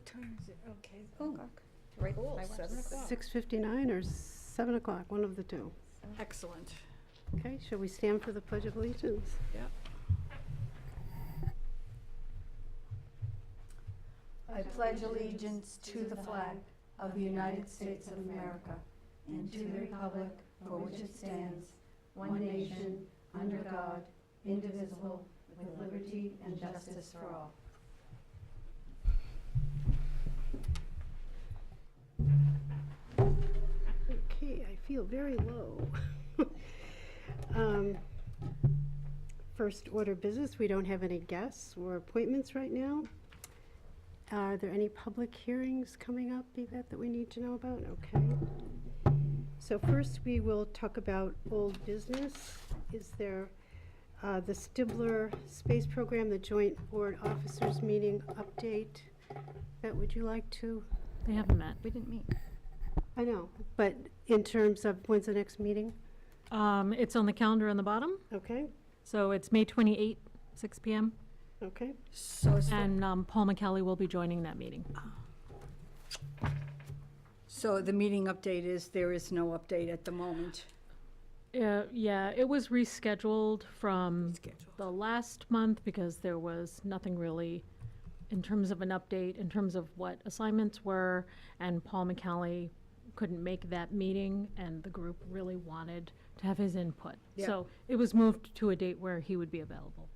What time is it? Okay. Oh, right. Cool, I watched 7 this. o'clock. 6:59 or 7 o'clock, one of the two. Excellent. Okay, shall we stand for the Pledge of Allegiance? Yep. I pledge allegiance to the flag of the United States of America and to the republic for which it stands, one nation, under God, indivisible, with liberty and justice for all. Okay, I feel very low. First order business, we don't have any guests or appointments right now. Are there any public hearings coming up, Yvette, that we need to know about? Okay. So first we will talk about old business. Is there the Stibler Space Program, the Joint Board Officers Meeting update? Yvette, would you like to? They haven't met. We didn't meet. I know, but in terms of when's the next meeting? It's on the calendar on the bottom. Okay, So it's May 28, 6 p.m. okay. So, And Paul McKelly will be joining that meeting. so the meeting update is, there is no update at the moment. Yeah, it was rescheduled from Schedule. the last month because there was nothing really in terms of an update, in terms of what assignments were, and Paul McKelly couldn't make that meeting, and the group really wanted to have his input. Yeah. So it was moved to a date where he would be available.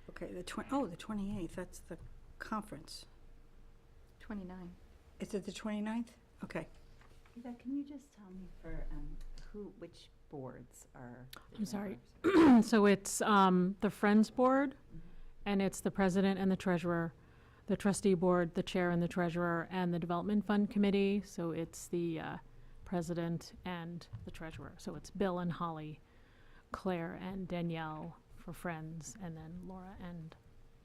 Okay, the 28th, that's the conference. 29. Is it the 29th? Okay. Yvette, can you just tell me for which boards are? I'm sorry. So it's the Friends Board, and it's the president and the treasurer, the trustee board, the chair and the treasurer, and the Development Fund Committee. So it's the president and the treasurer. So it's Bill and Holly, Claire and Danielle for Friends, and then Laura and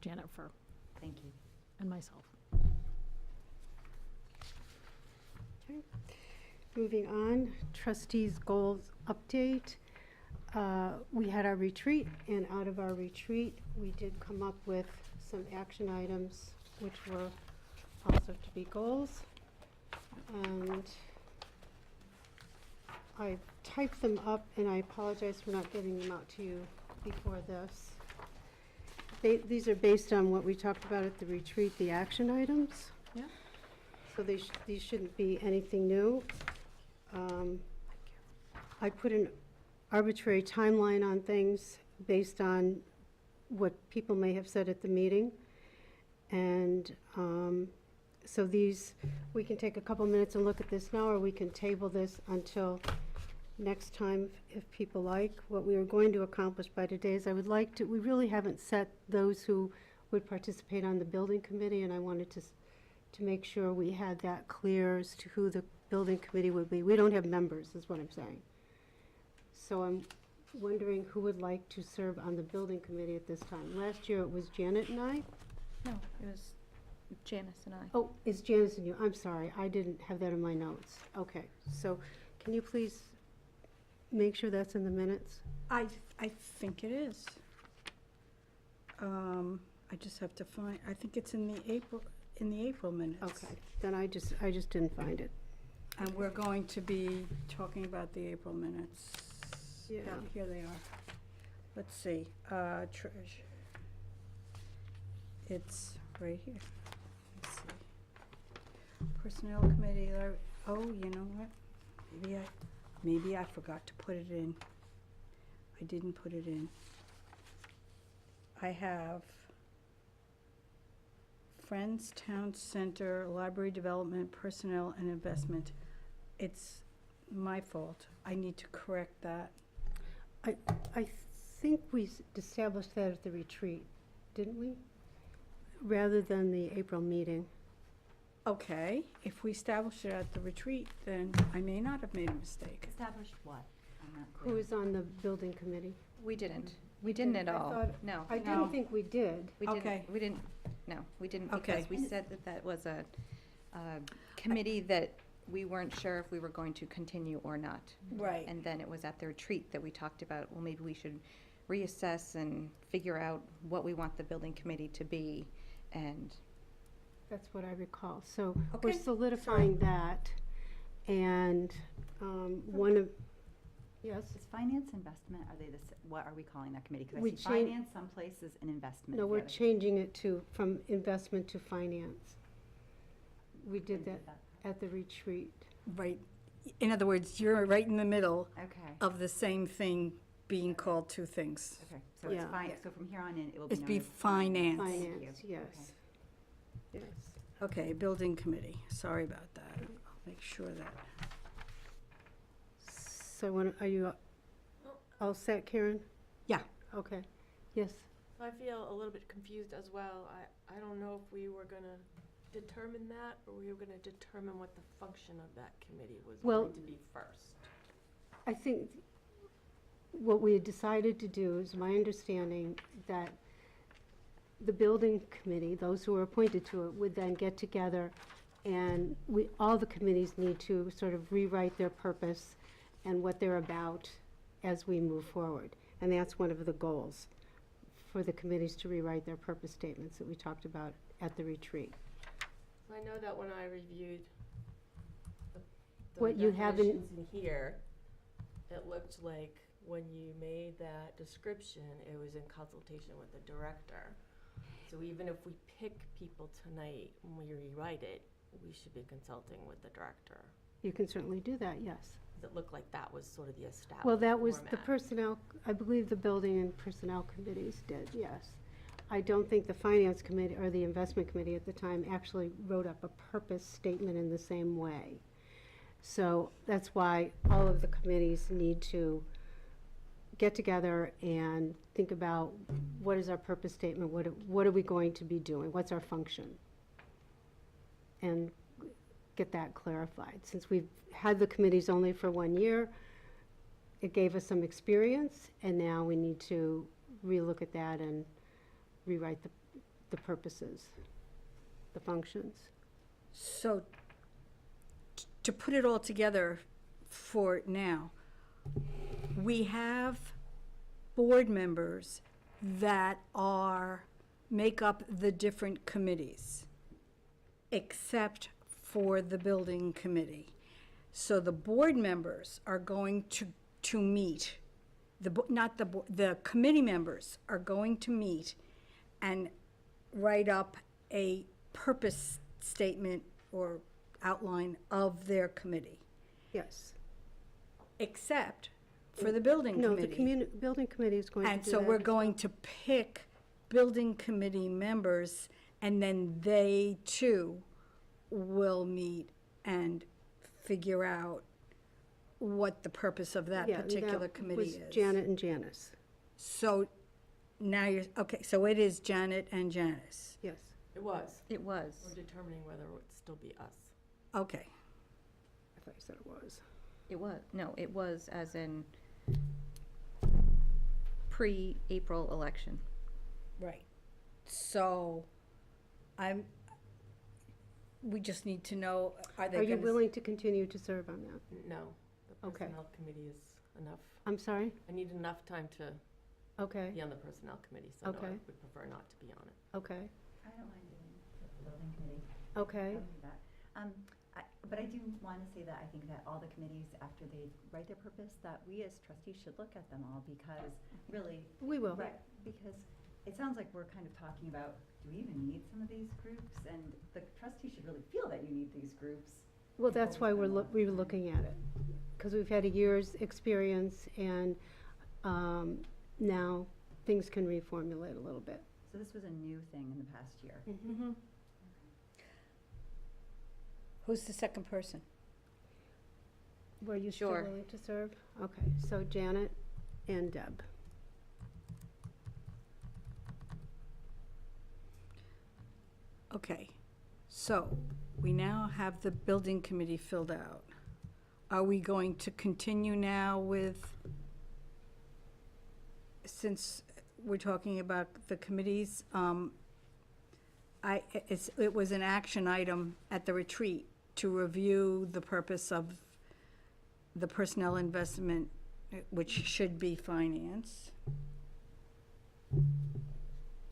Janet for, Thank you. and myself. Okay. Moving on, trustees' goals update. We had our retreat, and out of our retreat, we did come up with some action items, which were also to be goals. And I typed them up, and I apologize for not getting them out to you before this. These are based on what we talked about at the retreat, the action items. Yeah. So these shouldn't be anything new. I put an arbitrary timeline on things based on what people may have said at the meeting. And so these, we can take a couple minutes and look at this now, or we can table this until next time if people like. What we are going to accomplish by today is we really haven't set those who would participate on the building committee, and I wanted to make sure we had that clear as to who the building committee would be. We don't have members, is what I'm saying. So I'm wondering who would like to serve on the building committee at this time. Last year it was Janet and I. No, it was Janice and I. Oh, it's Janice and you. I'm sorry, I didn't have that in my notes. Okay, so can you please make sure that's in the minutes? I think it is. I just have to find, I think it's in the April minutes. Okay, then I just didn't find it. And we're going to be talking about the April minutes. Yeah. Here they are. Let's see. It's right here. Let's see. Personnel committee. Oh, you know what? Maybe I forgot to put it in. I didn't put it in. I have Friends, Town Center, Library Development, Personnel, and Investment. It's my fault. I need to correct that. I think we established that at the retreat, didn't we? Rather than the April meeting. Okay, if we established it at the retreat, then I may not have made a mistake. Established what? I'm not Who is on the building committee? We didn't. We didn't at I all. thought- No. I didn't think we did. We Okay. didn't. We didn't. No, we didn't Okay. because we said that that was a committee that we weren't sure if we were going to continue or not. Right. And then it was at the retreat that we talked about, well, maybe we should reassess and figure out what we want the building committee to be. And That's what I recall. So we're Okay, solidifying that, and one of, yes? Is finance investment, are they what are we calling that committee? Because We I see change- finance some places and investment No, the we're other. changing it from investment to finance. We did that at the retreat. right. In other words, you're right in the middle Okay, of the same thing being called two things. okay, so it's Yeah. fine, so from here on in, it will be It'd known be as finance. Thank you. Finance, yes. Yes. Okay, building committee, sorry about that. I'll make sure that. So are you all set, Karen? Yeah. Okay, yes. I feel a little bit confused as well. I don't know if we were gonna determine that, or we were gonna determine what the function of that committee was Well- going to be first. I think what we had decided to do is my understanding that the building committee, those who are appointed to it, would then get together and all the committees need to sort of rewrite their purpose and what they're about as we move forward. And that's one of the goals, for the committees to rewrite their purpose statements that we talked about at the retreat. I know that when I reviewed the What you haven't- definitions in here, it looked like when you made that description, it was in consultation with the director. So even if we pick people tonight, when we rewrite it, we should be consulting with the director. You can certainly do that, yes. It looked like that was sort of the established Well, that was the format. personnel, I believe the building and personnel committees did, yes. I don't think the finance committee or the investment committee at the time actually wrote up a purpose statement in the same way. So that's why all of the committees need to get together and think about what is our purpose statement, what are we going to be doing, what's our function? And get that clarified. Since we've had the committees only for 1 year, it gave us some experience, and now we need to relook at that and rewrite the purposes, the functions. So, to put it all together for now, we have board members that make up the different committees, except for the building committee. So the board members are going to meet, the committee members are going to meet and write up a purpose statement or outline of their committee, Yes. except for the building No, the committee. building committee is going to do And that. so we're as going to pick building committee members, and then they too will meet and figure out what the purpose of that Yeah, particular that committee was is. Janet and Janice, So now okay, so it is Janet and Janice. yes. It was. It was. We're determining whether it would still be us. Okay, I thought you said it was. It was, no, it was as in pre-April election. right. So we just need to know, are they Are you gonna willing to continue to serve on that? No, the Okay. personnel committee is enough. I'm sorry? I need enough time to Okay, be on the personnel committee, so no, I Okay. would prefer not to be on it. okay, I don't mind doing the building committee. okay. I'll do that. But I do want to say that I think that all the committees, after they write their purpose, that we as trustees should look at them all, because really, We will. right, because it sounds like we're kind of talking about, do we even need some of these groups? And the trustees should really feel that you need these groups. Well, that's why Before we spend a lot of we're time. looking at it, because we've had a year's experience, and now things can reformulate a little bit. So this was a new thing in the past year. Mm-hmm. Who's the second person? Were you still Sure. willing to serve? Okay, so Janet and Deb. Okay, so we now have the building committee filled out. Are we going to continue now with, since we're talking about the committees, it was an action item at the retreat to review the purpose of the personnel investment, which should be finance.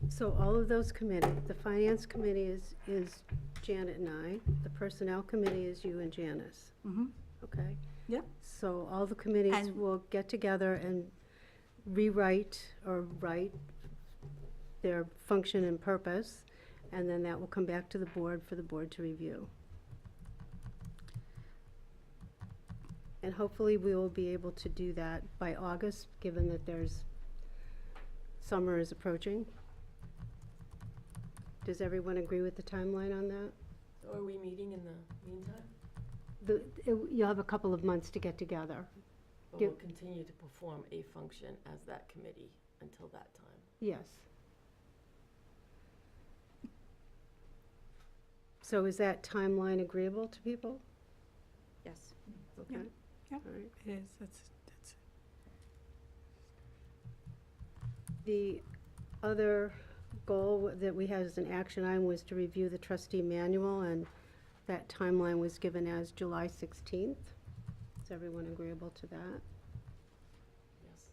So all of those committees, the finance committee is Janet and I. The Personnel Committee is you and Janice, Mm-hmm. okay? Yep. So all the committees And- will get together and rewrite or write their function and purpose, and then that will come back to the board for the board to review. And hopefully we will be able to do that by August, given that summer is approaching. Does everyone agree with the timeline on that? So are we meeting in the meantime? You'll have a couple of months to get together. But Give- we'll continue to perform a function as that committee until that time. Yes. So is that timeline agreeable to people? Yes. Okay. Yeah. All right. It is, that's. The other goal that we had as an action item was to review the trustee manual, and that timeline was given as July 16th. Is everyone agreeable to that? Yes.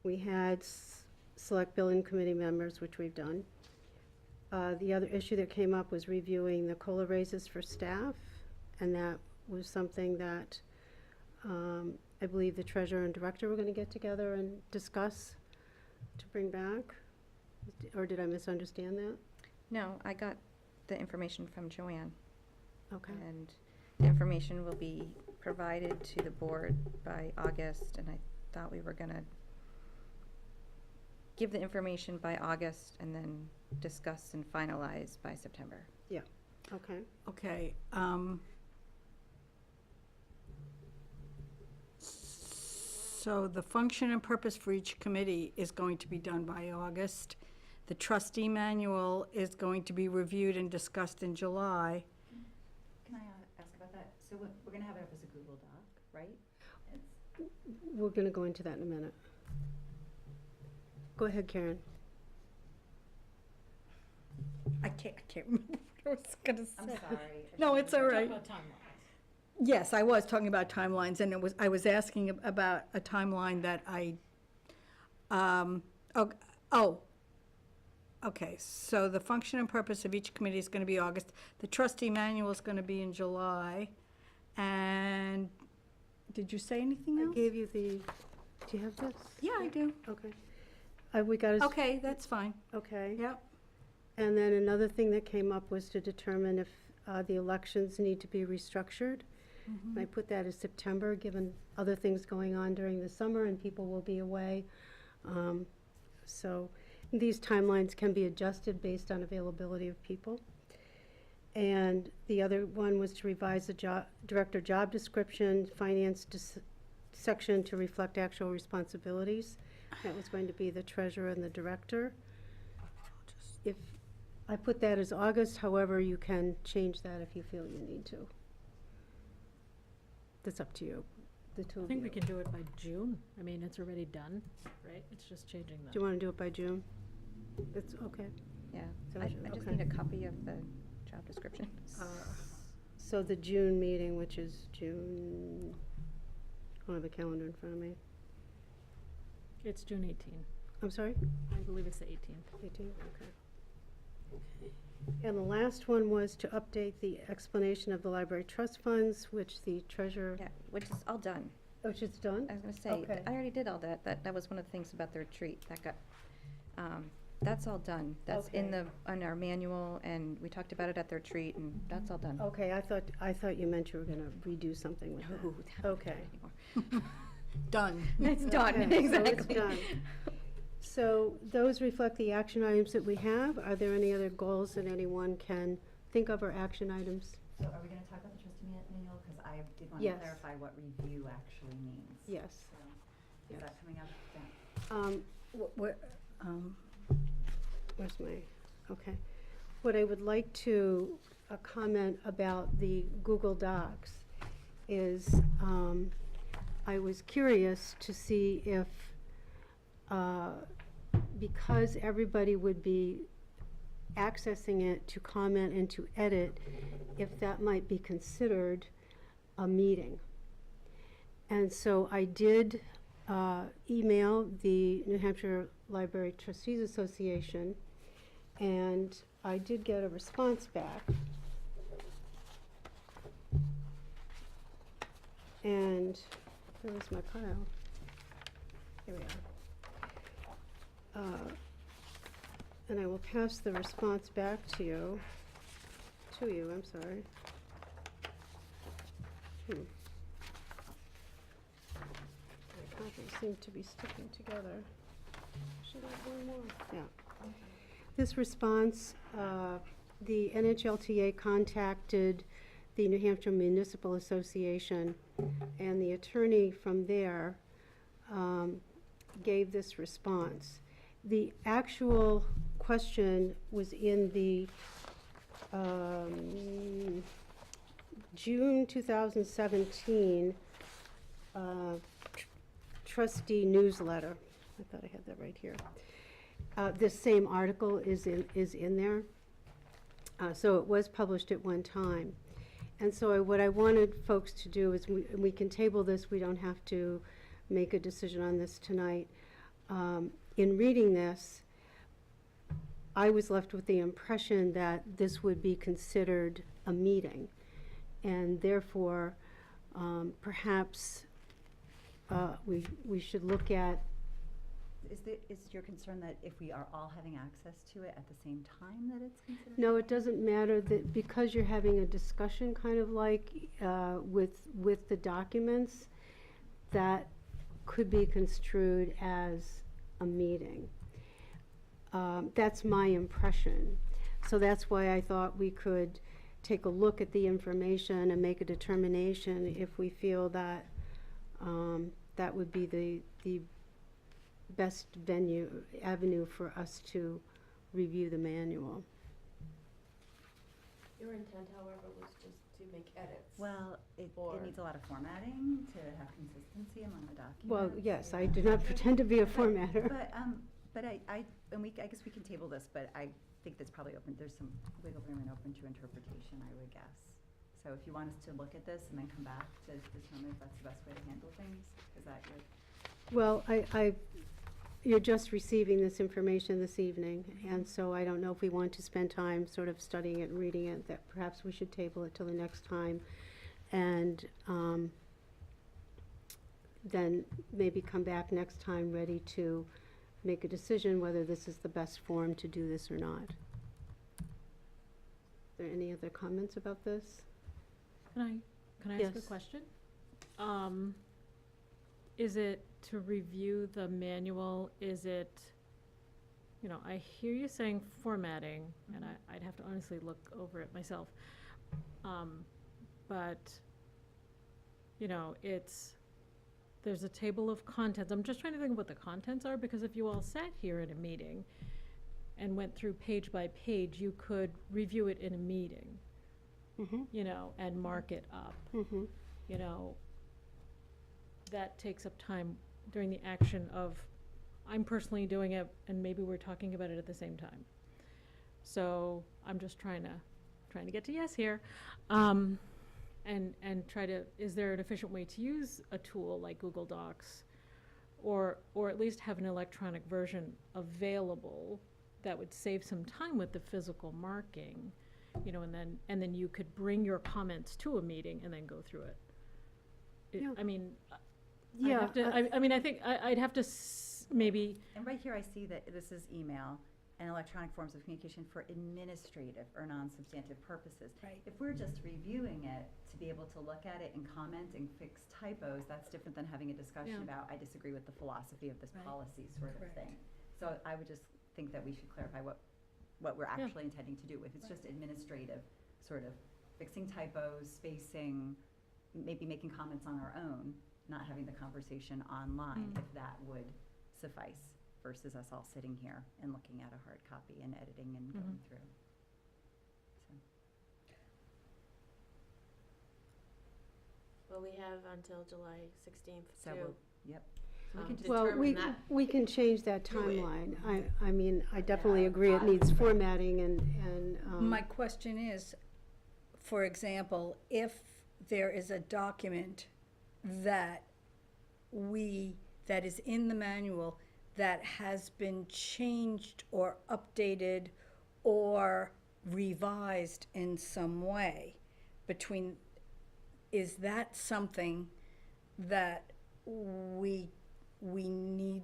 We had select building committee members, which we've done. The other issue that came up was reviewing the COLA raises for staff, and that was something that I believe the treasurer and director were going to get together and discuss to bring back. Or did I misunderstand that? No, I got the information from Joanne, Okay. and the information will be provided to the board by August, and I thought we were gonna give the information by August and then discuss and finalize by September. Okay. Okay, so the function and purpose for each committee is going to be done by August. The trustee manual is going to be reviewed and discussed in July. Can I ask about that? So we're gonna have it up as a Google Doc, right? It's, We're going to go into that in a minute. Go ahead, Karen. I can't remember what I was gonna say. I'm sorry. No, it's all right. Talk about timelines. Yes, I was talking about timelines, and I was asking about a timeline that okay, so the function and purpose of each committee is gonna be August. The trustee manual is gonna be in July, and, did you say anything I else? gave you do you have this? Yeah, I do. Okay. We got to, Okay, that's fine, okay. yep. And then another thing that came up was to determine if the elections need to be restructured. And I put that as September, given other things going on during the summer and people will be away. So these timelines can be adjusted based on availability of people. And the other one was to revise the director job description, finance section to reflect actual responsibilities. That was going to be the treasurer and the director. If, I put that as August, however, you can change that if you feel you need to. That's up to you, the two I of think we you. can do it by June. I mean, it's already done, right? It's just changing Do the. you want to do it by June? It's okay. Yeah, So I we should- just okay. need a copy of the job description. So the June meeting, which is June, I don't have a calendar in front of me. It's June 18. I'm sorry? I believe it's the 18th. 18, okay. And the last one was to update the explanation of the library trust funds, which the treasurer, Yeah, which is all done. which is done? I was gonna say, Okay. I already did all that. That was one of the things about the retreat that got, that's all done. That's in Okay. in our manual, and we talked about it at the retreat, and that's all done. Okay, I thought you meant you were gonna redo something with No, that. that Okay. anymore. Done. It's done, Okay, so it's exactly. done. So those reflect the action items that we have. Are there any other goals that anyone can think of or action items? so are we gonna talk about the trustee manual? Cause I did wanna Yes. clarify what review actually means. Yes. So, Yes. is that coming up? Yeah. Where's my, okay. What I would like to comment about the Google Docs is, I was curious to see if, because everybody would be accessing it to comment and to edit, if that might be considered a meeting. And so I did email the New Hampshire Library Trustees Association, and I did get a response back. And where was my pile? Here we are. And I will pass the response back to you, I'm sorry. My copies seem to be sticking together. Should I have one more? Yeah. This response, the NHLTA contacted the New Hampshire Municipal Association, and the attorney from there gave this response. The actual question was in the June 2017 trustee newsletter. I thought I had that right here. This same article is in there. So it was published at one time. And so what I wanted folks to do is, we can table this, we don't have to make a decision on this tonight. In reading this, I was left with the impression that this would be considered a meeting, and therefore, perhaps we should look at. Is your concern that if we are all having access to it at the same time that it's considered? No, it doesn't matter, that because you're having a discussion, kind of like with the documents, that could be construed as a meeting. That's my impression. So that's why I thought we could take a look at the information and make a determination if we feel that that would be the best avenue for us to review the manual. Your intent, however, was just to make edits. Well, it Or- needs a lot of formatting to have consistency among the documents. Well, yes, I yeah. do not pretend to be a formatter. But I guess we can table this, but I think that's probably open, there's some wiggle room and open to interpretation, I would guess. So if you want us to look at this and then come back to determine if that's the best way to handle things, is that good? Well, you're just receiving this information this evening, and so I don't know if we want to spend time sort of studying it and reading it, that perhaps we should table it till the next time, and then maybe come back next time ready to make a decision whether this is the best form to do this or not. Are there any other comments about this? Can I ask a Yes. question? Is it to review the manual? Is it, I hear you saying formatting, and I'd have to honestly look over it myself. But, there's a table of contents. I'm just trying to think of what the contents are, because if you all sat here in a meeting and went through page by page, you could review it in a meeting, and mark it up. Mm-hmm. That takes up time during the action of, I'm personally doing it, and maybe we're talking about it at the same time. So I'm just trying to get to yes here. And try to, is there an efficient way to use a tool like Google Docs, or at least have an electronic version available that would save some time with the physical marking, and then you could bring your comments to a meeting and then go through it. Yeah. I think I'd have to maybe. And right here I see that this is email and electronic forms of communication for administrative or non-substantive purposes. Right. If we're just reviewing it to be able to look at it and comment and fix typos, that's different than having a discussion Yeah. about, I disagree with the philosophy of this Right. policy sort of Correct. thing. So I would just think that we should clarify what we're actually intending to do. If it's just administrative, sort of fixing typos, spacing, maybe making comments on our own, not having the conversation online, if that would suffice, versus us all sitting here and looking at a hard copy and editing and going through. So, Well, we have until July 16th So to. we'll- yep. So we can just, Well, Determine that. we can change that Do it. timeline. I mean, I definitely Yeah, agree it I- needs formatting and. My question is, for example, if there is a document that that is in the manual that has been changed or updated or revised in some way is that something that we need,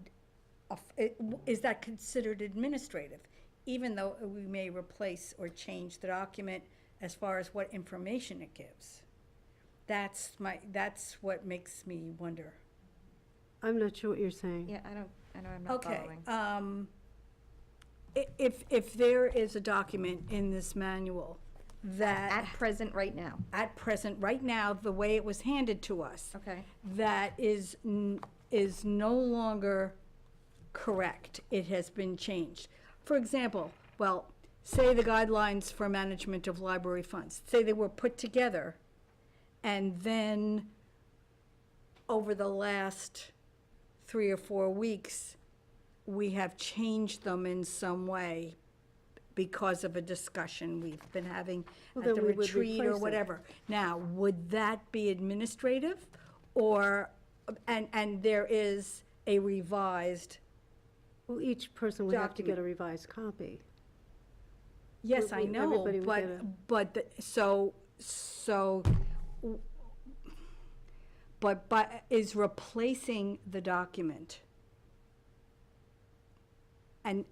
is that considered administrative? Even though we may replace or change the document as far as what information it gives? That's what makes me wonder. I'm not sure what you're saying. Yeah, I know I'm not Okay, following. if there is a document in this manual that. At present, right now. At present, right now, the way it was handed to us, Okay. that is no longer correct. It has been changed. For example, well, say the guidelines for management of library funds, say they were put together, and then over the last 3 or 4 weeks, we have changed them in some way because of a discussion we've been having Well, at then the we would retreat or replace it. whatever. Now, would that be administrative? Or, and there is a revised, Well, each person would have to get a Document. revised copy. yes, I know, Everybody would get a- but is replacing the document and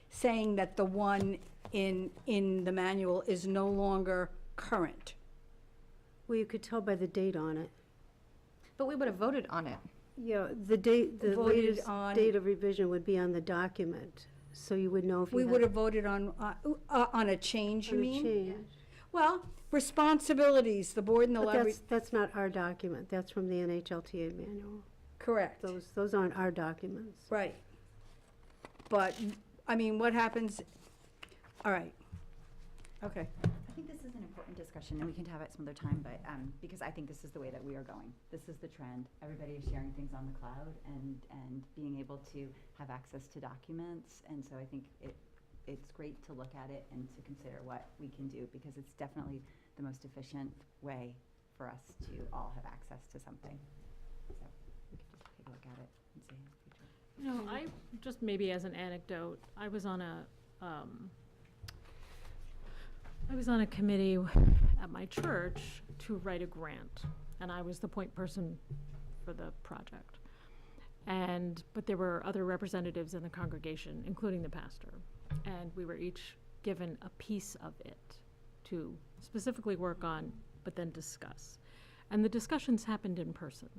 saying that the one in the manual is no longer current. Well, you could tell by the date on it. But we would have voted on it. Yeah, the date, the Voted latest on- date of revision would be on the document, so you would know if you We had. would have voted on a change, you on a mean? change. Well, responsibilities, the board and the But library, that's not our document, that's from the NHLTA manual. correct, Those aren't our documents. right. But, I mean, what happens, all right, okay. I think this is an important discussion, and we can have it some other time, but, because I think this is the way that we are going. This is the trend. Everybody is sharing things on the cloud and being able to have access to documents. And so I think it's great to look at it and to consider what we can do, because it's definitely the most efficient way for us to all have access to something. So we could just take a look at it and see in the future. You know, I, just maybe as an anecdote, I was on a committee at my church to write a grant, and I was the point person for the project. But there were other representatives in the congregation, including the pastor, and we were each given a piece of it to specifically work on, but then discuss. And the discussions happened in person.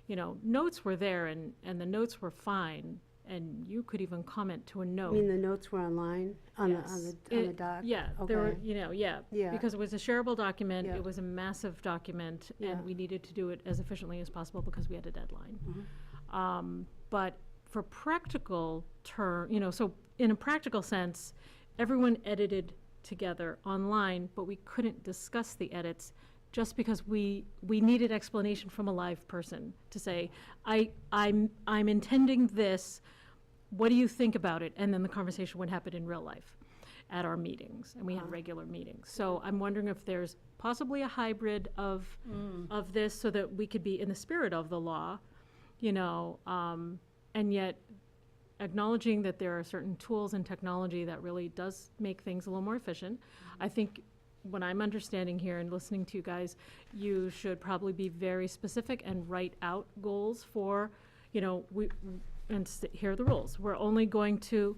You know, notes were there, and the notes were fine, and you could even comment to a I note. mean, the notes were online, on Yes. the doc? Yeah, there were, Okay. you know, yeah. Yeah. Because it was a shareable document, Yeah. it was a massive document, Yeah. and we needed to do it as efficiently as possible because we had a deadline. Mm-hmm. But for practical so in a practical sense, everyone edited together online, but we couldn't discuss the edits just because we needed explanation from a live person to say, I'm intending this, what do you think about it? And then the conversation would happen in real life at our meetings, and we had regular meetings. So I'm wondering if there's possibly a hybrid of this, so that we could be in the spirit of the law, and yet acknowledging that there are certain tools and technology that really does make things a little more efficient. I think what I'm understanding here and listening to you guys, you should probably be very specific and write out goals for, here are the rules. We're only going to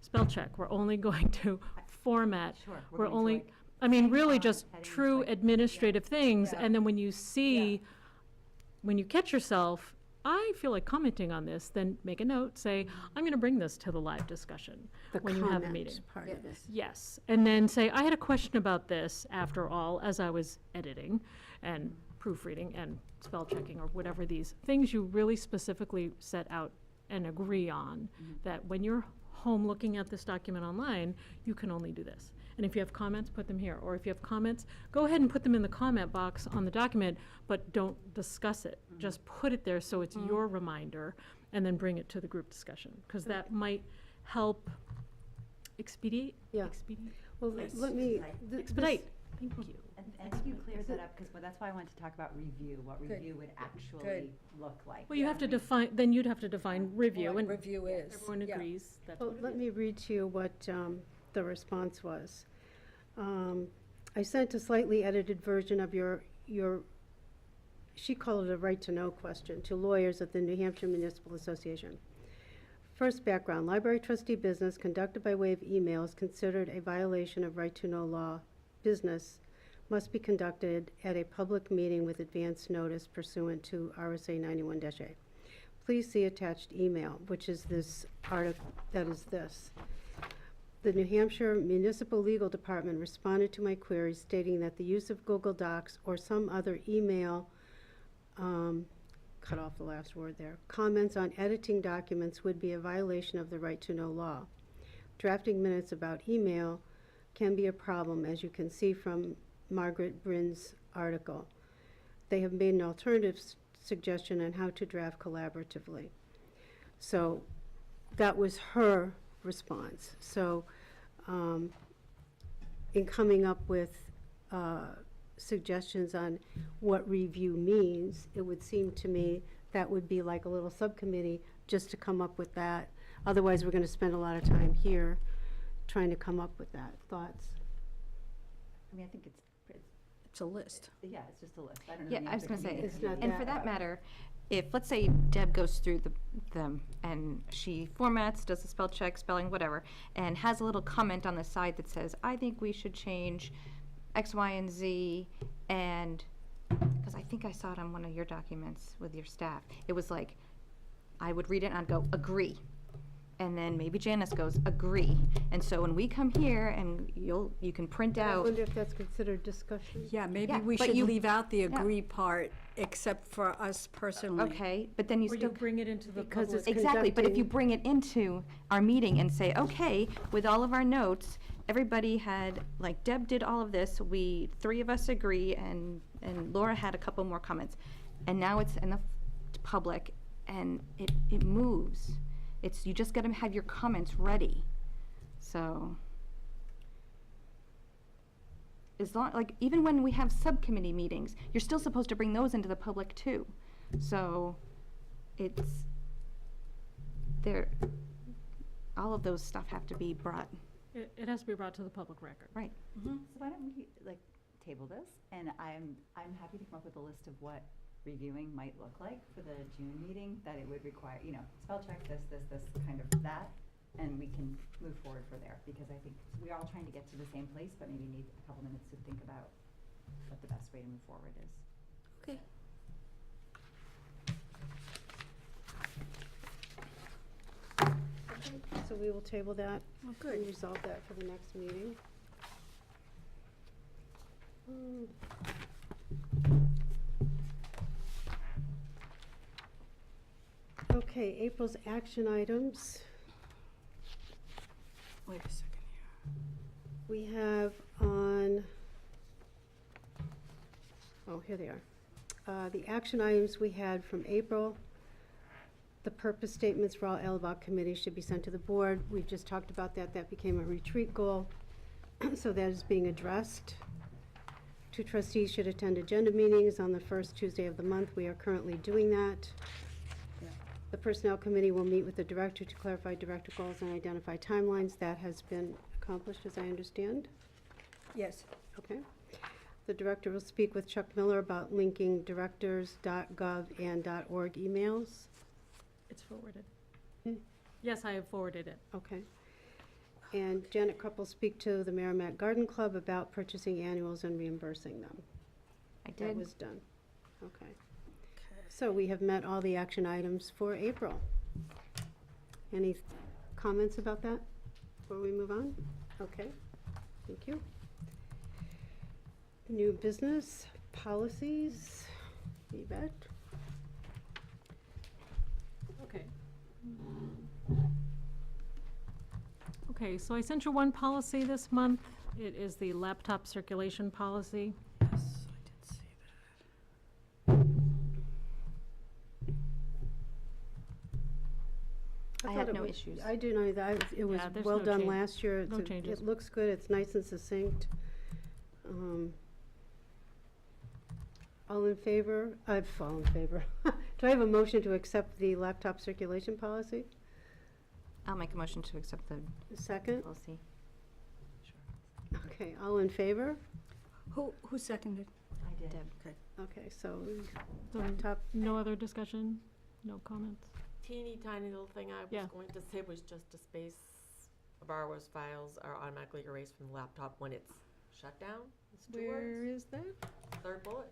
spell check. We're only going to format. Sure. We're going to, only, like, I mean, really font, just headings, true like- administrative things. Yeah. And then when you see, when you catch yourself, I feel like commenting on this, then make a note, say, I'm going to bring this to the live discussion The when you have a comment meeting. part of it. Yes, and then say, I had a question about this after all, as I was editing and proofreading and spell checking or whatever these things you really specifically set out and agree on, that when you're home looking at this document online, you can only do this. And if you have comments, put them here. Or if you have comments, go ahead and put them in the comment box on the document, but don't discuss it. Just put it there so it's your reminder, and then bring it to the group discussion. Because that might help expedite? Yeah. Expedite? Well, let me. Expedite. Thank you. And I think you cleared that up, because that's why I wanted to talk about review, what Good. review would actually look like. Well, you have to define, then you'd have to define review, What and review is. everyone yeah. agrees that's Well, what it let is. me read to you what the response was. I sent a slightly edited version of your she called it a right-to-know question, to lawyers at the New Hampshire Municipal Association. First background, library trustee business conducted by way of email is considered a violation of right-to-know law. Business must be conducted at a public meeting with advance notice pursuant to RSA 91-A. Please see attached email, which is this article, that is this. The New Hampshire Municipal Legal Department responded to my query stating that the use of Google Docs or some other email, cut off the last word there, comments on editing documents would be a violation of the right-to-know law. Drafting minutes about email can be a problem, as you can see from Margaret Brin's article. They have made an alternative suggestion on how to draft collaboratively. So that was her response. So in coming up with suggestions on what review means, it would seem to me that would be like a little subcommittee just to come up with that. Otherwise, we're going to spend a lot of time here trying to come up with that. Thoughts? I mean, I think It's a list. yeah, it's just a list. I don't know. Yeah, the I was answer gonna to say, the It's not and that for that hard. matter, if, let's say Deb goes through them and she formats, does a spell check, spelling, whatever, and has a little comment on the side that says, I think we should change X, Y, and Z, and, because I think I saw it on one of your documents with your staff, it was like, I would read it and I'd go, agree. And then maybe Janice goes, agree. And so when we come here and you can print I out, wonder if that's considered discussion. Yeah, maybe Yeah, we but should you- leave out the agree part, except for us personally. okay, but then you Or you still. bring it into the Because public. it's Exactly, but if you conducting- bring it into our meeting and say, okay, with all of our notes, everybody had, like Deb did all of this, three of us agree, and Laura had a couple more comments. And now it's in the public, and it moves. You just gotta have your comments ready. So. As long, like, even when we have subcommittee meetings, you're still supposed to bring those into the public too. So, all of those stuff have to be brought, It has to be brought to the public record. right. So why don't we table this, and I'm happy to come up with a list of what reviewing might look like for the June meeting, that it would require, spell check this, kind of that, and we can move forward for there, because I think we're all trying to get to the same place, but maybe need a couple minutes to think about what the best way to move forward is. Okay. So we will table that. Well, good. And resolve that for the next meeting. Okay, April's action items. Wait a second We have on, here they are. The action items we had from April, the purpose statements for all LBOC committees should be sent to the board. We just talked about that. That became a retreat goal. So that is being addressed. 2 trustees should attend agenda meetings on the first Tuesday of the month. We are currently doing that. Yeah. The Personnel Committee will meet with the director to clarify director goals and identify timelines. That has been accomplished, as I understand. here. Yes. Okay. The director will speak with Chuck Miller about linking directors.gov and .org emails. It's forwarded. Hmm. Yes, I have forwarded it. Okay. And Janet Krupp will speak to the Merrimack Garden Club about purchasing annuals and reimbursing them. I That did. was done. Okay. So we have met all the action items for April. Any comments about that before we move on? Okay, thank you. New business, policies, Yvette? Okay. Okay, so I sent you one policy this month. It is the laptop circulation policy. Yes, I did see that. I thought have it no was- issues. I do know that, it was Yeah, there's well no done change- last year. no changes. It looks good, it's nice and succinct. All in favor? All in favor. Do I have a motion to accept the laptop circulation policy? I'll make a motion to accept the Second? policy. Okay, all in favor? Who seconded? I did. Deb. Okay, so So top, no other discussion, no comments? Teeny tiny little thing I Yeah. was going to say was just to space a borrower's files are automatically erased from the laptop when it's shut down. It's 2 words. is that? Third bullet.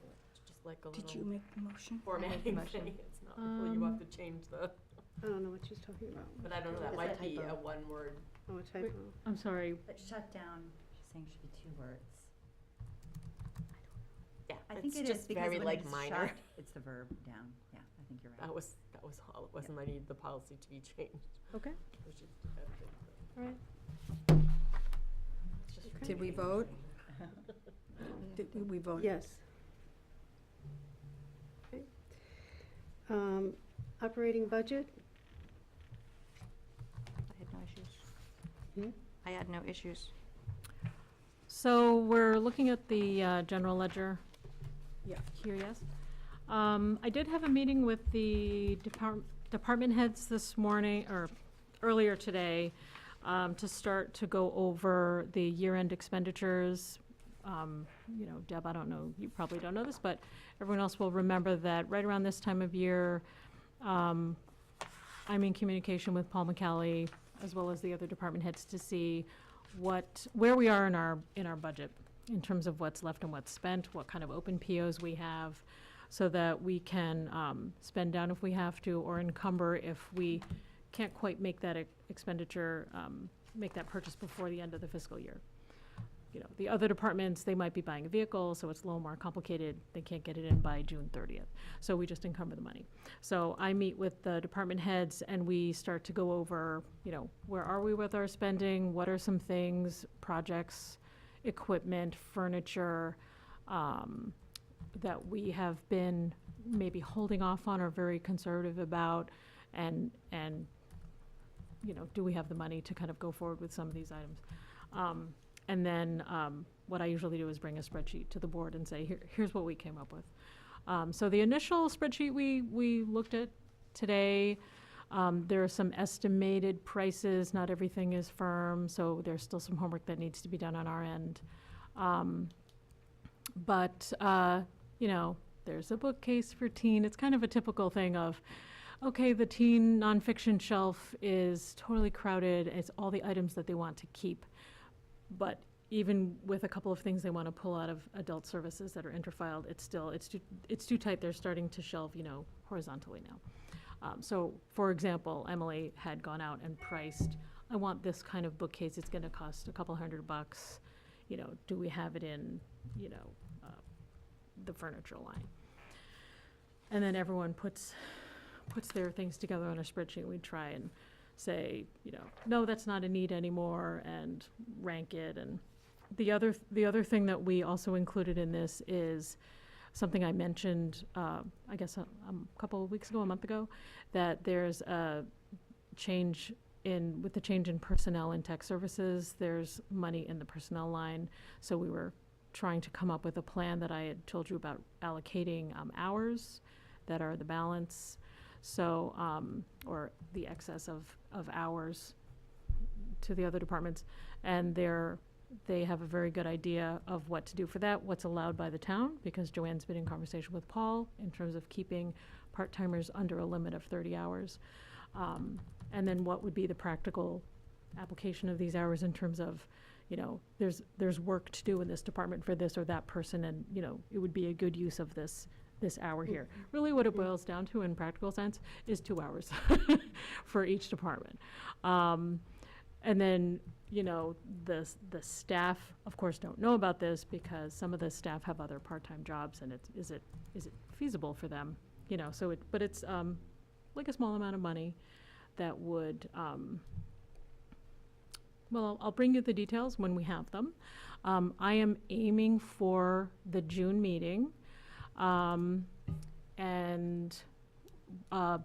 It's just like a Did you little make the motion? formatting motion. thing. It's not really, you have to change the, I don't know what she's talking about. but I don't know, that Is might that be a typo? one word. Oh, a typo. I'm sorry, But shut down, she's saying should be 2 words. Yeah, I think it's it is just because very when like it's minor. shut, it's the verb down. Yeah, I think you're right. That was all. It wasn't, I needed the policy to be changed. okay, It was just edited. all right. It's just Did we vote? Did we vote? Yes. Okay. Operating budget? I had no issues. Hmm? I had no issues. So we're looking at the general ledger. Yeah. Here, yes. I did have a meeting with the department heads this morning, or earlier today, to start to go over the year-end expenditures. You know, Deb, I don't know, you probably don't know this, but everyone else will remember that right around this time of year, I'm in communication with Paul McCallie, as well as the other department heads, to see where we are in our budget, in terms of what's left and what's spent, what kind of open POs we have, so that we can spend down if we have to, or encumber if we can't quite make that expenditure, make that purchase before the end of the fiscal year. You know, the other departments, they might be buying a vehicle, so it's a little more complicated. They can't get it in by June 30th. So we just encumber the money. So I meet with the department heads and we start to go over, you know, where are we with our spending? What are some things, projects, equipment, furniture, that we have been maybe holding off on or very conservative about? And you know, do we have the money to kind of go forward with some of these items? And then what I usually do is bring a spreadsheet to the board and say, here's what we came up with. So the initial spreadsheet we looked at today, there are some estimated prices. Not everything is firm, so there's still some homework that needs to be done on our end. But you know, there's a bookcase for teen. It's kind of a typical thing of, okay, the teen nonfiction shelf is totally crowded. It's all the items that they want to keep. But even with a couple of things they want to pull out of adult services that are interfiled, it's too tight. They're starting to shelve, you know, horizontally now. So, for example, Emily had gone out and priced, I want this kind of bookcase. It's going to cost a couple $100. You know, do we have it in, you know, the furniture line? And then everyone puts their things together on a spreadsheet. We try and say, you know, no, that's not a need anymore, and rank it. And the other thing that we also included in this is something I mentioned, I guess a couple of weeks ago, a month ago, that there's a change with the change in personnel and tech services, there's money in the personnel line. So we were trying to come up with a plan that I had told you about allocating hours that are the balance. So, or the excess of hours to the other departments. And they have a very good idea of what to do for that, what's allowed by the town, because Joanne's been in conversation with Paul in terms of keeping part-timers under a limit of 30 hours. And then what would be the practical application of these hours in terms of, you know, there's work to do in this department for this or that person, and, you know, it would be a good use of this hour here. Really what it boils down to in practical sense is 2 hours for each department. And then, you know, the staff, of course, don't know about this because some of the staff have other part-time jobs, and is it feasible for them? You know, so but it's like a small amount of money that would, well, I'll bring you the details when we have them. I am aiming for the June meeting. And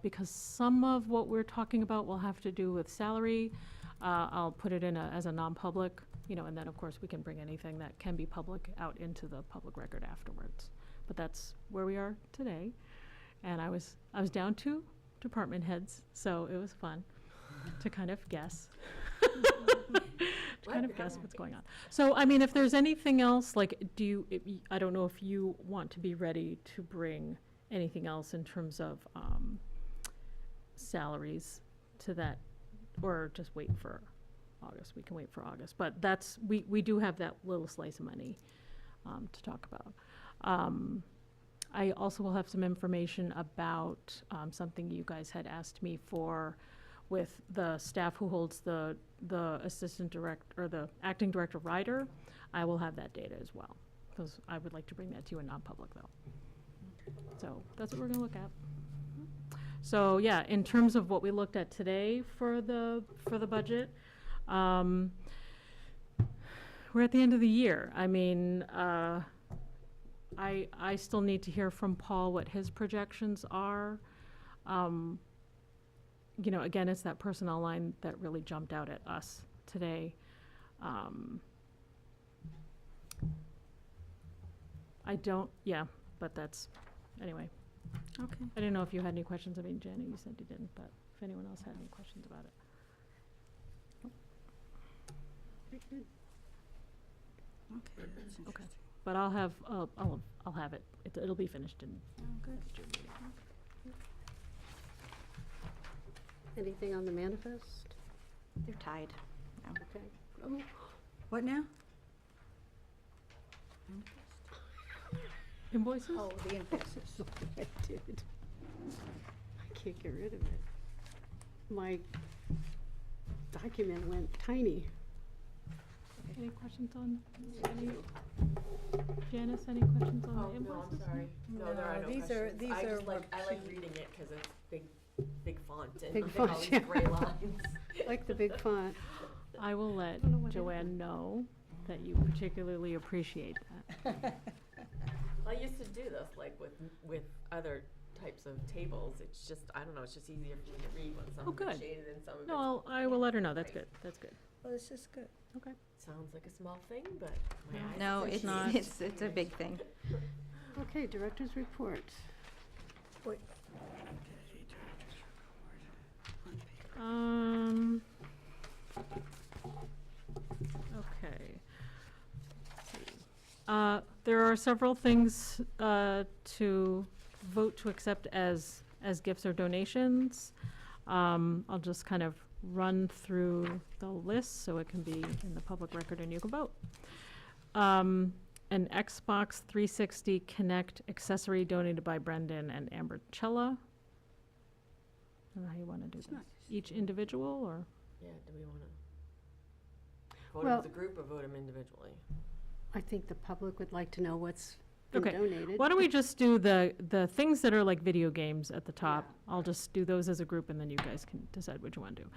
because some of what we're talking about will have to do with salary, I'll put it in as a non-public, you know, and then of course we can bring anything that can be public out into the public record afterwards. But that's where we are today. And I was down to department heads, so it was fun to kind of guess. kind of guess what's going on. So, I mean, if there's anything else, like, I don't know if you want to be ready to bring anything else in terms of salaries to that, or just wait for August. We can wait for August, but we do have that little slice of money to talk about. I also will have some information about something you guys had asked me for with the staff who holds the assistant director, or the acting director rider. I will have that data as well, because I would like to bring that to you in non-public though. So that's what we're gonna look at. So yeah, in terms of what we looked at today for the budget, we're at the end of the year. I mean, I still need to hear from Paul what his projections are. You know, again, it's that personnel line that really jumped out at us today. But that's, anyway. Okay. I didn't know if you had any questions. I mean, Janet, you said you didn't, but if anyone else had any questions about it. Okay, that's interesting. But I'll have it. It'll be finished in good. June meeting. Anything on the manifest? They're tied. Okay. Oh, What now? Invoices? Oh, the invoices. I did. I can't get rid of it. My document went tiny. Any questions on, Janice, any questions on Oh, the no, invoices? I'm sorry. No, there are no these questions. these I are just like, I like worksheet. reading it because it's big font and Big like font, all these yeah. gray lines. Like the big font. I will let don't know what Joanne know that you particularly appreciate that. I used to do this like with other types of tables. It's just, I don't know, it's just easier for me to read when some of good. it's shaded and some of No, I will let her know. That's good. That's good. Well, this is good. Okay. sounds like a small thing, but my eyes No, appreciate it's not. it's a big thing. Okay, director's report. Wait. Okay. There are several things to vote to accept as gifts or donations. I'll just kind of run through the list so it can be in the public record and you can vote. An Xbox 360 Kinect accessory donated by Brendan and Amber Cella. I don't know how you want to do this. Nice. Each individual, or? Yeah, do we want to vote Well- them as a group or vote them individually? I think the public would like to know what's been Okay. donated. Why don't we just do the things that are like video games at the top? I'll just do those as a group and then you guys can decide what you want to do.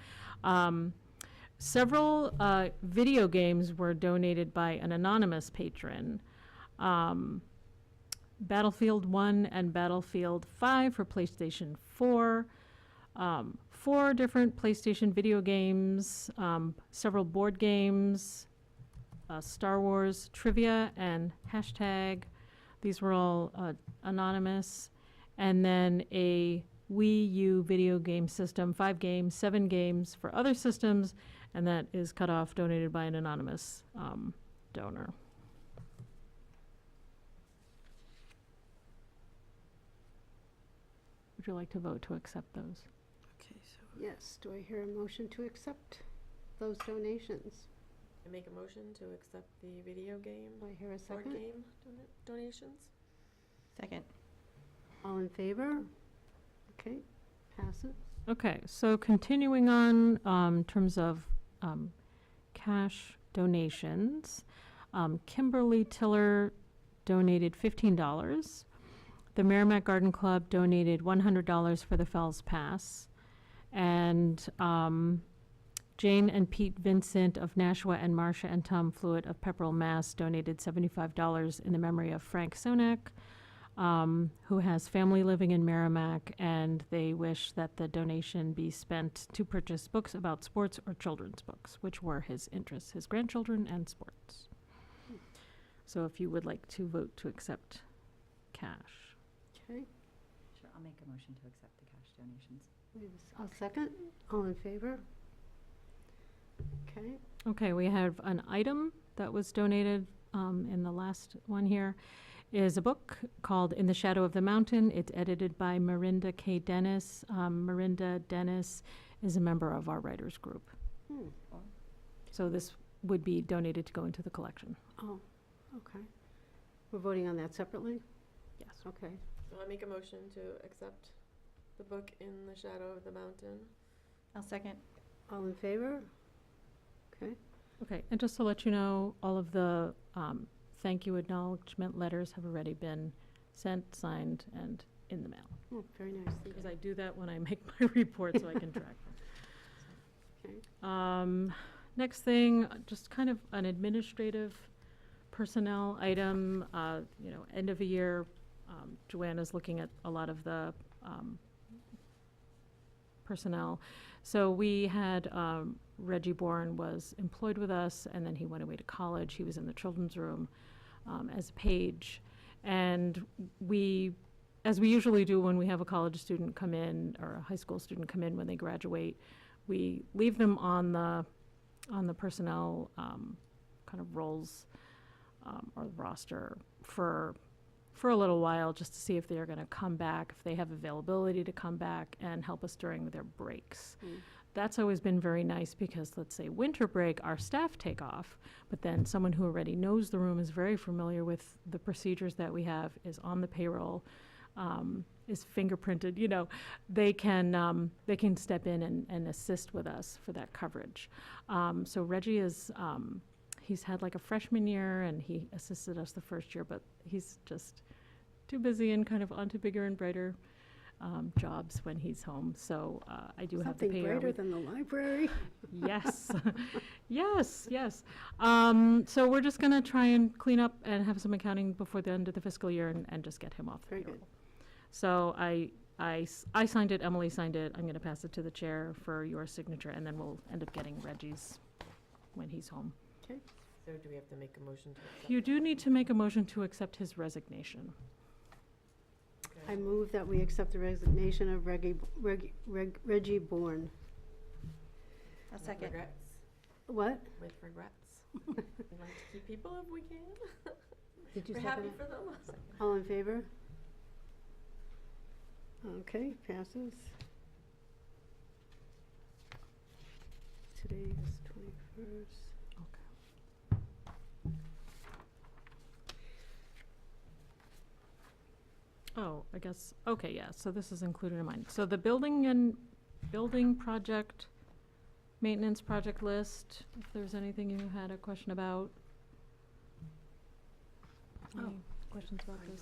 Several video games were donated by an anonymous patron. Battlefield 1 and Battlefield 5 for PlayStation 4. 4 different PlayStation video games, several board games, Star Wars trivia and hashtag. These were all anonymous. And then a Wii U video game system, 5 games, 7 games for other systems, and that is cut off, donated by an anonymous donor. Would you like to vote to accept those? Okay, so Yes, do I hear a motion to accept those donations? I make a motion to accept the video game, Do I hear a board second? game donations. Second. All in favor? Okay, passes. Okay, so continuing on, in terms of cash donations, Kimberly Tiller donated $15. The Merrimack Garden Club donated $100 for the Fells Pass. And Jane and Pete Vincent of Nashua and Marcia and Tom Fluitt of Pepperell, Mass. Donated $75 in the memory of Frank Sonek, who has family living in Merrimack, and they wish that the donation be spent to purchase books about sports or children's books, which were his interests, his grandchildren and sports. So if you would like to vote to accept cash. Okay, Sure, I'll make a motion to accept the cash donations. I'll second. All in favor? Okay, Okay, we have an item that was donated in the last one here, is a book called In the Shadow of the Mountain. It's edited by Marinda K. Dennis. Marinda Dennis is a member of our writers group. Hmm. So this would be donated to go into the collection. Oh, okay. We're voting on that separately? Yes. Okay. So I make a motion to accept the book In the Shadow of the Mountain. I'll second. All in favor? Okay. Okay, and just to let you know, all of the thank you acknowledgement letters have already been sent, signed, and in the mail. Oh, very nice. Thank Because you. I do that when I make my report so I can track Okay. them. Next thing, just kind of an administrative personnel item, end of the year, Joanna's looking at a lot of the personnel. So we had Reggie Bourne was employed with us, and then he went away to college. He was in the children's room as a page. And we, as we usually do when we have a college student come in, or a high school student come in when they graduate, we leave them on the personnel kind of roles or roster for a little while, just to see if they're going to come back, if they have availability to come back and help us during their breaks. Mm. That's always been very nice because, let's say, winter break, our staff take off, but then someone who already knows the room, is very familiar with the procedures that we have, is on the payroll, is fingerprinted, they can step in and assist with us for that coverage. So Reggie is, he's had like a freshman year, and he assisted us the first year, but he's just too busy and kind of onto bigger and brighter jobs when he's home. So I do have the Something payer. brighter than the library? Yes, yes. So we're just gonna try and clean up and have some accounting before the end of the fiscal year and just get him off the Very payroll. good. So I signed it, Emily signed it, I'm gonna pass it to the chair for your signature, and then we'll end up getting Reggie's when he's home. Okay. So do we have to make a motion to accept? You do need to make a motion to accept his resignation. Okay. I move that we accept the resignation of Reggie Bourne. I'll With second. regrets. What? With regrets. We like to keep people if we can. Did you We're second happy it? for them. All in favor? Okay, passes. Today is 21st. Oh, I guess, okay, yeah, so this is included in mine. So the building project, maintenance project list, if there's anything you had a question about. Any questions about this?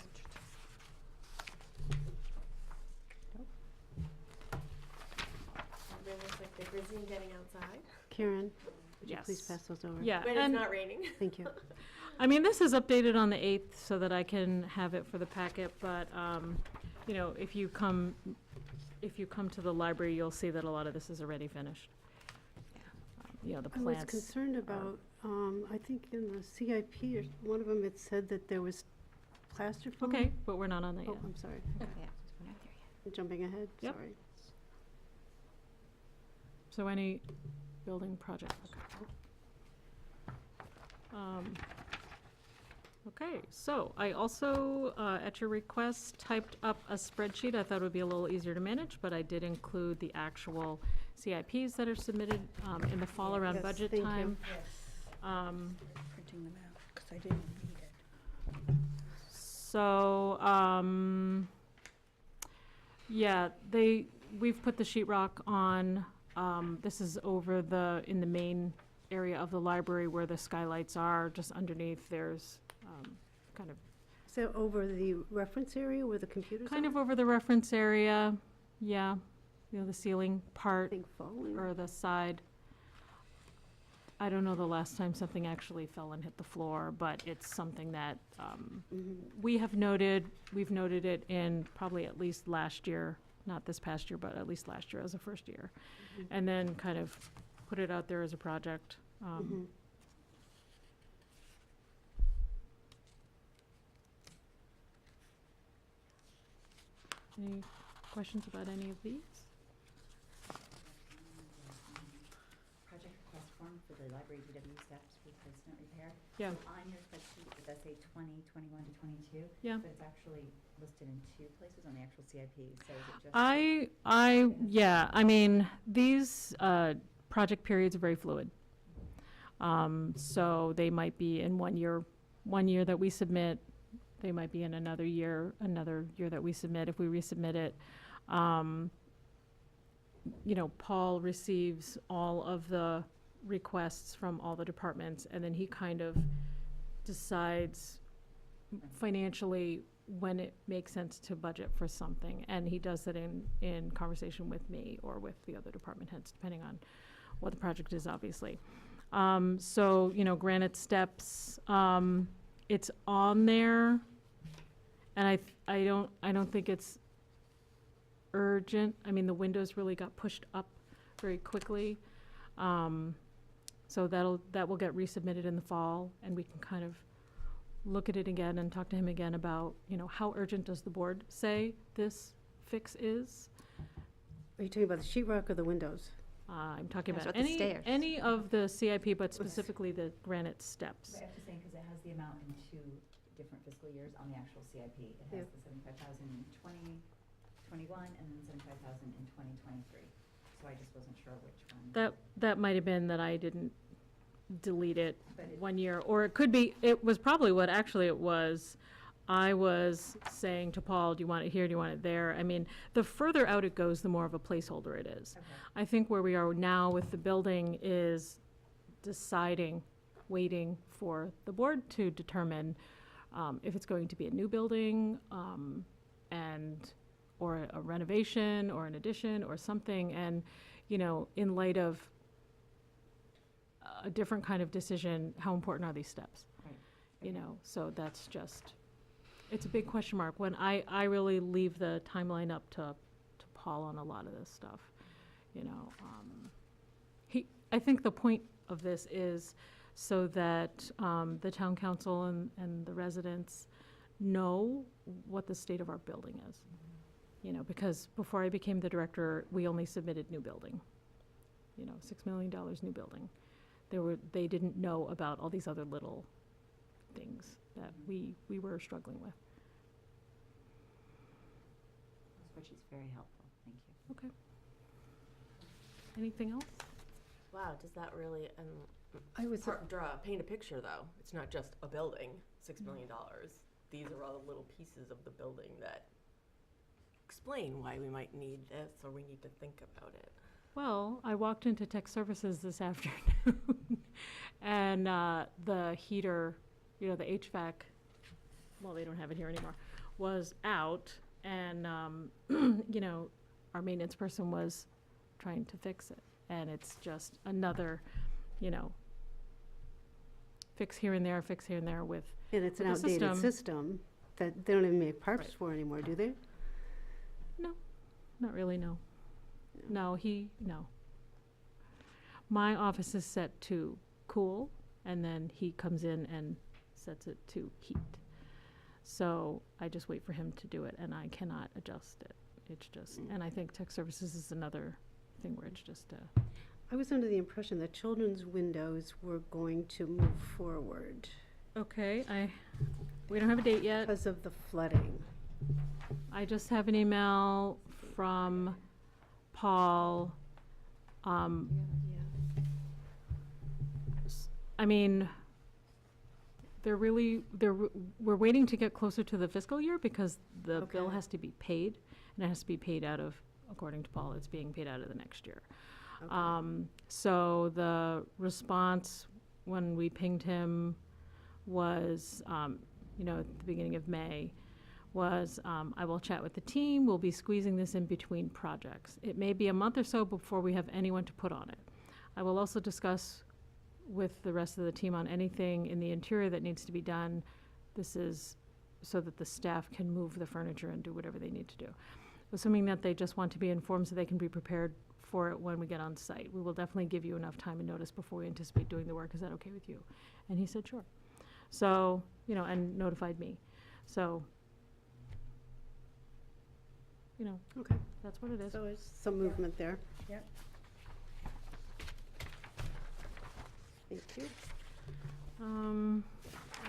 Everyone looks like they're busy and getting outside, Karen, would you please Yes. pass those over? Yeah, but it's and, not raining. Thank you. I mean, this is updated on the 8th so that I can have it for the packet, but, if you come to the library, you'll see that a lot of this is already finished. The I was plants. concerned about, I think in the CIP, or one of them, it said that there was plaster foam. Okay, but we're not on that Oh, yet. I'm sorry. Yeah, we're not there yet. I'm jumping ahead, Yep. sorry. So any building project. Okay, so I also, at your request, typed up a spreadsheet. I thought it would be a little easier to manage, but I did include the actual CIPs that are submitted in the fall around Yes, budget thank you. time. Printing them out, because I didn't read it. So, yeah, we've put the sheetrock on. This is over in the main area of the library where the skylights are, just underneath there's kind of So over the reference area where the computers are? kind of over the reference area, yeah, the ceiling I part think falling. or the side. I don't know the last time something actually fell and hit the floor, but it's something that Mhm. we've noted it in probably at least last year, not this past year, but at least last year as a first year. Mhm. And then kind of put it out there as a project. Mhm. Any questions about any of these? Project request form for for the library DW steps replacement repair. Yeah. So on your spreadsheet, it does say 2021 to 22. Yeah. But it's actually listed in two places on the actual CIP, so is it just? Yeah, I mean, these project periods are very fluid. So they might be in one year that we submit, they might be in another year that we submit, if we resubmit it. You know, Paul receives all of the requests from all the departments, and then he kind of decides financially when it makes sense to budget for something, and he does that in conversation with me or with the other department heads, depending on what the project is, obviously. So, you know, Granite Steps, it's on there, and I don't think it's urgent. I mean, the windows really got pushed up very quickly. So that will get resubmitted in the fall, and we can kind of look at it again and talk to him again about, you know, how urgent does the board say this fix is? Are you talking about the sheet rock or the windows? I'm talking That's about about the stairs. any of the CIP, but specifically the granite steps. I have to say, because it has the amount in two different fiscal years on the actual CIP. It Yeah. has the 75,000 in 2021 and then 75,000 in 2023. So I just wasn't sure which one. That might have been that I didn't delete it But it- one year, or it could be, it was probably what actually it was. I was saying to Paul, do you want it here, do you want it there? I mean, the further out it goes, the more of a placeholder it is. Okay. I think where we are now with the building is deciding, waiting for the board to determine if it's going to be a new building, or a renovation, or an addition, or something, and, you know, in light of a different kind of decision, how important are these steps? Right. You Okay. know, so that's just, it's a big question mark. When I really leave the timeline up to Paul on a lot of this stuff, you know. I think the point of this is so that the town council and the residents know what the state of our building is. You know, because before I became the director, we only submitted new building. You know, $6 million new building. They didn't know about all these other little things that we were struggling with. The spreadsheet's very helpful, thank you. Okay. Anything else? Wow, does that really, I was, paint a picture though? It's not just a building, $6 million. These are all the little pieces of the building that explain why we might need this or we need to think about it. Well, I walked into tech services this afternoon, and the heater, you know, the HVAC, well, they don't have it here anymore, was out, and, you know, our maintenance person was trying to fix it. And it's just another, you know, fix here and there with, and it's an with the outdated system that they don't even make parts Right. for anymore, do they? not really, no. No, no. My office is set to cool, and then he comes in and sets it to heat. So I just wait for him to do it, and I cannot adjust it. It's just, and I think tech services is another thing where it's just I was under the impression that children's windows were going to move forward okay, we don't have a date yet. because of the flooding. I just have an email from Paul. I mean, we're waiting to get closer to the fiscal year because the bill Okay. has to be paid, and it has to be paid out of, according to Paul, it's being paid out of the next year. Okay. So the response when we pinged him was, you know, at the beginning of May, was, I will chat with the team, we'll be squeezing this in between projects. It may be a month or so before we have anyone to put on it. I will also discuss with the rest of the team on anything in the interior that needs to be done. This is so that the staff can move the furniture and do whatever they need to do. Assuming that they just want to be informed so they can be prepared for it when we get on site. We will definitely give you enough time and notice before we anticipate doing the work. Is that okay with you? And he said, sure. So, you know, and notified me. So, you know, Okay, that's what it is. so there's some movement there. Thank you. I don't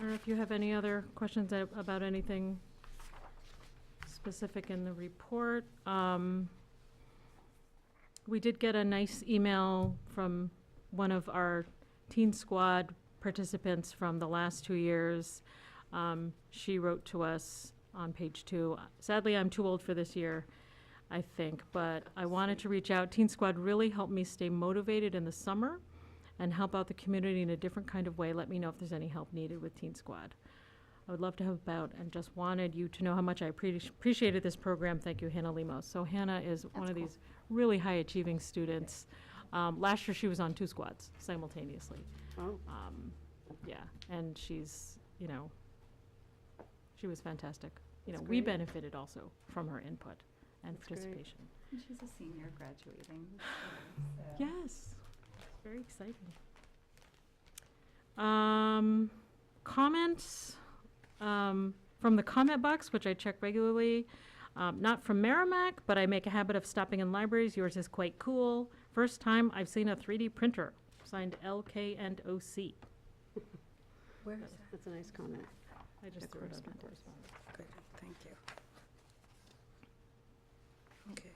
know if you have any other questions about anything specific in the report. We did get a nice email from one of our Teen Squad participants from the last 2 years. She wrote to us on page 2. Sadly, I'm too old for this year, I think, but I wanted to reach out. Teen Squad really helped me stay motivated in the summer and help out the community in a different kind of way. Let me know if there's any help needed with Teen Squad. I would love to help out and just wanted you to know how much I appreciated this program. Thank you, Hannah Lemos. So Hannah is one of these really high achieving students. Last year she was on 2 squads simultaneously. Oh, Yeah, and she's, you know, she was fantastic. You know, That's we great. benefited also from her input and That's great. participation. And she's a senior graduating. So. Yes, it's very exciting. Comments from the comment box, which I check regularly. Not from Merrimack, but I make a habit of stopping in libraries. Yours is quite cool. First time I've seen a 3D printer, signed LK and OC. Where is that? that's a nice comment. I just The threw it out in correspondence. correspondence. Good, thank you. Okay.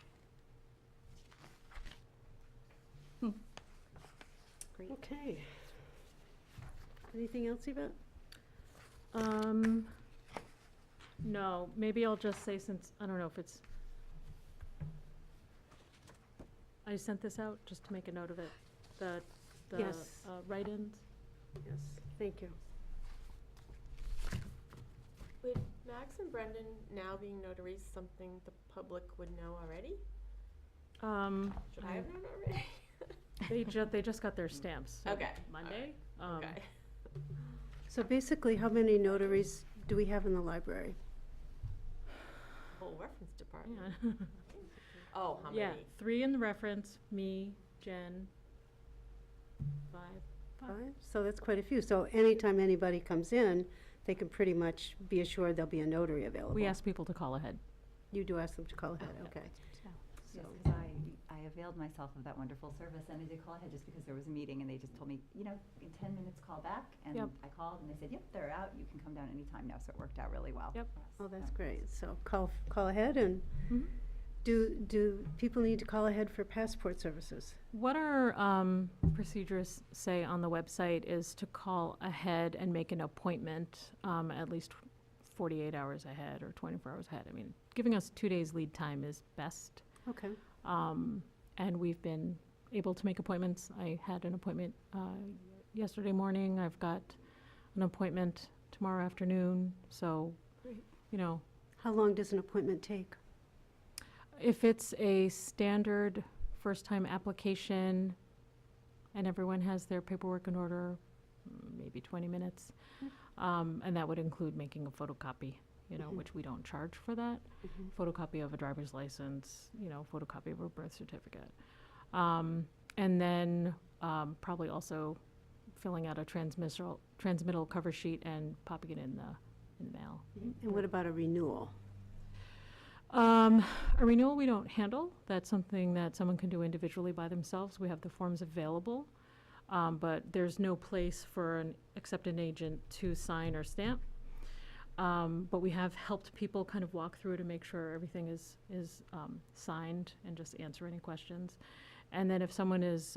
Okay. Anything else, Yvette? No, maybe I'll just say, since, I don't know if it's, I sent this out just to make a note of it, the Yes. write-ins. Yes, thank you. Would Max and Brendan now being notaries something the public would know already? Should I have known already? They just got their stamps. So Okay, Monday. Okay. So basically, how many notaries do we have in the library? Whole reference department. Yeah. Oh, how Yeah, many? 3 in the reference, me, Jen, 5. 5? So that's quite a few. So anytime anybody comes in, they can pretty much be assured there'll be a notary available. We ask people to call ahead. You do ask them to call ahead, okay. Yes, So- 'cause I availed myself of that wonderful service, and I did call ahead just because there was a meeting, and they just told me, you know, in 10 minutes, call back. And Yep. I called, and they said, yep, they're out, you can come down anytime now, so it worked out really well. Yep. for us. Oh, that's So- great. So call ahead, and Mhm. do people need to call ahead for passport services? What our procedures say on the website is to call ahead and make an appointment at least 48 hours ahead or 24 hours ahead. I mean, giving us 2 days lead time is best. Okay, And we've been able to make appointments. I had an appointment yesterday morning. I've got an appointment tomorrow afternoon. So, Great. you know, how long does an appointment take? if it's a standard first-time application and everyone has their paperwork in order, maybe 20 minutes. And that would include making a photocopy, you know, Mhm. which we don't charge for that. Mhm. Photocopy of a driver's license, you know, photocopy of a birth certificate. And then probably also filling out a transmittal cover sheet and popping it in the mail. And what about a renewal? A renewal we don't handle. That's something that someone can do individually by themselves. We have the forms available, but there's no place for an accepted agent to sign or stamp. But we have helped people kind of walk through to make sure everything is signed and just answer any questions. And then if someone is,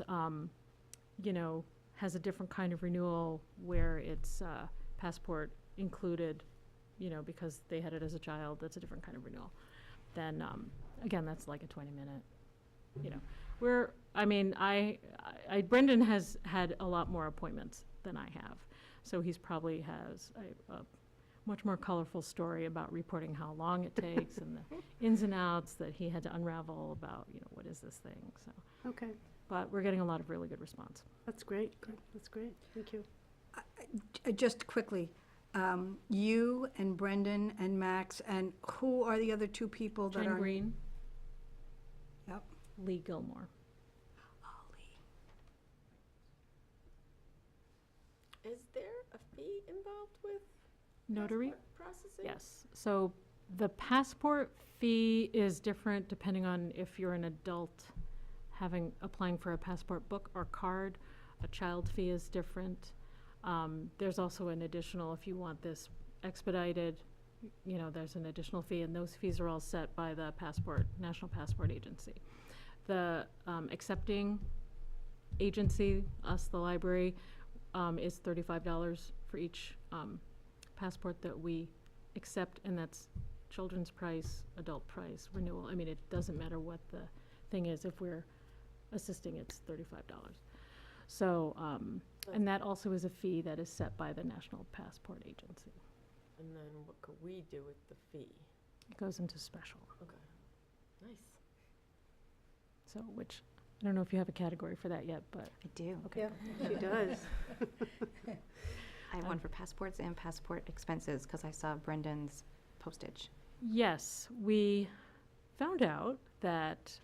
you know, has a different kind of renewal where it's passport included, you know, because they had it as a child, that's a different kind of renewal. Then, again, that's like a 20-minute, you know. Brendan has had a lot more appointments than I have. So he's probably has a much more colorful story about reporting how long it takes and the ins and outs that he had to unravel about, you know, what is this thing, so. Okay, But we're getting a lot of really good response. that's great. That's great. Thank you. Just quickly, you and Brendan and Max, and who are the other 2 people that are? Jen Green. Yep. Lee Gilmore. Oh, Lee. Is there a fee involved with Notary? passport processing? Yes, so the passport fee is different depending on if you're an adult applying for a passport book or card. a child fee is different. There's also an additional, if you want this expedited, you know, there's an additional fee, and those fees are all set by the National Passport Agency. The accepting agency, us, the library, is $35 for each passport that we accept, and that's children's price, adult price, renewal. I mean, it doesn't matter what the thing is. If we're assisting, it's $35. So, and that also is a fee that is set by the National Passport Agency. And then what could we do with the fee? It goes into special. Okay, nice. So, which, I don't know if you have a category for that yet, but, I do. okay. Yeah, she does. I have one for passports and passport expenses, because I saw Brendan's postage. Yes, we found out that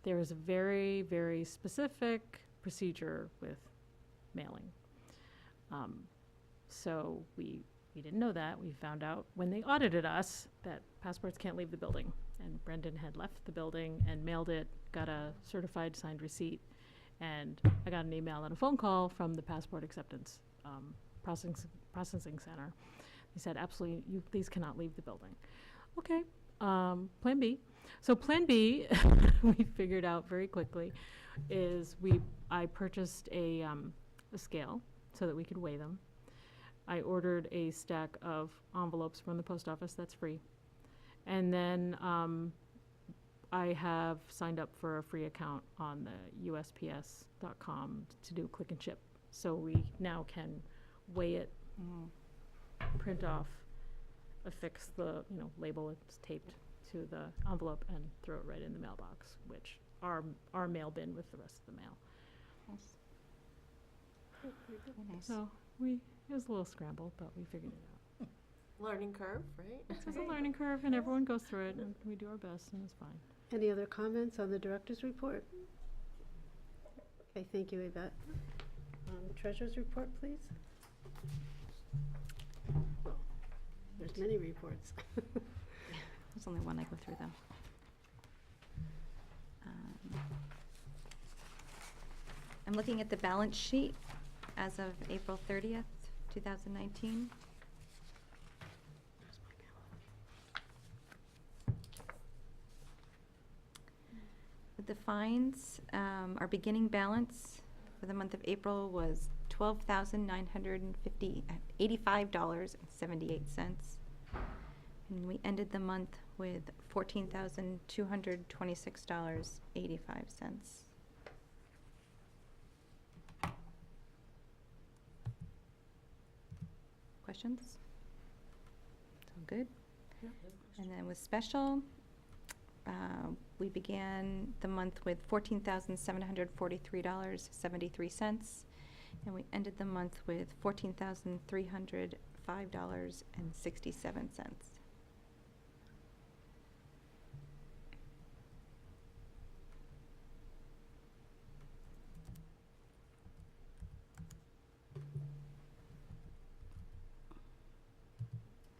there is a very, very specific procedure with mailing. So we didn't know that. We found out when they audited us that passports can't leave the building. And Brendan had left the building and mailed it, got a certified signed receipt, and I got an email and a phone call from the passport acceptance processing center. They said, absolutely, these cannot leave the building. Okay, plan B. So plan B, we figured out very quickly, is I purchased a scale so that we could weigh them. I ordered a stack of envelopes from the post office, that's free. And then I have signed up for a free account on the USPS.com to do click and ship. So we now can weigh it, print off, affix the, label, it's taped to the envelope, and throw it right in the mailbox, which our mail bin with the rest of the mail. Nice. Very nice. So it was a little scramble, but we figured it out. Learning curve, right? It was a learning curve, and everyone goes through it, and we do our best, and it's fine. Any other comments on the director's report? Okay, thank you, Yvette. Treasurer's report, please. There's many reports. There's only one, I go through them. I'm looking at the balance sheet as of April 30th, 2019. With the fines, our beginning balance for the month of April was $12,985.78. And we ended the month with $14,226.85. Questions? Sound good? Yep. And then with special, we began the month with $14,743.73, and we ended the month with $14,305.67.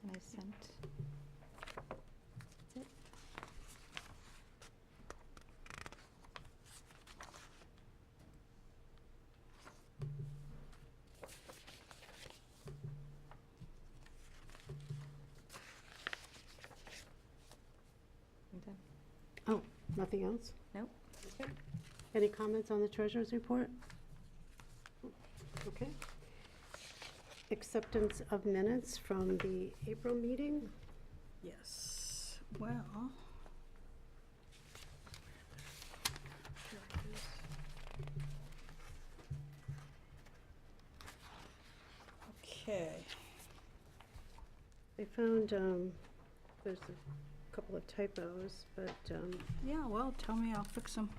And I sent, that's it. I'm done. Oh, nothing else? Nope. Okay. Any comments on the treasurer's report? Okay. Acceptance of minutes from the April meeting? Yes, well. Okay, I found, there's a couple of typos, but, yeah, well, tell me, I'll fix them.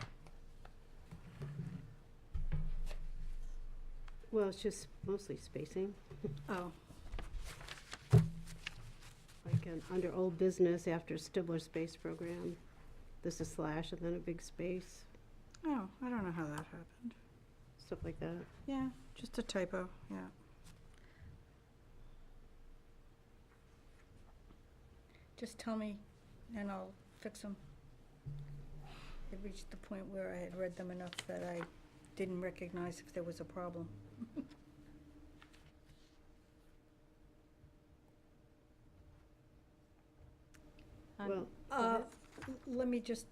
well, it's just mostly spacing. Oh, Like, under old business, after Stifler Space Program, there's a slash and then a big space, oh, I don't know how that happened. stuff like that. Yeah, just a typo, yeah. Just tell me, and I'll fix them. It reached the point where I had read them enough that I didn't recognize if there was a problem. Well, Let me just,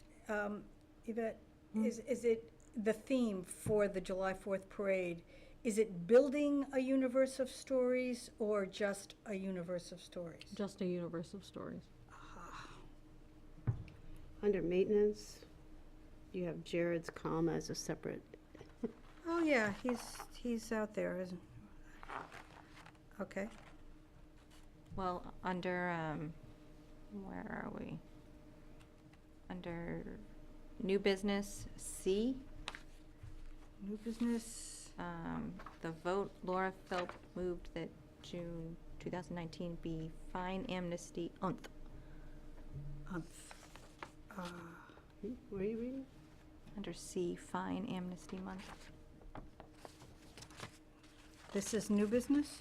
Yvette, is it the theme for the July 4th parade? Is it building a universe of stories or just a universe of stories? Just a universe of stories. under maintenance, you have Jared's comma as a separate, Oh, yeah, he's out there, isn't? Okay, Well, under, where are we? Under new business, C, new business, the vote, Laura Philp moved that June 2019 be fine amnesty month. where are you reading? Under C, fine amnesty month. This is new business,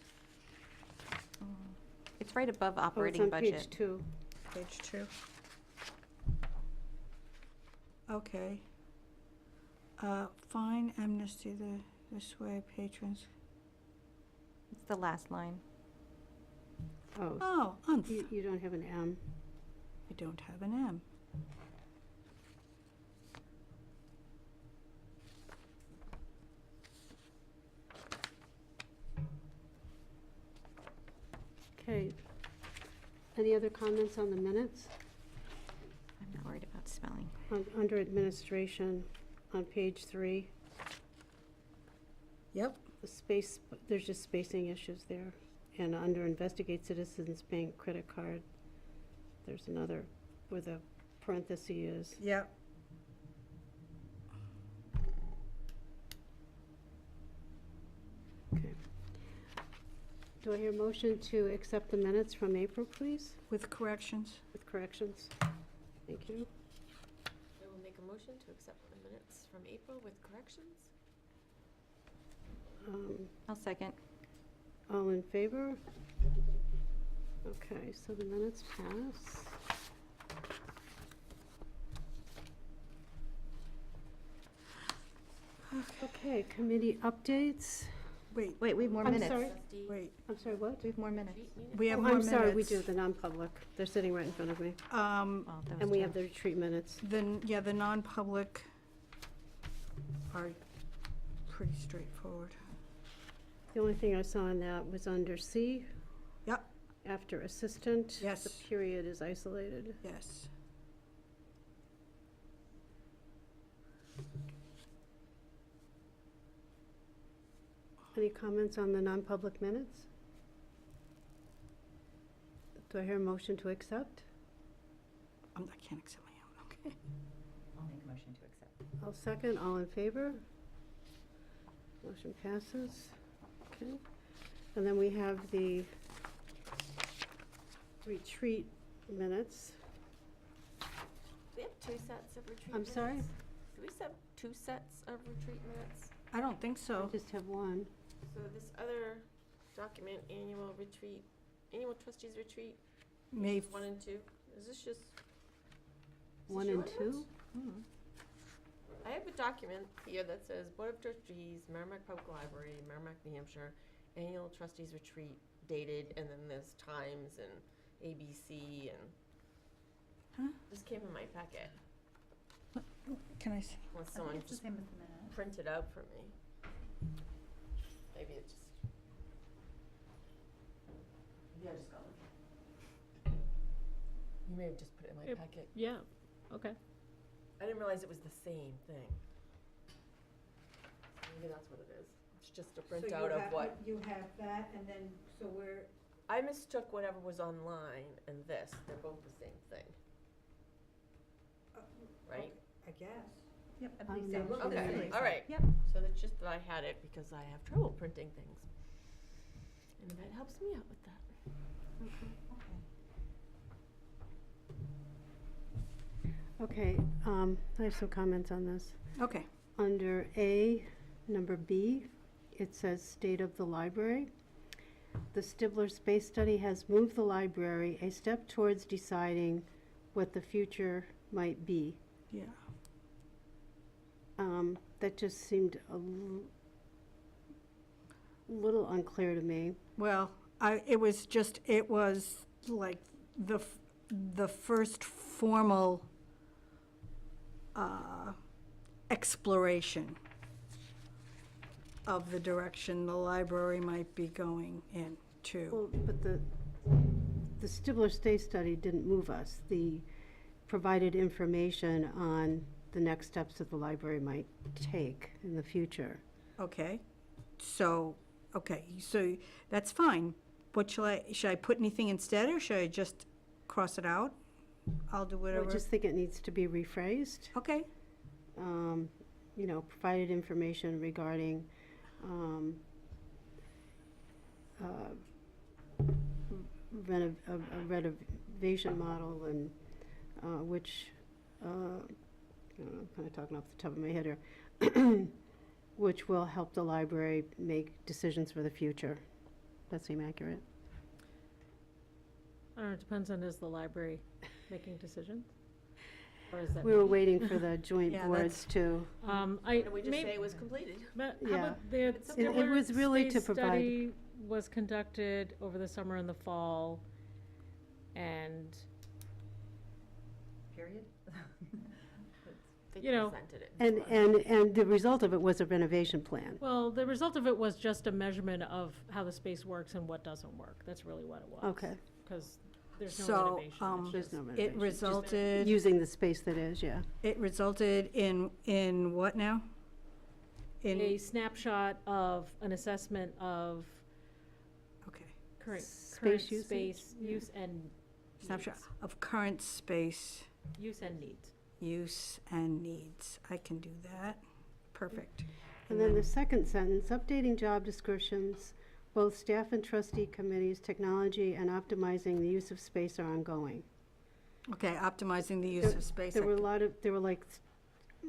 It's right above Oh, it's operating on budget. page 2. page 2. Okay. Fine amnesty this way, patrons. It's the last line. Oh, Oh, unth. you don't have an M. I don't have an M. Okay. Any other comments on the minutes? I'm not worried about spelling. Under administration, on page 3, Yep, the space, there's just spacing issues there. And under investigate citizens bank credit card, there's another where the parenthesis is. yep. Okay. Do I hear a motion to accept the minutes from April, please, With corrections. with corrections? Thank you. I will make a motion to accept the minutes from April with corrections. I'll second. All in favor? Okay, so the minutes pass. Okay, committee updates. Wait, Wait, we have more I'm minutes. sorry. Trustee wait. I'm sorry, what? We have more minutes. retreat minutes. We have Oh, more I'm minutes. sorry, we do, the non-public. They're sitting right in front of me. Um, Well, those And we two. have the retreat minutes. the non-public are pretty straightforward. The only thing I saw in that was under C. Yep. After assistant. Yes. The period is isolated. Yes. Any comments on the non-public minutes? Do I hear a motion to accept? I can't accept my own, okay. I'll make a motion to accept. I'll second. All in favor? Motion passes. Okay. And then we have the retreat minutes. We have two sets of retreat I'm minutes. sorry? Do we have two sets of retreat minutes? I don't think I so. just have one. So this other document, annual trustees retreat, May, 1 and 2, is this just? 1 and 2? I have a document here that says Board of Trustees, Merrimack Public Library, Merrimack, New Hampshire, Annual Trustees Retreat dated, and then there's times and ABC and. Huh? This came in my packet, can I see? unless someone It's the just same as the minutes. printed out for me. Maybe it just. Maybe I just got it. You may have just put it in my Yep. packet. Yeah, okay. I didn't realize it was the same thing. Maybe that's what it is. It's just a printout of what. You have that, and then, so we're. I mistook whatever was online and this. They're both the same thing, right? I guess. Yep, I I'm believe not so. sure. Okay, believe all so. right. Yep. So that's just that I had it because I have trouble printing things. And that helps me out with that. Okay, I have some comments on this. Okay. Under A, number B, it says State of the Library. The Stifler Space Study has moved the library a step towards deciding what the future might be. Yeah. that just seemed little unclear to me. Well, it was like the first formal exploration of the direction the library might be going into. Well, but the Stifler Stay study didn't move us. The provided information on the next steps that the library might take in the future. Okay, so that's fine. What should I put anything instead, or should I just cross it out? I'll do I whatever. just think it needs to be rephrased. Okay, Provided information regarding a renovation model and which, I'm kind of talking off the top of my head here, which will help the library make decisions for the future. That seem accurate? I don't know, it depends on, is the library making decisions? Or is that? We were waiting for the joint Yeah, boards to, And we just say it was completed. But how Yeah. about the It's It was really to provide- study was conducted over the summer and the fall, and Period? They You know, presented it. and the result of it was a renovation plan. well, the result of it was just a measurement of how the space works and what doesn't work. That's really what it was. Okay. Because there's no So, renovation. It's There's just- no it renovation. resulted, Using the space that is, yeah. it resulted in what now? a snapshot of an assessment of Okay, current Space usage? space Yeah. use and snapshot needs. of current space Use and needs. use and needs. I can do that. Perfect. And then the second sentence, updating job descriptions, both staff and trustee committees, technology and optimizing the use of space are ongoing. Okay, optimizing the use of space. There were like a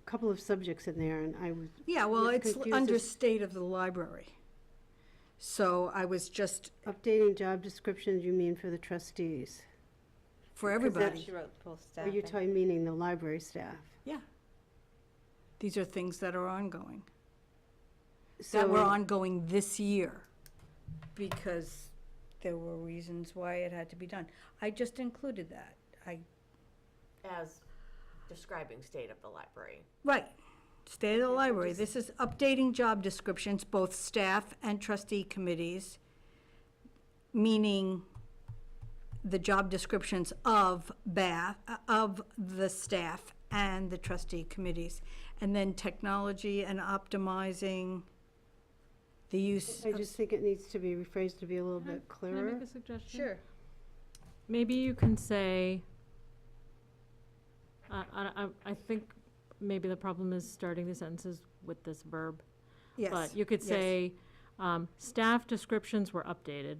couple of subjects in there, and I was, Yeah, well, was it's confused under as- state of the library. So I was just, updating job descriptions, you mean for the trustees? for that- everybody, She wrote both staff. Are you talking, meaning the library staff? yeah. These are things that are ongoing, that So- were ongoing this year, because there were reasons why it had to be done. I just included that. As describing state of the library. Right, state of the library, this is updating job descriptions, both staff and trustee committees, meaning the job descriptions of the staff and the trustee committees. And then technology and optimizing the use I of. just think it needs to be rephrased to be a little bit Can I clearer. make a suggestion? Sure. Maybe you can say, I think maybe the problem is starting the sentences with this verb. Yes. But you could yes. say, staff descriptions were updated,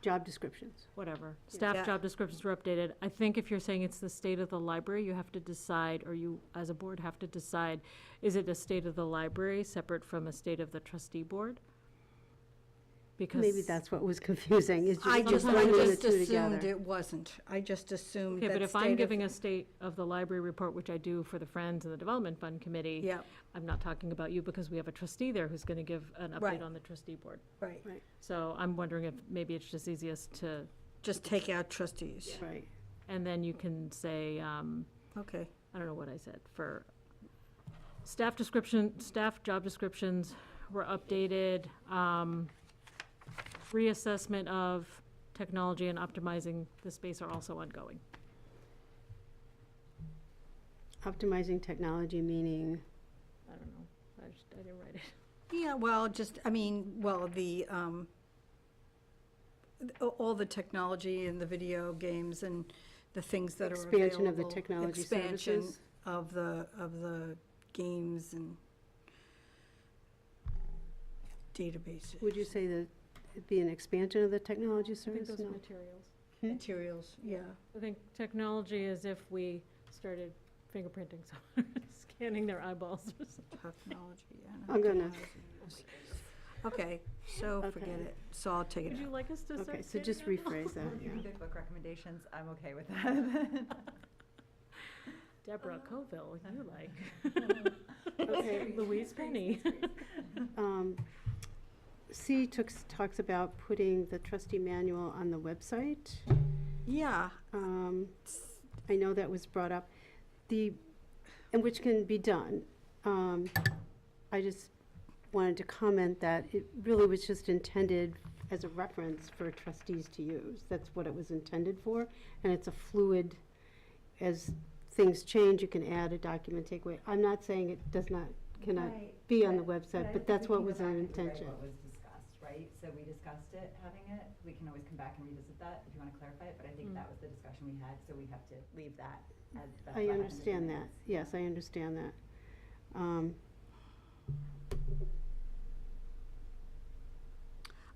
Job descriptions. whatever. Yeah. Staff Yeah. job descriptions were updated. I think if you're saying it's the state of the library, you have to decide, or you, as a board, have to decide, is it a state of the library separate from a state of the trustee board? Because. Maybe that's what was confusing, is I just just, I blending the just two assumed together. it wasn't. I just assumed Okay, that but if state I'm of- giving a state of the library report, which I do for the Friends and the Development Fund Committee, Yeah, I'm not talking about you because we have a trustee there who's gonna give an Right. update on the trustee board. right. So I'm wondering if maybe it's just easiest to, Just take out trustees. Right. and then you can say, Okay. I don't know what I said, for staff description, staff job descriptions were updated, reassessment of technology and optimizing the space are also ongoing. Optimizing technology meaning, I don't know, I didn't write it. Yeah, well, all the technology and the video games and the things that are available. expansion of the technology Expansion services. of the games and databases. Would you say that it'd be an expansion of the technology I think service? those are No. materials. Materials, yeah. I think technology is if we started fingerprinting someone, scanning their eyeballs or something. Technology and. I'm gonna- optimizing. Okay, so forget Okay. it. So I'll take it Would you out. like us to start Okay, so scanning just eyeballs? rephrase that, If you yeah. give book recommendations, I'm okay with that. Deborah Coville, you like. Okay. Louise Penny. C talks about putting the trustee manual on the website. Yeah, I know that was brought up, and which can be done. I just wanted to comment that it really was just intended as a reference for trustees to use. That's what it was intended for, and it's a fluid, as things change, you can add a document, take away. I'm not saying it cannot Right, be on the but I website, think but that's we what can was go our back and rewrite intention. What was discussed, right? So we discussed it, having it, we can always come back and revisit that if you wanna clarify it, but I think that was the discussion we had, so we have to leave that as, that's I not in the understand that, minutes. yes, I understand that.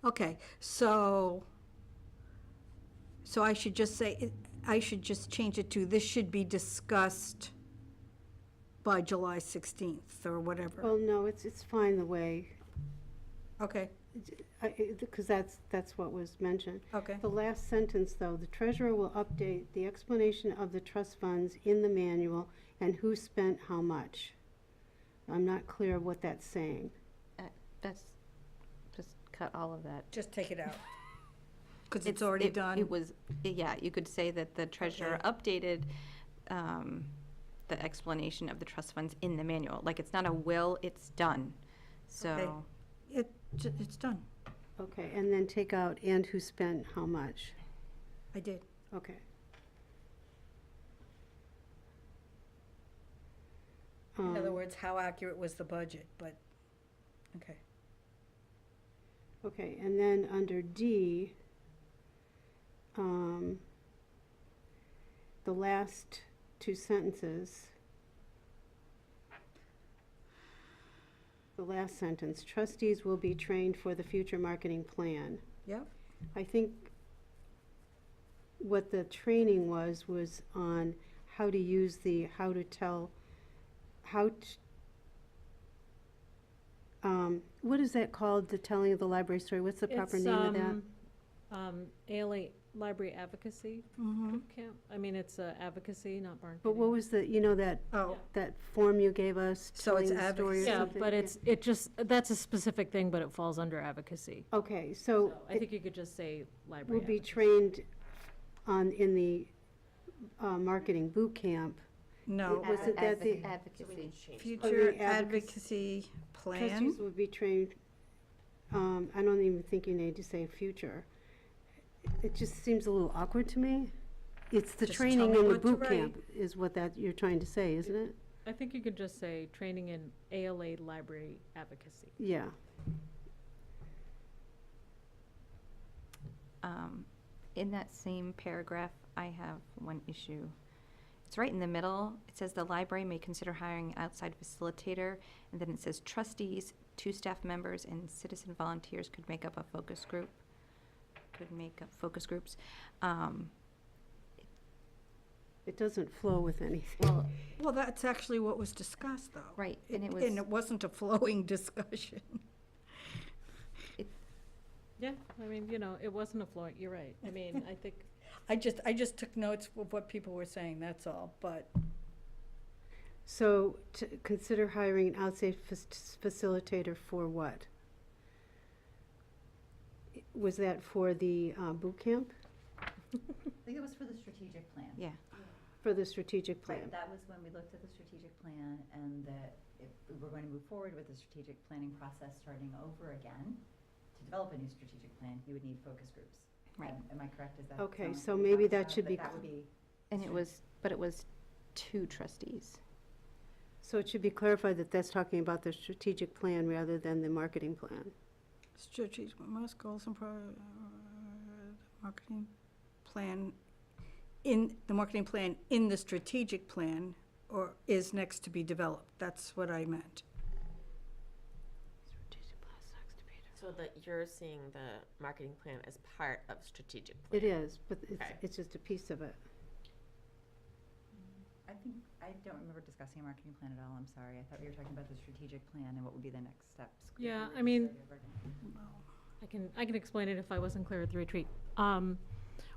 okay, so I should just say, I should just change it to, this should be discussed by July 16th, or whatever. Well, no, it's fine the way, Okay, because that's what was mentioned. okay. The last sentence, though, the treasurer will update the explanation of the trust funds in the manual and who spent how much. I'm not clear what that's saying. That's, just cut all of that. Just take it out. Because it's already done. It was, yeah, you could say that the treasurer updated the explanation of the trust funds in the manual. Like, it's not a will, it's done. So, It's done. Okay, and then take out and who spent how much. I did. Okay. In other words, how accurate was the budget, but, okay. Okay, and then under D, the last two sentences, the last sentence, trustees will be trained for the future marketing plan. Yep. I think what the training was on how to use how to tell, what is that called, the telling of the library story? What's the proper name of that? ALA Library Advocacy Mm-hmm. Camp. I mean, it's advocacy, not marketing. But what was that Oh, that form you gave us, So it's telling the story or Yeah, something? but it just, that's a specific thing, but it falls under advocacy. Okay, So so I think you could just say library we'll be advocacy. trained in the marketing boot camp. no. Wasn't that the, advocacy. Future advocacy. advocacy plan. trustees would be trained, I don't even think you need to say future. It just seems a little awkward to me. It's the Just tell training me in the what to boot write. camp is what that you're trying to say, isn't it? I think you could just say training in ALA Library Advocacy. Yeah. In that same paragraph, I have one issue. It's right in the middle. It says the library may consider hiring an outside facilitator, and then it says trustees, 2 staff members, and citizen volunteers could make up a focus group. Could make up focus groups. It doesn't flow with anything. Well, Well, that's actually what was discussed, though. right, and it was. And it wasn't a flowing discussion. Yeah, I mean, it wasn't a flowing, you're right. I mean, I think, I just took notes of what people were saying, that's all, but So to consider hiring an outside facilitator for what? Was that for the boot camp? I think it was for the strategic plan. Yeah. For the strategic plan? Right, that was when we looked at the strategic plan, and that if we were going to move forward with the strategic planning process starting over again, to develop a new strategic plan, you would need focus groups. Right. Am I correct? Is that? Okay, sound like so what we maybe talked that about? should be That would be, And it was 2 trustees. So it should be clarified that that's talking about the strategic plan rather than the marketing plan. strategic, most goals and marketing plan, in the marketing plan, in the strategic plan, or is next to be developed, that's what I meant. So that you're seeing the marketing plan as part of strategic plan. It is, but Okay. it's just a piece of it. I don't remember discussing a marketing plan at all, I'm sorry. I thought we were talking about the strategic plan and what would be the next steps. Could you Yeah, just I mean, say it over again? I can explain it if I wasn't clear at the retreat.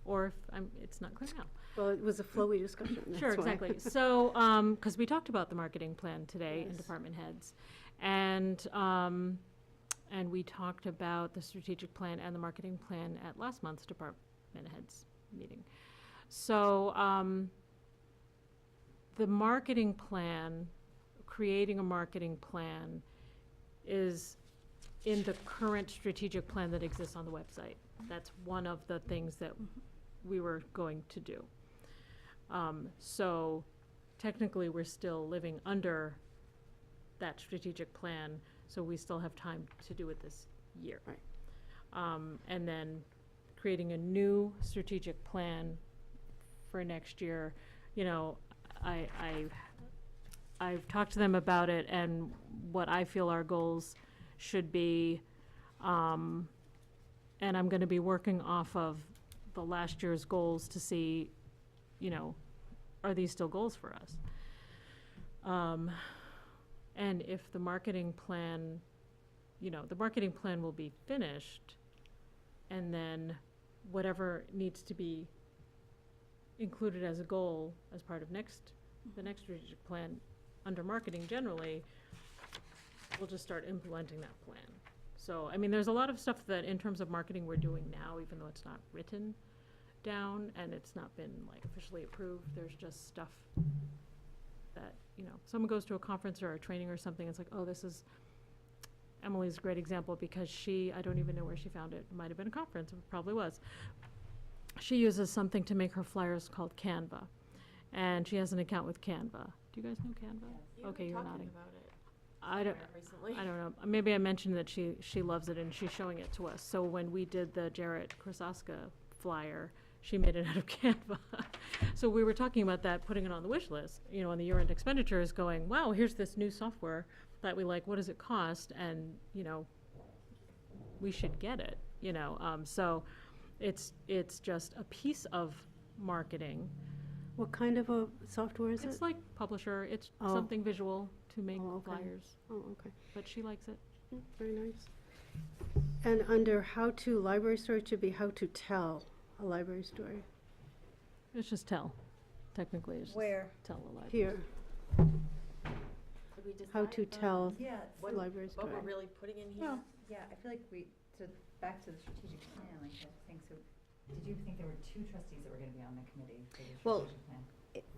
or if it's not clear now. Well, it was a flowy discussion, that's Sure, why. exactly. So, because we talked about the marketing plan today in Yes. department heads. And we talked about the strategic plan and the marketing plan at last month's department heads meeting. So, the marketing plan, creating a marketing plan is in the current strategic plan that exists on the website. That's one of the things that we were going to do. So technically, we're still living under that strategic plan, so we still have time to do it this year. Right. And then creating a new strategic plan for next year, you know, I've talked to them about it and what I feel our goals should be. And I'm gonna be working off of the last year's goals to see, you know, are these still goals for us? And if the marketing plan, you know, the marketing plan will be finished, and then whatever needs to be included as a goal as part of the next strategic plan, under marketing generally, we'll just start implementing that plan. So, I mean, there's a lot of stuff that in terms of marketing we're doing now, even though it's not written down and it's not been like officially approved, there's just stuff that, you know, someone goes to a conference or a training or something, it's like, oh, this is, Emily's a great example because I don't even know where she found it. It might have been a conference, it probably was. She uses something to make her flyers called Canva, and she has an account with Canva. Do you guys know Canva? You were Okay, you're talking nodding. about it I don't, recently. I don't know. Maybe I mentioned that she loves it and she's showing it to us. So when we did the Jarrett Krasaska flyer, she made it out of Canva. So we were talking about that, putting it on the wish list, you know, on the year-end expenditures, going, wow, here's this new software that we like, what does it cost? And, you know, we should get it, you know. So it's just a piece of marketing. What kind of a software is it? It's like Publisher, it's Oh. something visual to make Oh, okay. flyers, Oh, okay. but she likes it. Very nice. And under how-to library story, it should be how to tell a library story. It's just tell, technically, it's just Where? tell a library. Here, Did we decide how to on tell Yeah, a what, library what story. we're really putting in here? well, yeah, I feel like back to the strategic plan, like, I think, so, did you think there were 2 trustees that were gonna be on the committee for the Well, strategic plan?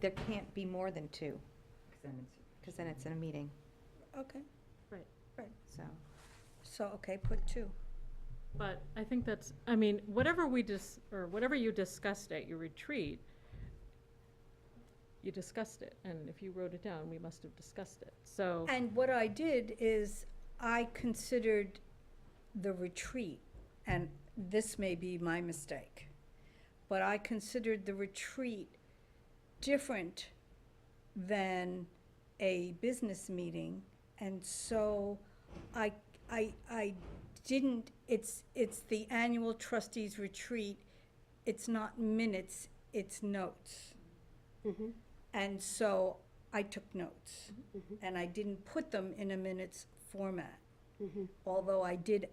There can't be more than 2, 'Cause then it's. because then it's in a meeting, Okay, so. so, okay, put 2. But I think that's, I mean, whatever whatever you discussed at your retreat, you discussed it, and if you wrote it down, we must have discussed it, so. And what I did is I considered the retreat, and this may be my mistake, but I considered the retreat different than a business meeting, and so I didn't, it's the annual trustees retreat, it's not minutes, it's notes. Mhm. And so I took notes, Mhm. and I didn't put them in a minutes format, Mhm. although I did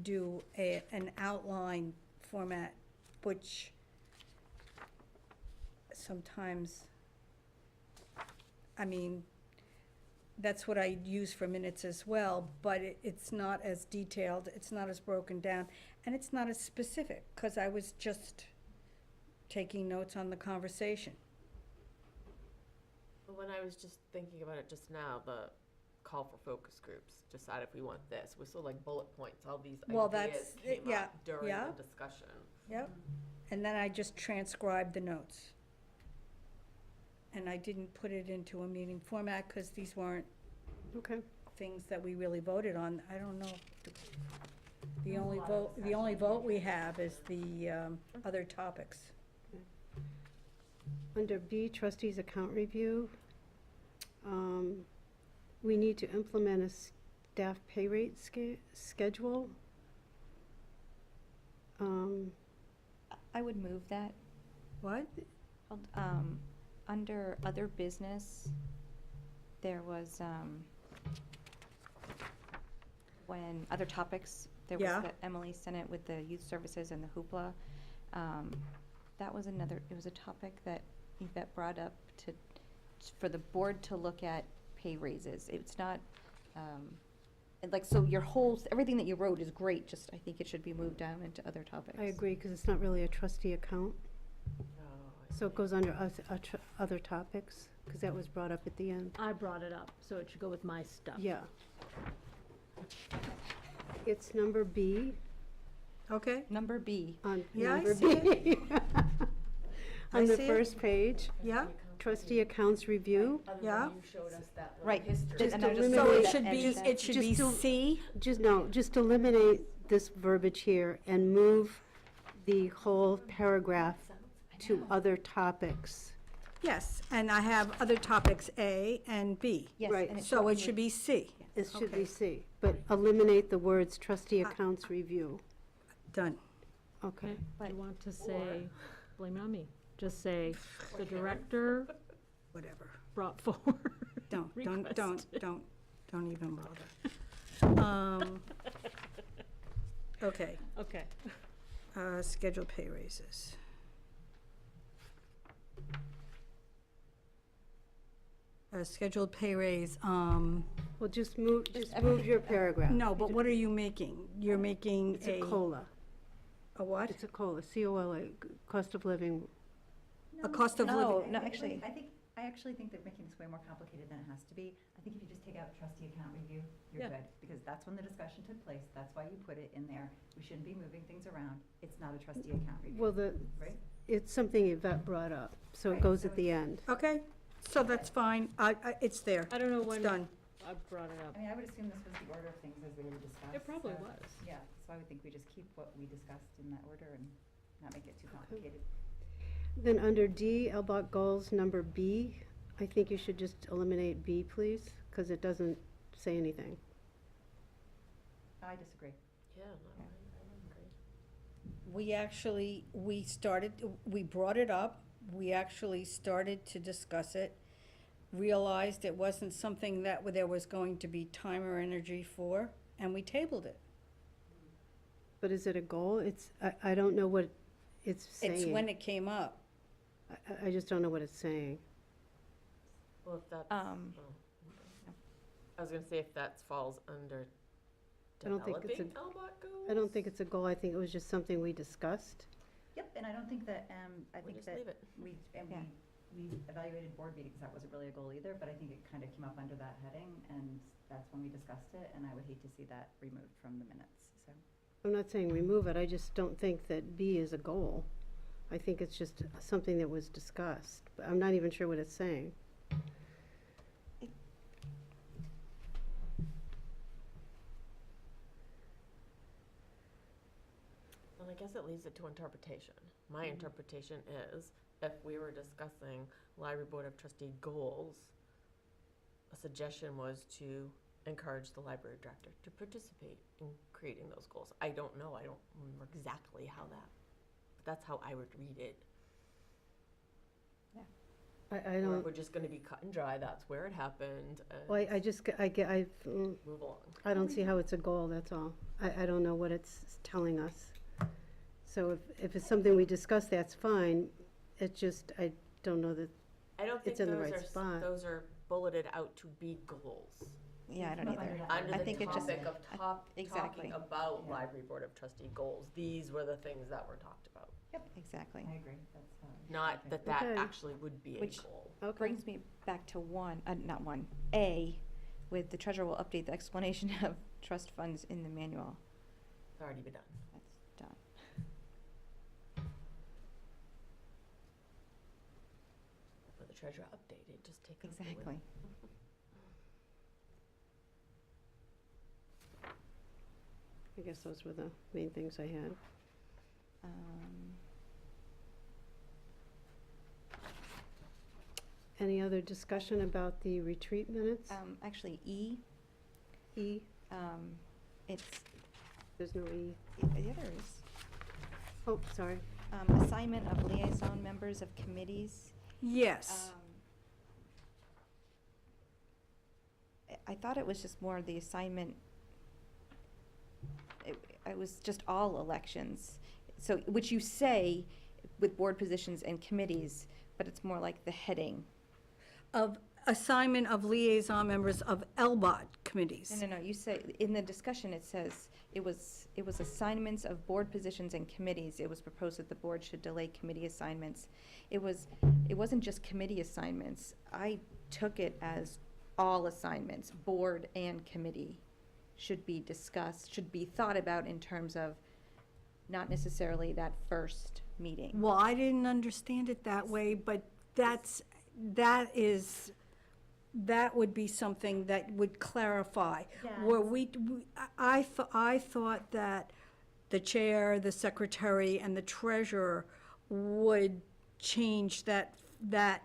do an outline format, which sometimes, I mean, that's what I use for minutes as well, but it's not as detailed, it's not as broken down, and it's not as specific, because I was just taking notes on the conversation. But when I was just thinking about it just now, the call for focus groups, decide if we want this, was sort of like bullet points, all these Well, ideas that's- came yeah, up during yeah. the discussion. Yep. And then I just transcribed the notes. And I didn't put it into a meeting format, because these weren't Okay. things that we really voted on. I don't know. The There was a only lot of vote, the only discussion. vote we have is the other topics. Under B, trustees account review, we need to implement a staff pay rate schedule. I would move that. What? Under other business, there was, when other topics, there was Yeah. the Emily Senate with the youth services and the hoopla. that was another, it was a topic that Yvette brought up to, for the board to look at pay raises. It's not, and like, so your whole, everything that you wrote is great, just I think it should be moved down into other topics. I agree, because it's not really a trustee account, so it goes under other topics, because that was brought up at the end. I brought it up, so it should go with my stuff. Yeah. It's number B Okay, Number B. on Yeah, I number see B. I On the see it. first page, yeah, trustee accounts review. yeah. You showed us that little Right. history. Just And I eliminate- So it that should be, and it should be Just to- C? Just eliminate this verbiage here and move the whole paragraph to other topics. Yes, and I have other topics A and B. Yes, Right. and it So it be- should be C. It should Okay. be C, but eliminate the words trustee accounts review. Done. Okay. If you want to say, blame it on me, just say, the director Whatever. brought forward. Don't request. don't even bother. Okay, Okay. scheduled pay raises. Scheduled pay raise, Well, just move your paragraph. no, but what are you making? You're making It's a COLA. A what? It's a COLA, COLA, cost of living. A cost of living. No, actually. I actually think they're making this way more complicated than it has to be. I think if you just take out trustee account review, you're Yeah. good, because that's when the discussion took place, that's why you put it in there. We shouldn't be moving things around, it's not a trustee account review, Well, right? it's something Yvette brought up, so it Right, goes so at the end. Okay, so that's fine. It's there. I don't know It's when done. I brought it up. I mean, I would assume this was the order of things as they were discussed. It probably so- was. Yeah, so I would think we just keep what we discussed in that order and not make it too complicated. Then under D, LBOT goals, number B, I think you should just eliminate B, please, because it doesn't say anything. I disagree. Yeah, no, I agree. We brought it up, we actually started to discuss it, realized it wasn't something that there was going to be time or energy for, and we tabled it. But is it a goal? I don't know what it's saying. It's when it came up. I just don't know what it's saying. Well, if that's, Um, I was gonna say if that falls under I don't think it's a- developing LBOT goals. I don't think it's a goal, I think it was just something we discussed. Yep, and I don't think that, I We think just that leave it. we Yeah. evaluated board meetings, that wasn't really a goal either, but I think it kind of came up under that heading, and that's when we discussed it, and I would hate to see that removed from the minutes, so. I'm not saying remove it, I just don't think that B is a goal. I think it's just something that was discussed, but I'm not even sure what it's saying. Well, I guess it leaves it to interpretation. My interpretation is, if we were discussing library board of trustee goals, a suggestion was to encourage the library director to participate in creating those goals. I don't know, I don't remember exactly how that, but that's how I would read it. I Or if don't, we're just gonna be cut and dry, that's where it happened, well, and move along. I don't see how it's a goal, that's all. I don't know what it's telling us. So if it's something we discuss, that's fine. It just, I don't know that, I don't think It's in the those right are, spot. those are bulleted out to be goals. Yeah, I don't either. Under I the think it just, topic of exactly. talking about Yeah. library board of trustee goals, these were the things that were talked about. exactly. I agree, that's, Not that that Okay. actually would be a Which- goal. okay. Brings me back to not one, A, with the treasurer will update the explanation of trust funds in the manual. It's already been done. That's done. For the treasurer updated, just take out the word. Exactly. I guess those were the main things I had. Um, Any other discussion about the retreat minutes? Actually, E, E, it's, there's no E. yeah, there is. Oh, sorry. Assignment of liaison members of committees. Yes. I thought it was just more the assignment, it was just all elections. So, which you say, with board positions and committees, but it's more like the heading. Of assignment of liaison members of LBOT committees. No, you say, in the discussion, it says, it was assignments of board positions and committees. It was proposed that the board should delay committee assignments. It wasn't just committee assignments. I took it as all assignments, board and committee, should be discussed, should be thought about in terms of not necessarily that first meeting. Well, I didn't understand it that way, but that would be something that would clarify. Yeah, Where I thought that the chair, the secretary, and the treasurer would change that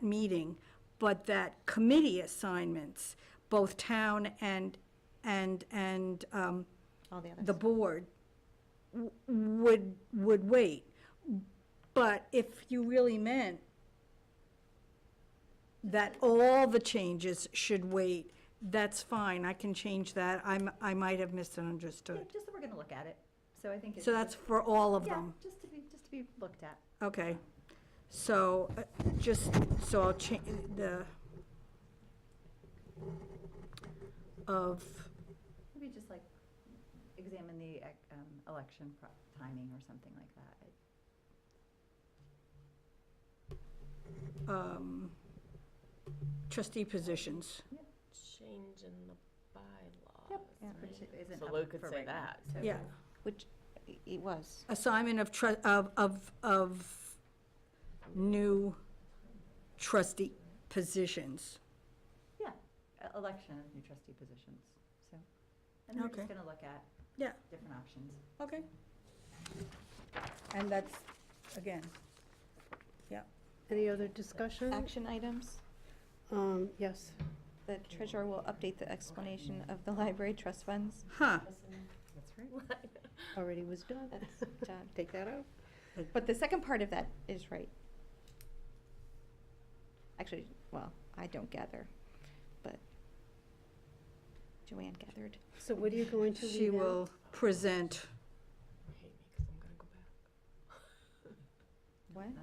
meeting, but that committee assignments, both town and All the others. the board would wait. But if you really meant that all the changes should wait, that's fine, I can change that, I might have Yeah, misunderstood. just that we're gonna look at it, so I think it's. So that's for all of Yeah, them, just to be looked at. okay. So, so I'll change the, of, Maybe just like examine the election timing or something like that. trustee positions. Change in the bylaws. Yeah, right? which isn't So up Lou could for say right now, that. so- Yeah. Which it was. Assignment of new trustee positions. Yeah, election of new trustee positions, so, and we're Okay. just gonna look at Yeah. different options. Okay. And that's, again, Any other discussion? Action items. Yes. The treasurer will update the explanation of the library trust funds. huh, That's right. Already was done. That's done. Take that out. But the second part of that is right. Actually, well, I don't gather, but Joanne gathered. So what are you going to she leave out? will present, Hate me 'cause I'm gonna go back. What? You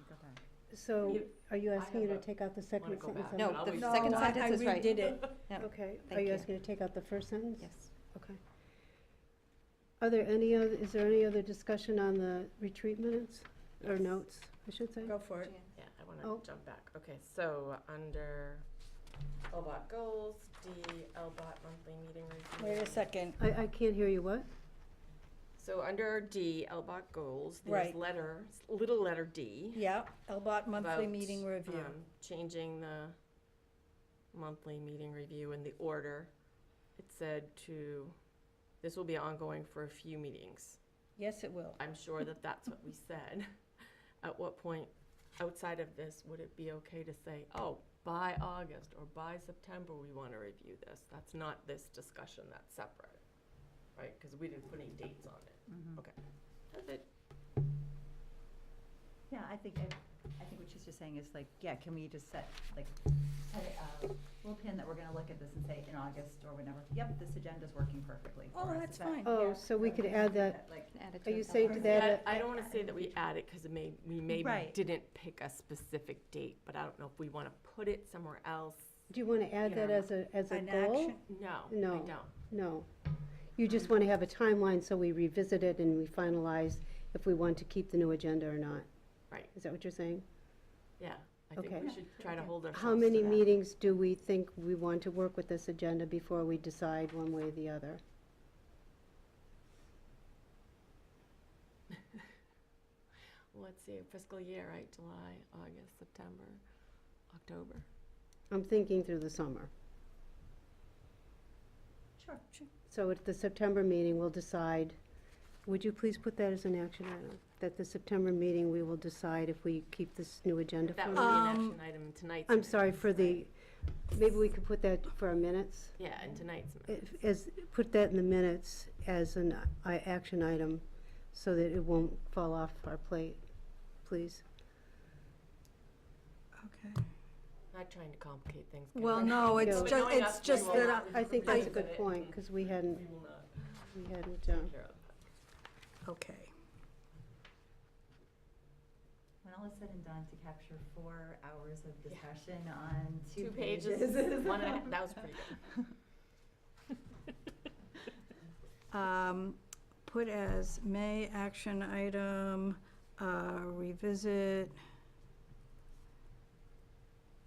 go back. So are you I asking you to have a- take out the second go sentence? back. of No, it? I'll the leave second it. sentence is right. I redid it. Yep. Okay, are Thank you you. asking to take out the first sentence? Yes. Okay. Are there any other, is there any other discussion on the retreat minutes, or notes, I should say? Go for it. Yeah, I Oh. wanna jump back. Okay, so under LBOT goals, D, LBOT monthly meeting review. Wait a second, I can't hear you, what? So under D, LBOT goals, Right. there's little letter D. yeah, LBOT monthly about, meeting review. Changing the monthly meeting review in the order. It said this will be ongoing for a few meetings. Yes, it will. I'm sure that that's what we said. At what point, outside of this, would it be okay to say, oh, by August or by September, we want to review this? That's not this discussion, that's separate, right? Because we didn't put any dates on it. Mhm. Okay. That's it. Yeah, I think what she's just saying is like, yeah, can we just set a little pin that we're gonna look at this and say in August or whenever, yep, this agenda's working perfectly for Oh, us. that's Is that- fine. Oh, yeah, so we could can add do that, Like, Add it are to you the saying to calendar. that, I don't want to say that we add it because we maybe Right. didn't pick a specific date, but I don't know if we want to put it somewhere else. do you want to add that Yeah. as a An goal? action? No, No. I don't. No. You just want to have a timeline so we revisit it and we finalize if we want to keep the new agenda or not. Right. Is that what you're saying? Yeah, I think Okay. we should try to hold ourselves How to many that. meetings do we think we want to work with this agenda before we decide one way or the other? Let's see, fiscal year, right? July, August, September, October. I'm thinking through the summer. sure. So at the September meeting, we'll decide, would you please put that as an action item? That the September meeting, we will decide if we keep this new agenda That for. would be an Um, action item in tonight's. I'm sorry, minutes, for right? the, maybe we could put that for our minutes? Yeah, in tonight's minutes. As, put that in the minutes as an action item so that it won't fall off our plate, please. Okay. Not trying to complicate things. Well, Karen. no, it's But just, knowing it's us, we just will that, not I think that's a revisit good it, point, and because we We hadn't, will not we hadn't, take care of that. okay. when all is said and done, to capture 4 hours of discussion on 2 pages, pages. 1.5, that was pretty good. Put as May action item, revisit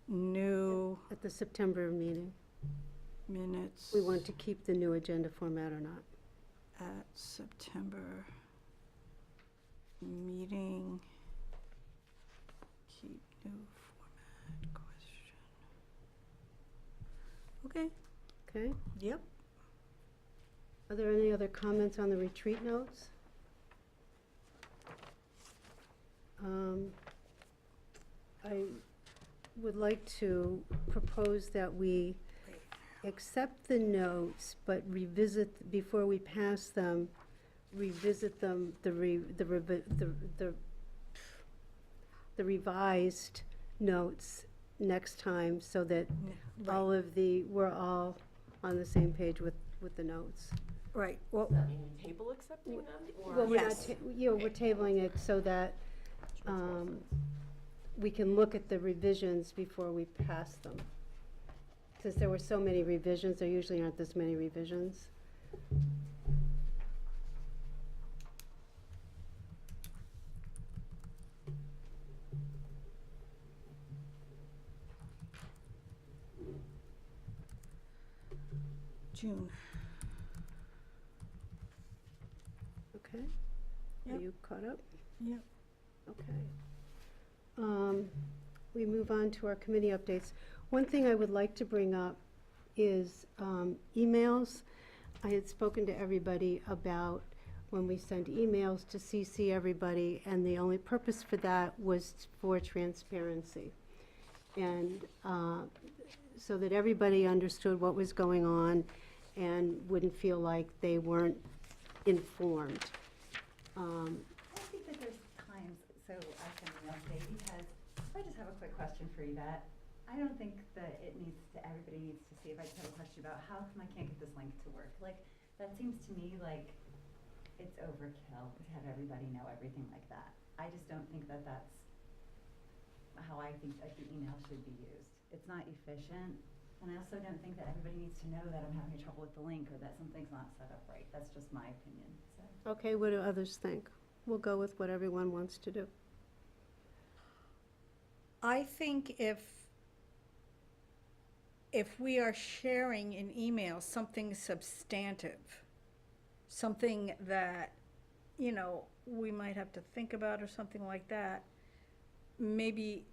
new At the September meeting, minutes. we want to keep the new agenda format or not. At September meeting, keep new format question. Okay, Okay? yep. Are there any other comments on the retreat notes? I would like to propose that we accept the notes, but revisit, before we pass them, revisit them, the revised notes next time, so that all of we're all on the same page with the notes. Right, well, Does that mean we table accepting them, or? Well, we're not, Yes. we're tabling it so that we can look at the revisions before we pass them. Since there were so many revisions, there usually aren't this many revisions. June. Okay? Are Yep. you caught up? Yep. Okay. We move on to our committee updates. One thing I would like to bring up is emails. I had spoken to everybody about when we send emails to CC everybody, and the only purpose for that was for transparency. And so that everybody understood what was going on and wouldn't feel like they weren't informed. I think that there's times, so I can update, because I just have a quick question for you, that I don't think that everybody needs to see, if I just have a question about how come I can't get this link to work? Like, that seems to me like it's overkill to have everybody know everything like that. I just don't think that that's how I think that the email should be used. It's not efficient, and I also don't think that everybody needs to know that I'm having trouble with the link or that something's not set up right. That's just my opinion, so. Okay, what do others think? We'll go with what everyone wants to do. I think if we are sharing an email, something substantive, something that, you know, we might have to think about or something like that, maybe,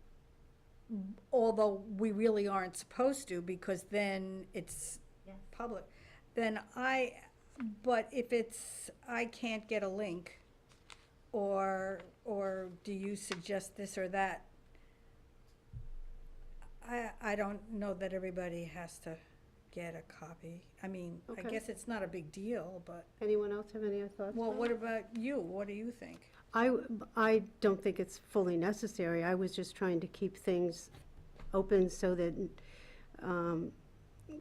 although we really aren't supposed to, because then it's Yes. public, but if it's, I can't get a link, or do you suggest this or that, I don't know that everybody has to get a copy. I mean, I Okay. guess it's not a big deal, but, Anyone else have any other thoughts? well, on what it? about you? What do you think? I don't think it's fully necessary. I was just trying to keep things open so that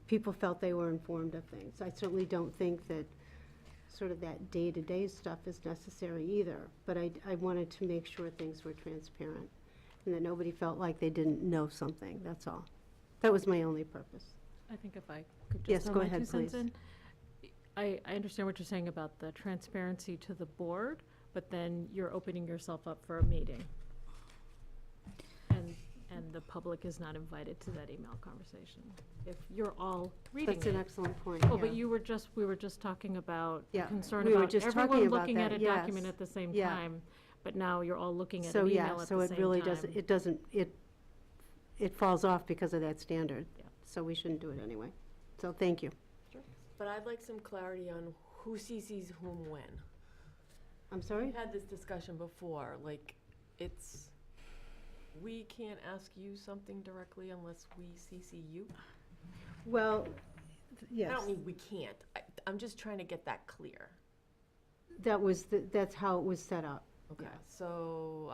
people felt they were informed of things. I certainly don't think that sort of that day-to-day stuff is necessary either, but I wanted to make sure things were transparent and that nobody felt like they didn't know something, that's all. That was my only purpose. I think if I could Yes, just throw go my ahead, 2 cents please. in. I understand what you're saying about the transparency to the board, but then you're opening yourself up for a meeting. And the public is not invited to that email conversation. If you're all reading That's an it. excellent point, Oh, but yeah. we were just talking about the Yeah, concern we were about just talking everyone about looking at that, a document yes. at the same Yeah. time. But now you're all looking at So, an yeah, email at so the it same really time. it falls off because of that standard. Yeah. So we shouldn't do it anyway. So thank you. But I'd like some clarity on who CCs whom when. I'm sorry? We've had this discussion before, like, we can't ask you something directly unless we CC you? Well, I yes, don't mean we can't, I'm just trying to get that clear. that's how it was set up. Okay, Yeah. so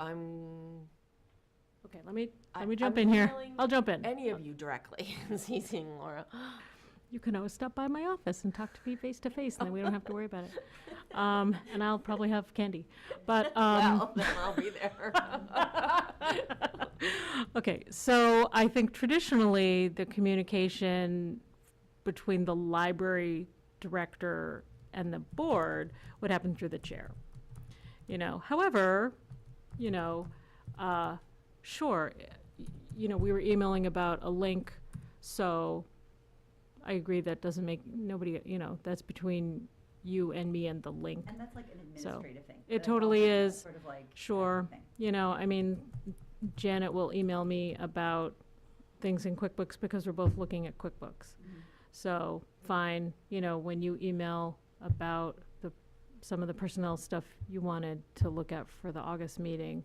Okay, let me I'm jump in here. emailing I'll jump in. any of you directly, CCing Laura. You can always stop by my office and talk to me face to face, and then we don't have to worry about it. And I'll probably have candy. But, Well, then I'll be there. Okay, so I think traditionally, the communication between the library director and the board would happen through the chair. However, you know, sure, we were emailing about a link, so I agree that doesn't make, nobody, that's between you and me and the link. And that's like an administrative thing. it That's totally also is. Sort of like. Sure. thing. Janet will email me about things in QuickBooks because we're both looking at QuickBooks. Mhm. So, fine, when you email about some of the personnel stuff you wanted to look at for the August meeting,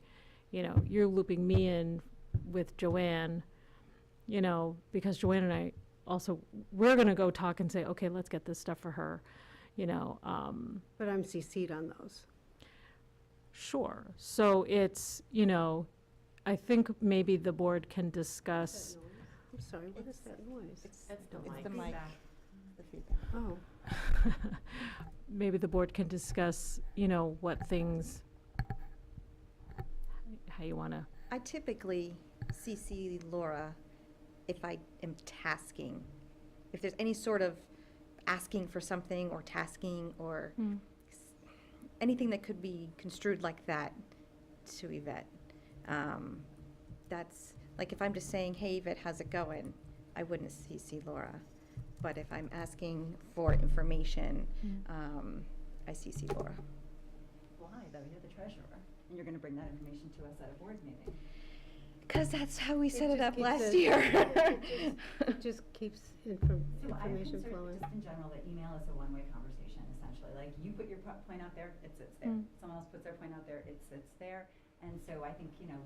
you're looping me in with Joanne, because Joanne and I also, we're gonna go talk and say, okay, let's get this stuff for her, But I'm CC'd on those. Sure. So it's, I think maybe the board can discuss. I'm sorry, what is that noise? It's the It's mic. the mic. Oh, Maybe the board can discuss, what things, how you want to. I typically CC Laura if I am tasking. If there's any sort of asking for something or tasking or anything that could be construed like that to Yvette. That's, like if I'm just saying, hey Yvette, how's it going? I wouldn't CC Laura. But if I'm asking for information, I CC Laura. Why, though? You're the treasurer, and you're gonna bring that information to us at a board meeting. Because that's how we set it just up keeps last it- year. it just keeps So I'm information concerned, flowing. just in general, that email is a one-way conversation, essentially. Like, you put your point out there, it sits there. Someone else puts their point out there, it sits there. And so I think, email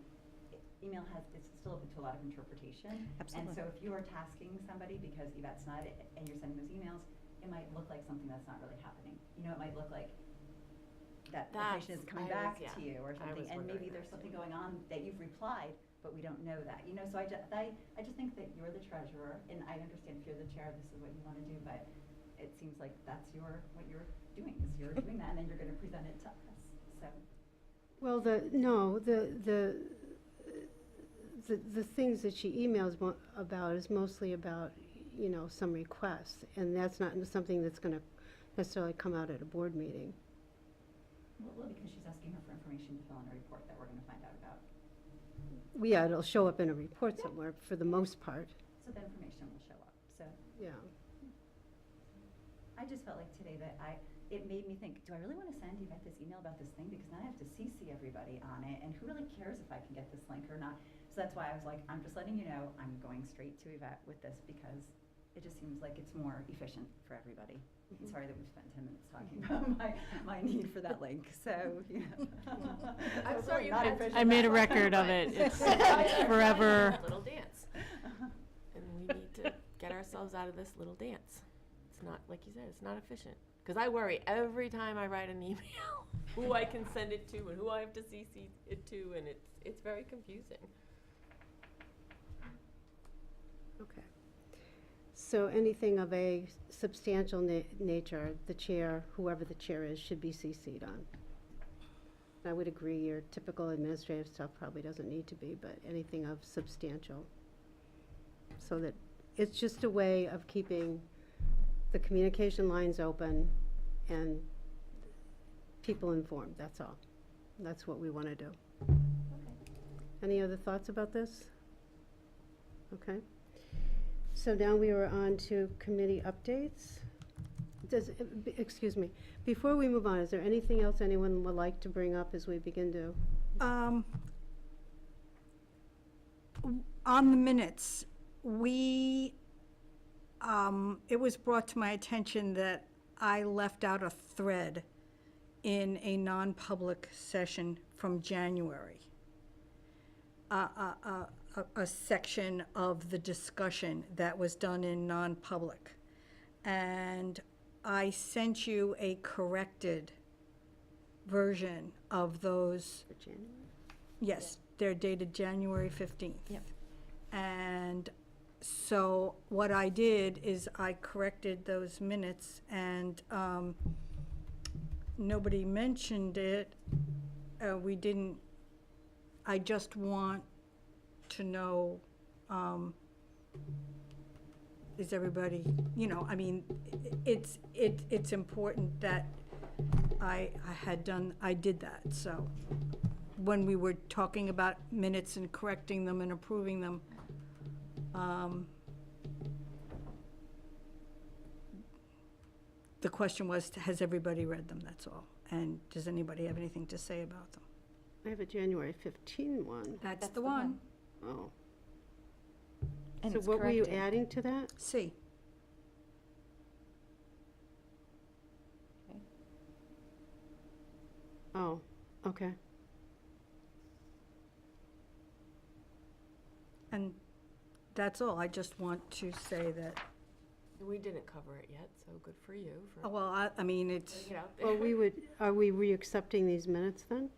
it's still open to a lot of interpretation. Absolutely. And so if you are tasking somebody because Yvette's not, and you're sending those emails, it might look like something that's not really happening. It might look like that information is coming back to you or something. And maybe there's something going on that you've replied, but we don't know that. So I just think that you're the treasurer, and I understand if you're the chair, this is what you want to do, but it seems like that's what you're doing, is you're doing that, and then you're going to present it to us, so. Well, the things that she emails about is mostly about, some requests, and that's not something that's gonna necessarily come out at a board meeting. Well, because she's asking her for information to fill in a report that we're going to find out about. Yeah, it'll show up in a report somewhere for the most part, So the information will show up, so. yeah. I just felt like today that it made me think, do I really want to send Yvette this email about this thing? Because now I have to CC everybody on it, and who really cares if I can get this link or not? So that's why I was like, I'm just letting you know, I'm going straight to Yvette with this because it just seems like it's more efficient for everybody. I'm sorry that we've spent 10 minutes talking about my need for that link, so, I'm sorry you Not had efficient. I made a record of it. It's forever. Little dance. And we need to get ourselves out of this little dance. It's not, like you said, it's not efficient. Because I worry every time I write an email who I can send it to and who I have to CC it to, and it's very confusing. Okay. So anything of a substantial nature, the chair, whoever the chair is, should be CC'd on. I would agree, your typical administrative stuff probably doesn't need to be, but anything of substantial. So that, it's just a way of keeping the communication lines open and people informed, that's all. That's what we want to do. Any other thoughts about this? Okay. So now we are on to committee updates. Excuse me, before we move on, is there anything else anyone would like to bring up as we begin to? On the minutes, it was brought to my attention that I left out a thread in a non-public session from January. A section of the discussion that was done in non-public. And I sent you a corrected version of those. For January? Yes, they're dated January 15th. Yep. And so what I did is I corrected those minutes, and nobody mentioned it. We didn't, I just want to know, is everybody, you know, I mean, it's important that I did that, so. When we were talking about minutes and correcting them and approving them, the question was, has everybody read them, that's all? And does anybody have anything to say about them? I have a January 15 one. That's the one. Oh. And So it's what were you corrected. adding to that? C. Oh, okay. And that's all. I just want to say that, We didn't cover it yet, so good for you for well, I mean, it's, putting it out there. Well, are we re-accepting these minutes then?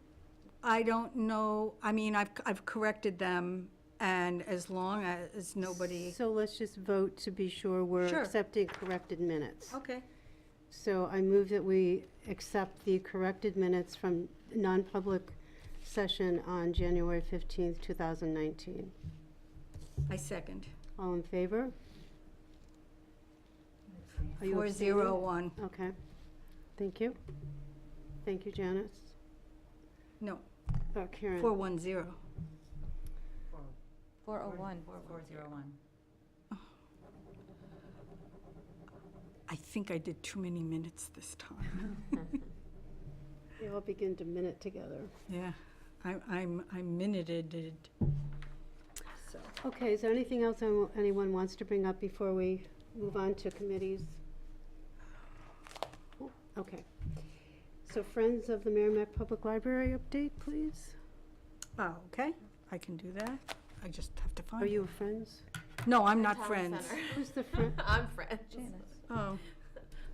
I don't know, I mean, I've corrected them, and as long as nobody, So let's just vote to be sure we're Sure. accepting corrected minutes. okay. So I move that we accept the corrected minutes from non-public session on January 15th, 2019. I second. All in favor? Are you 401. Okay. Thank you. Thank you, Janice. No, Karen. 410. 401. 4401. I think I did too many minutes this time. We all begin to minute together. Yeah, I'm minuted. So, Okay, is there anything else anyone wants to bring up before we move on to committees? Oh, okay. So Friends of the Merrimack Public Library update, please. okay, I can do that. I just have to find Are it. you friends? No, I'm not Town friends. center. Who's the friend? I'm friends. Oh,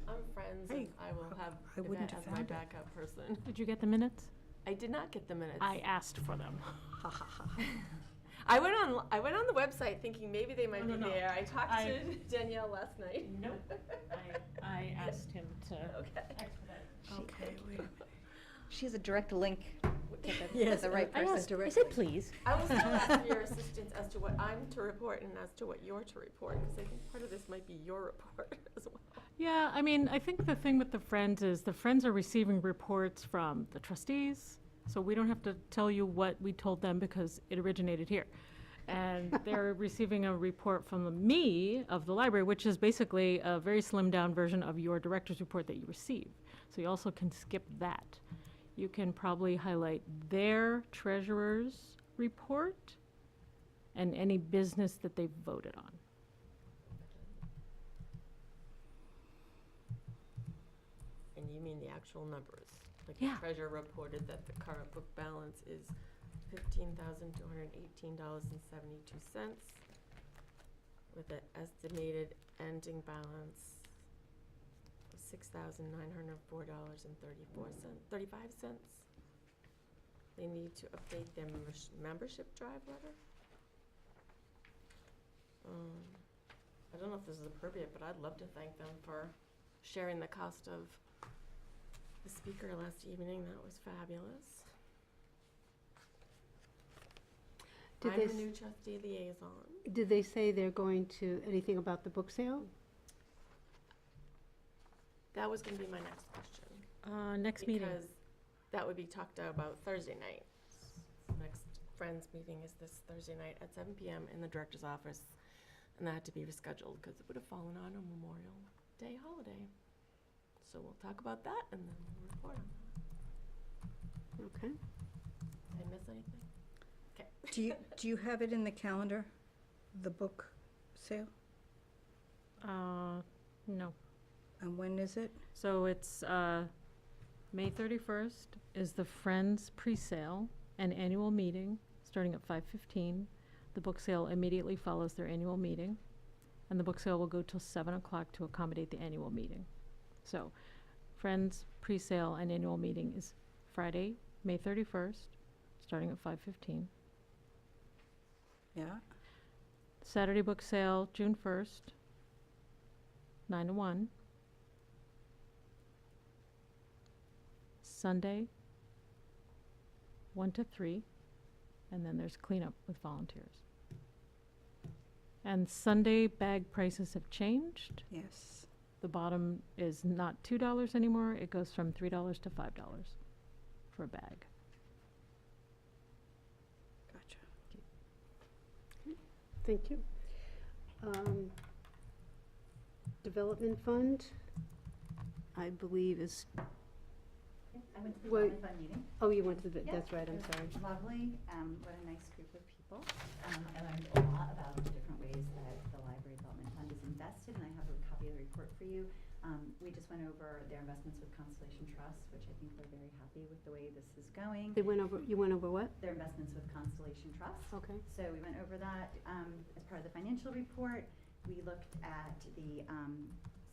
I'm friends, Hey, and I will have I wouldn't Yvette have as my found it. backup person. Did you get the minutes? I did not get the minutes. I asked for them. ha ha ha. I went on the website thinking maybe they might No, be no, no. there. I talked I- to Danielle last night. Nope. I asked him to Okay. expedite. Okay, wait a minute. She has a direct link to Yes, the right I person. asked I directly. said, please. I will still ask for your assistance as to what I'm to report and as to what you're to report, because I think part of this might be your report as well. Yeah, I mean, I think the thing with the Friends is the Friends are receiving reports from the trustees, so we don't have to tell you what we told them because it originated here. And they're receiving a report from me of the library, which is basically a very slimmed down version of your director's report that you receive. So you also can skip that. You can probably highlight their treasurer's report and any business that they voted on. And you mean the actual numbers? Like Yeah. the treasurer reported that the current book balance is $15,218.72, with an estimated ending balance of $6,904.35. They need to update their membership drive letter. I don't know if this is appropriate, but I'd love to thank them for sharing the cost of the speaker last evening. That was fabulous. Did I'm they the new trustee liaison. Did they say they're going to, anything about the book sale? That was gonna be my next question. Next meeting. Because that would be talked about Thursday night. Next Friends meeting is this Thursday night at 7 PM in the director's office. And that had to be rescheduled because it would have fallen on a Memorial Day holiday. So we'll talk about that and then we'll report on that. Okay. Did I miss anything? Okay. Do you have it in the calendar, the book sale? No. And when is it? So it's, May 31st is the Friends pre-sale and annual meeting, starting at 5:15. The book sale immediately follows their annual meeting, and the book sale will go till 7 o'clock to accommodate the annual meeting. So, Friends pre-sale and annual meeting is Friday, May 31st, starting at 5:15. Yeah. Saturday book sale, June 1st, 9 to 1. Sunday, 1 to 3, and then there's cleanup with volunteers. And Sunday bag prices have changed. Yes. The bottom is not $2 anymore, it goes from $3 to $5 for a bag. Gotcha. Thank you. Development Fund, I believe is, I went to the Wait. Development Fund meeting. oh, you went to the, Yeah, that's right, I'm it was sorry. Lovely, what a nice group of people. I learned a lot about the different ways that the Library Development Fund is invested, and I have a copy of the report for you. We just went over their investments with Constellation Trust, which I think they're very happy with the way this is going. You went over what? Their investments with Constellation Trust. Okay. So we went over that as part of the financial report. We looked at the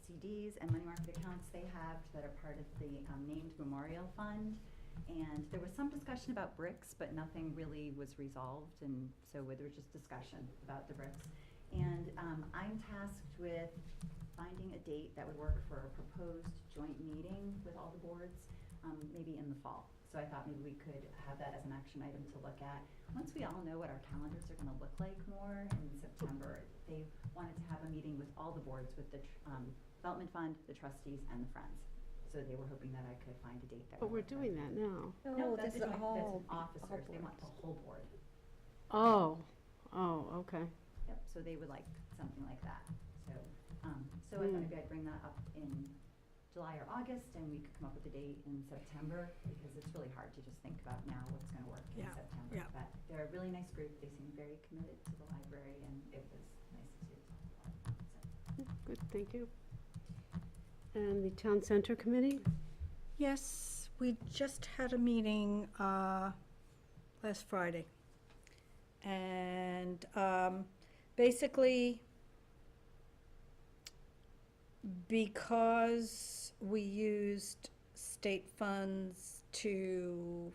CDs and money market accounts they have that are part of the named memorial fund. And there was some discussion about bricks, but nothing really was resolved, and so there was just discussion about the bricks. And I'm tasked with finding a date that would work for a proposed joint meeting with all the boards, maybe in the fall. So I thought maybe we could have that as an action item to look at. Once we all know what our calendars are gonna look like more in September, they wanted to have a meeting with all the boards, with the Development Fund, the trustees, and the Friends. So they were hoping that I could find a date that But would we're work for doing that now. No, that's the joint, that's officers, they want the whole board. Oh, okay. Yep, so they would like something like that. So I thought maybe I'd bring that up in July or August, and we could come up with a date in September, because it's really hard to just think about now what's gonna work in Yeah, September. yeah. But they're a really nice group, they seem very committed to the library, and it was nice to talk about. So, Good, thank you. And the Town Center Committee? Yes, we just had a meeting last Friday. And basically, because we used state funds to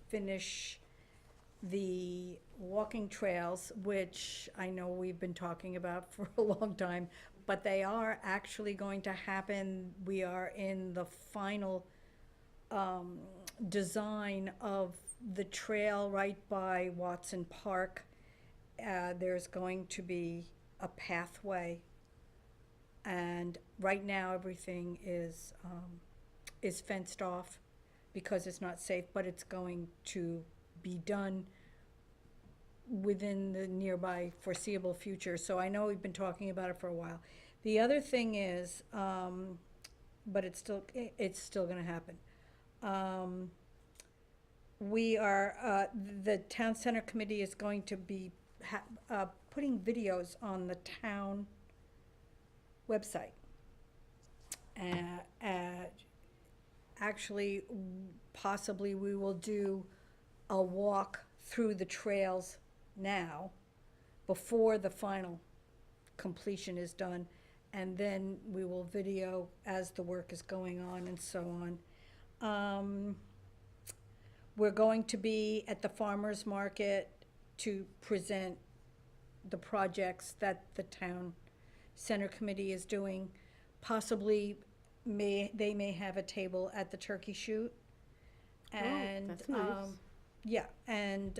finish the walking trails, which I know we've been talking about for a long time, but they are actually going to happen. We are in the final design of the trail right by Watson Park. There's going to be a pathway, and right now everything is fenced off because it's not safe, but it's going to be done within the nearby foreseeable future. So I know we've been talking about it for a while. The other thing is, but it's still gonna happen. We are, the Town Center Committee is going to be putting videos on the town website. Actually, possibly we will do a walk through the trails now, before the final completion is done, and then we will video as the work is going on and so on. We're going to be at the farmer's market to present the projects that the Town Center Committee is doing. Possibly they may have a table at the turkey shoot. And that's nice. yeah, and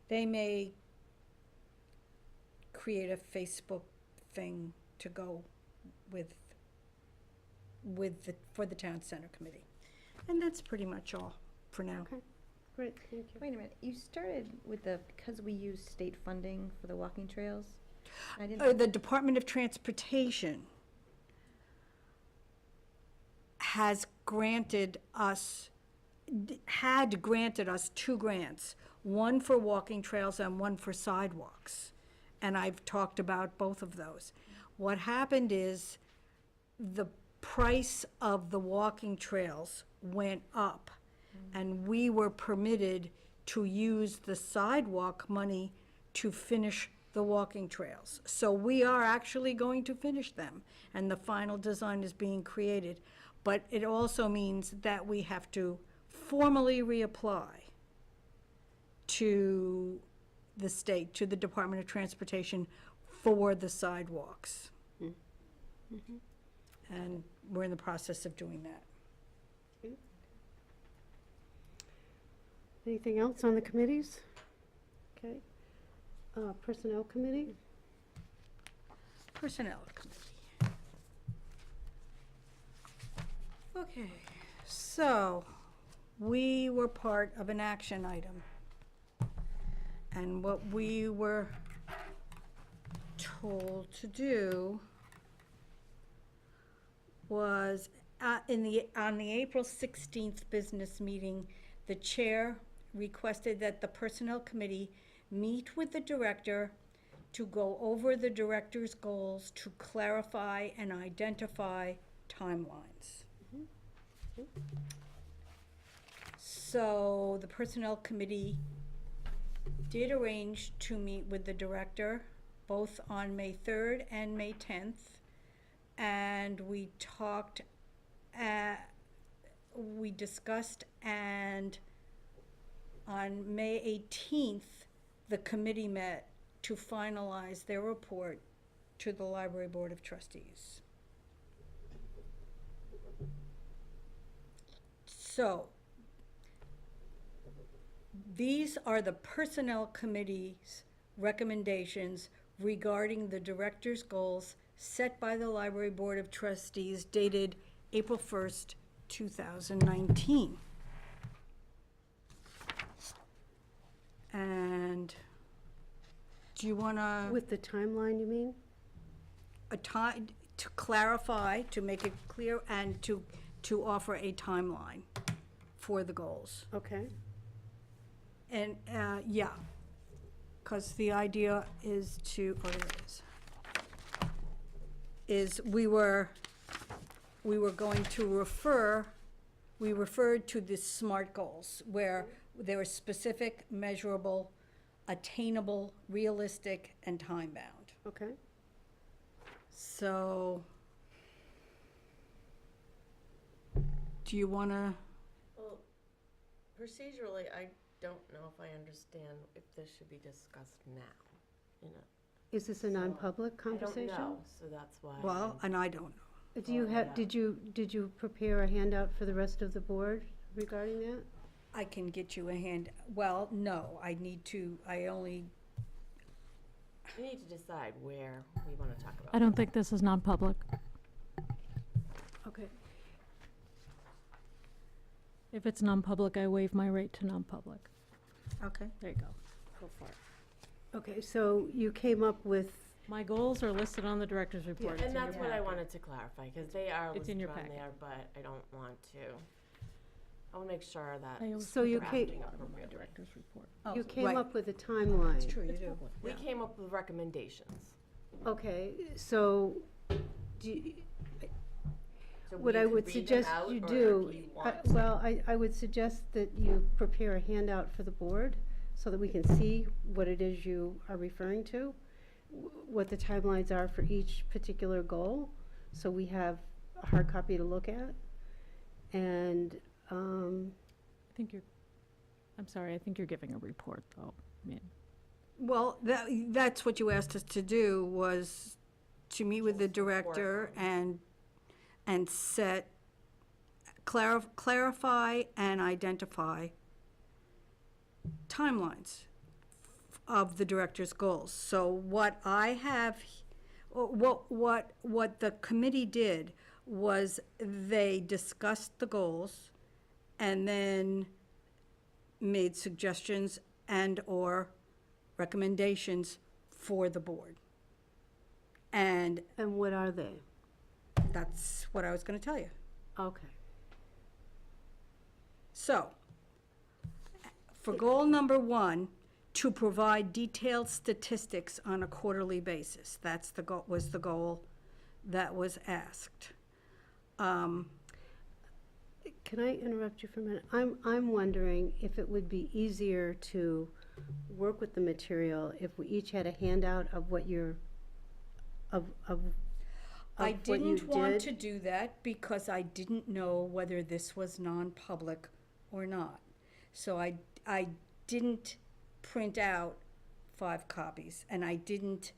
they may create a Facebook thing to go with for the Town Center Committee. And that's pretty much all for now. Okay, great, thank you. Wait a minute, you started with because we use state funding for the walking trails? I didn't. The Department of Transportation had granted us two grants, one for walking trails and one for sidewalks. And I've talked about both of those. What happened is the price of the walking trails went up, and we were permitted to use the sidewalk money to finish the walking trails. So we are actually going to finish them, and the final design is being created. But it also means that we have to formally reapply to the state, to the Department of Transportation, for the sidewalks. And we're in the process of doing that. Anything else on the committees? Okay. Personnel Committee? Personnel Committee. Okay, so we were part of an action item. And what we were told to do was, on the April 16th business meeting, the chair requested that the Personnel Committee meet with the director to go over the director's goals to clarify and identify timelines. So the Personnel Committee did arrange to meet with the director, both on May 3rd and May 10th. And we talked, we discussed, and on May 18th, the committee met to finalize their report to the Library Board of Trustees. So, these are the Personnel Committee's recommendations regarding the director's goals set by the Library Board of Trustees dated April 1st, 2019. And do you want to, With the timeline, you mean? a time, to clarify, to make it clear, and to offer a timeline for the goals? Okay. And, yeah, because the idea is to, oh, there it is we were going to we referred to the SMART goals, where they were specific, measurable, attainable, realistic, and time-bound. Okay. So, do you want to? Well, procedurally, I don't know if I understand if this should be discussed now, you know. Is this a So, non-public conversation? I don't know, so that's why. Well, and I don't know. Do you have, did you prepare a handout for the rest of the board regarding that? I can get you a hand, well, no, I only, We need to decide where we want to talk about. I don't think this is non-public. Okay. If it's non-public, I waive my right to non-public. okay. There you go. Go for it. Okay, so you came up with, My goals are listed on the director's report. It's And in your that's what I packet. wanted to clarify, because they are It's in listed your on packet. there, but I don't want to. I want to make sure that I always So put you the came- drafting up on my director's report. you came right. up with a timeline. It's true, you do. we Yeah. came up with recommendations. Okay, so do you, So what we I could would read them suggest out, you or do, you I- want- well, I would suggest that you prepare a handout for the board so that we can see what it is you are referring to, what the timelines are for each particular goal, so we have a hard copy to look at. And, I think I'm sorry, I think you're giving a report, though. I mean, Well, that's what you asked us to do, was to meet with the Just report director on. and clarify and identify timelines of the director's goals. So what I have, what the committee did was they discussed the goals and then made suggestions and/or recommendations for the board. And what are they? that's what I was gonna tell you. Okay. So, for goal number 1, to provide detailed statistics on a quarterly basis. That's the goal, was the goal that was asked. Can I interrupt you for a minute? I'm wondering if it would be easier to work with the material if we each had a handout of what you're, of I what you didn't want did. to do that because I didn't know whether this was non-public or not. So I didn't print out 5 copies, and I didn't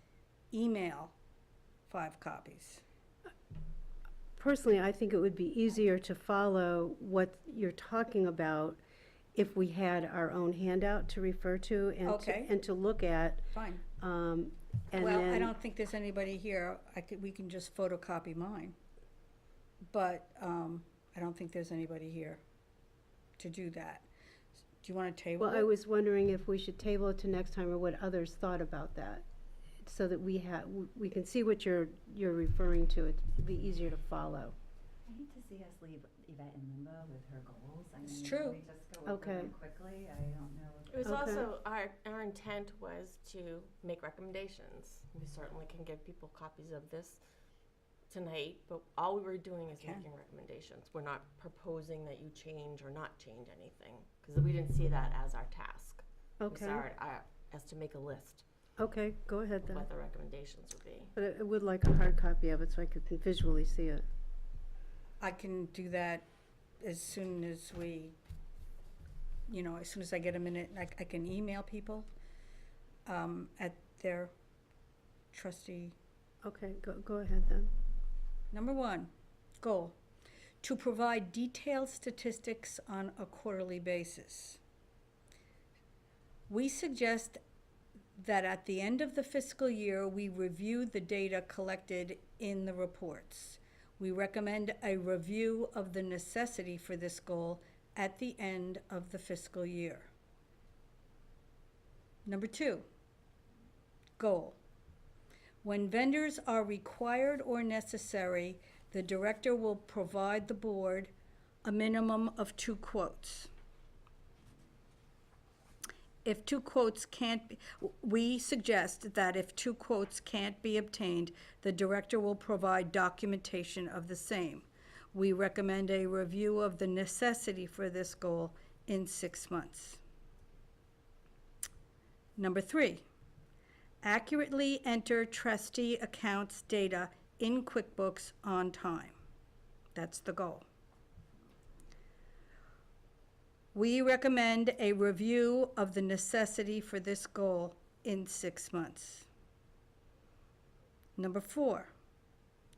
email 5 copies. Personally, I think it would be easier to follow what you're talking about if we had our own handout to refer to and Okay. and to look at, Fine. and Well, I then, don't think there's anybody here, we can just photocopy mine. But, I don't think there's anybody here to do that. Do you wanna table well, I it? was wondering if we should table it to next time, or what others thought about that, so that we can see what you're referring to. It'd be easier to follow. I hate to see us leave Yvette in limbo with her goals. I It's mean, true. can we just go over Okay. them quickly? I don't know. It was Okay. also, our intent was to make recommendations. We certainly can give people copies of this tonight, but all we were doing is Okay. making recommendations. We're not proposing that you change or not change anything, because we didn't see that as our task. Okay, We saw it as to make a list okay, go ahead of then. what the recommendations would be. But I would like a hard copy of it so I could visually see it. I can do that as soon as we, as soon as I get a minute, I can email people, at their trustee. Okay, go ahead then. Number 1, goal, to provide detailed statistics on a quarterly basis. We suggest that at the end of the fiscal year, we review the data collected in the reports. We recommend a review of the necessity for this goal at the end of the fiscal year. Number 2, goal. When vendors are required or necessary, the director will provide the board a minimum of 2 quotes. If 2 quotes can't be, we suggest that if 2 quotes can't be obtained, the director will provide documentation of the same. We recommend a review of the necessity for this goal in 6 months. Number 3, accurately enter trustee accounts data in QuickBooks on time. That's the goal. We recommend a review of the necessity for this goal in 6 months. Number 4,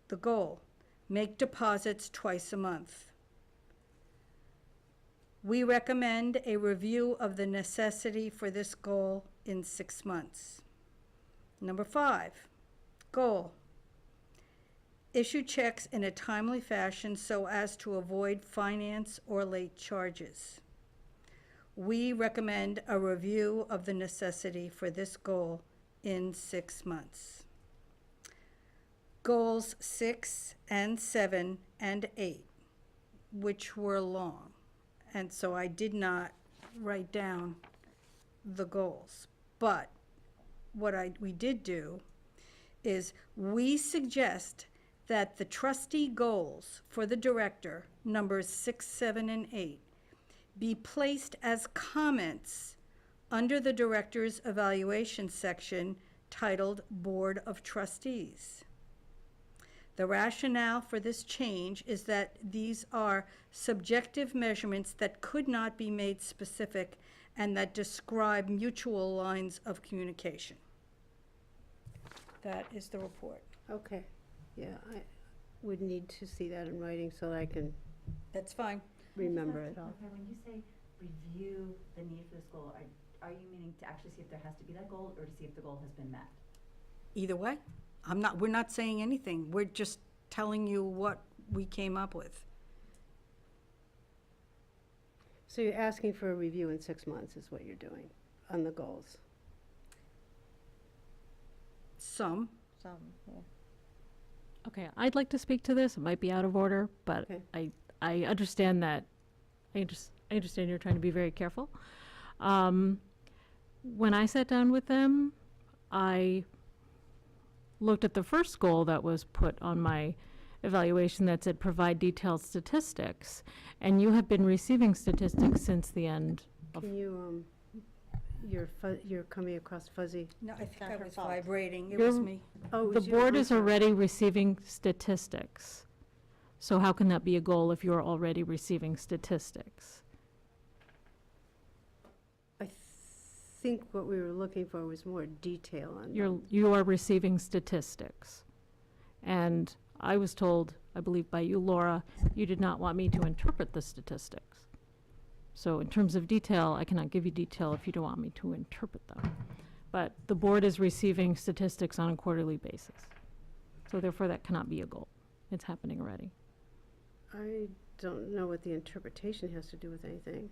the goal, make deposits twice a month. We recommend a review of the necessity for this goal in 6 months. Number 5, goal, issue checks in a timely fashion so as to avoid finance or late charges. We recommend a review of the necessity for this goal in 6 months. Goals 6 and 7 and 8, which were long, and so I did not write down the goals. But what we did do is we suggest that the trustee goals for the director, numbers 6, 7, and 8, be placed as comments under the director's evaluation section titled Board of Trustees. The rationale for this change is that these are subjective measurements that could not be made specific and that describe mutual lines of communication. That is the report. Okay, yeah, I would need to see that in writing so that I can That's fine. remember it all. Okay, when you say review the need for this goal, are you meaning to actually see if there has to be that goal or to see if the goal has been met? Either way, we're not saying anything. We're just telling you what we came up with. So you're asking for a review in 6 months is what you're doing on the goals? Some, Okay, I'd like to speak to this. It might be out of order, but Okay. I understand that, I understand you're trying to be very careful. When I sat down with them, I looked at the first goal that was put on my evaluation that said provide detailed statistics, and you have been receiving statistics since the end of, Can you, you're coming across fuzzy. no, I think not I her was fault. vibrating. It You're- was me. Oh, it the was you? board I'm is sorry. already receiving statistics. So how can that be a goal if you're already receiving statistics? I think what we were looking for was more detail on. You are receiving statistics. And I was told, I believe by you, Laura, you did not want me to interpret the statistics. So in terms of detail, I cannot give you detail if you don't want me to interpret them. But the board is receiving statistics on a quarterly basis. So therefore, that cannot be a goal. It's happening already. I don't know what the interpretation has to do with anything.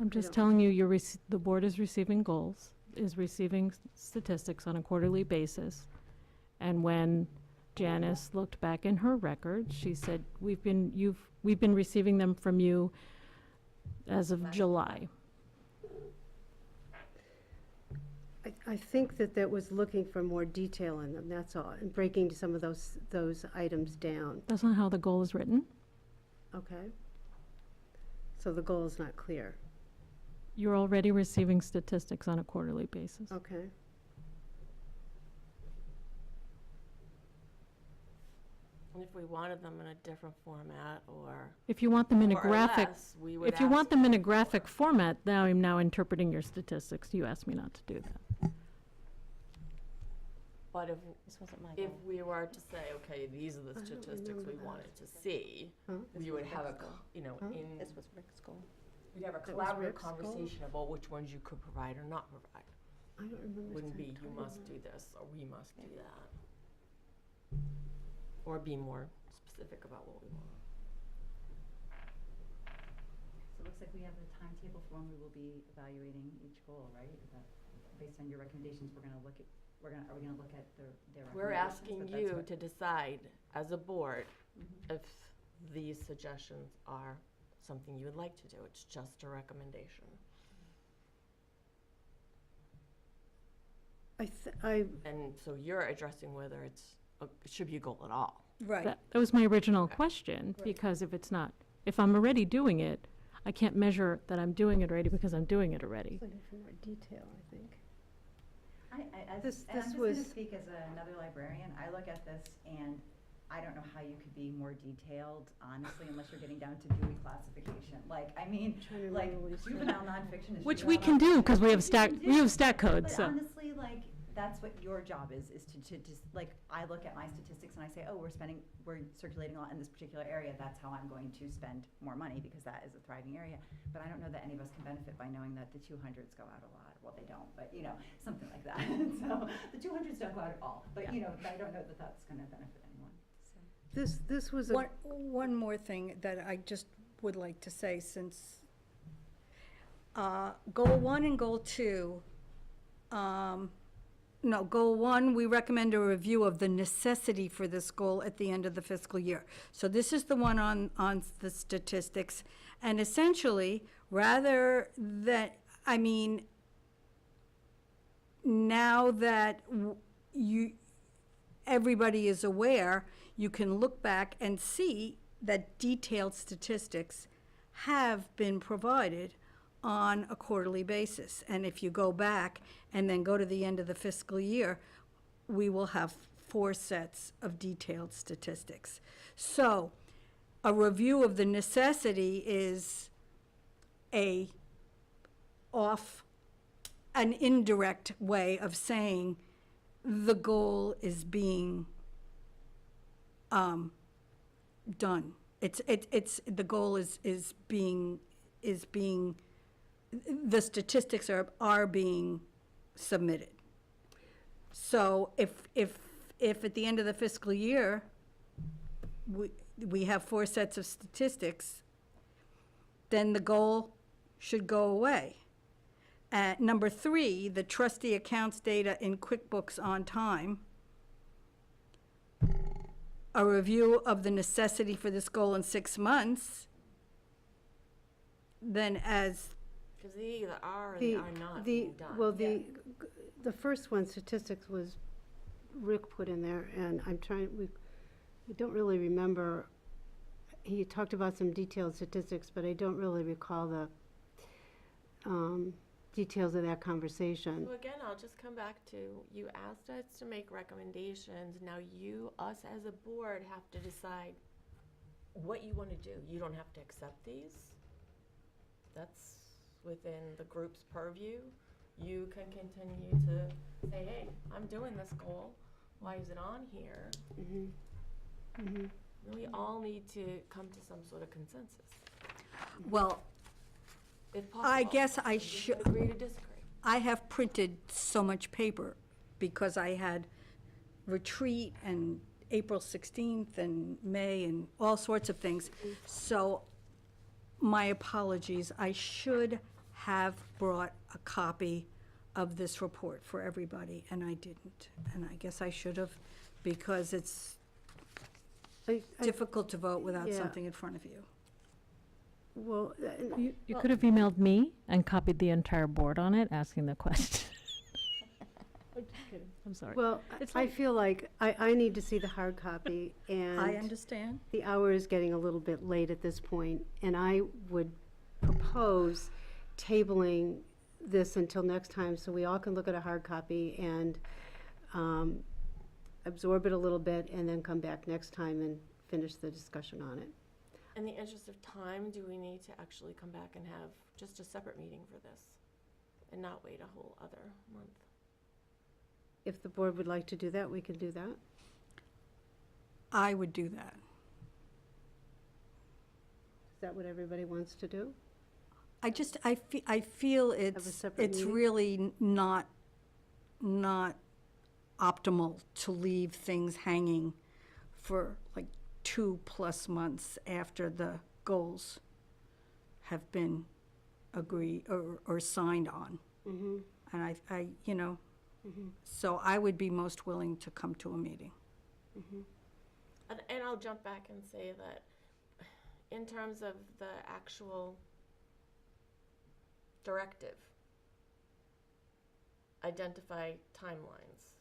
I'm just don't- telling you, the board is receiving goals, is receiving statistics on a quarterly basis. And when Janice looked back in her records, she said, we've been receiving them from you as of July. I think that was looking for more detail in them, that's all, and breaking some of those items down, That's not how the goal is written. okay? So the goal is not clear, You're already receiving statistics on a quarterly basis. okay? And if we wanted them in a different format or If you want them in a more or graphic, less, we would if you want ask them in a for- graphic format, now I'm now interpreting your statistics. You asked me not to do that. But This wasn't my if goal. we were to say, okay, these are the I don't statistics remember we that. wanted to see, Huh? we would have a, Huh? in, This was Rick's goal. we'd have a That was collaborative Rick's goal? conversation about which ones you could provide or not provide. I don't remember. Wouldn't be, saying you totally. must do this, or we must do that. Or be more specific about what we want. So it looks like we have a timetable for when we will be evaluating each goal, right? Is that, based on your recommendations, are we gonna look at their recommendations? We're asking But that's you what- to decide, as a board, Mhm. if these suggestions are something you would like to do. It's just a recommendation. And so you're addressing whether it should be a goal at all. Right. That was my original Okay. question, Right. because if I'm already doing it, I can't measure that I'm doing it already because I'm doing it already. Looking for more detail, I think. And I'm This just gonna was- speak as another librarian, I look at this and I don't know how you could be more detailed, honestly, unless you're getting down to Dewey classification. Like, I mean, Trying to like, remember what he said. juvenile nonfiction is Which we juvenile can do, nonfiction. because we have Which you can do. stat codes, But so. honestly, like, that's what your job is to just, like, I look at my statistics and I say, oh, we're circulating a lot in this particular area, that's how I'm going to spend more money, because that is a thriving area. But I don't know that any of us can benefit by knowing that the 200s go out a lot. Well, they don't, but, something like that. So, the 200s don't go out at all, but, I don't know that that's gonna benefit anyone, so. This was a. One more thing that I just would like to say, since goal 1 and goal 2, goal 1, we recommend a review of the necessity for this goal at the end of the fiscal year. So this is the one on the statistics, and essentially, rather that, now that everybody is aware, you can look back and see that detailed statistics have been provided on a quarterly basis. And if you go back and then go to the end of the fiscal year, we will have 4 sets of detailed statistics. So a review of the necessity is an indirect way of saying the goal is being done. The goal is being, the statistics are being submitted. So if at the end of the fiscal year, we have 4 sets of statistics, then the goal should go away. Number 3, the trustee accounts data in QuickBooks on time. A review of the necessity for this goal in 6 months. Then Because they either are or The- they are not the being done. Well, the first one, statistics, was Rick put in there, and I don't really remember, he talked about some detailed statistics, but I don't really recall the details of that conversation. So again, I'll just come back to, you asked us to make recommendations, now us as a board have to decide what you want to do. You don't have to accept these. That's within the group's purview. You can continue to say, hey, I'm doing this goal, why is it on here? Mhm. Mhm. We all need to come to some sort of consensus, Well, if possible. I guess I We can should, agree to disagree. I have printed so much paper because I had retreat and April 16th and May and all sorts of things. So my apologies. I should have brought a copy of this report for everybody, and I didn't. And I guess I should have, because it's I- difficult to vote without Yeah. something in front of you. Well, You could have emailed me and copied the entire board on it, asking the question. I'm just kidding. I'm sorry. well, It's I like- feel like I need to see the hard copy, and I understand. the hour is getting a little bit late at this point, and I would propose tabling this until next time, so we all can look at a hard copy and absorb it a little bit, and then come back next time and finish the discussion on it. In the interest of time, do we need to actually come back and have just a separate meeting for this? And not wait a whole other month? If the board would like to do that, we can do that. I would do that. Is that what everybody wants to do? I feel it's, separate it's meeting? really not optimal to leave things hanging for like 2+ months after the goals have been agreed or signed on. Mm-hmm. And I, you know, so I would be most willing to come to a meeting. And I'll jump back and say that in terms of the actual directive, identify timelines,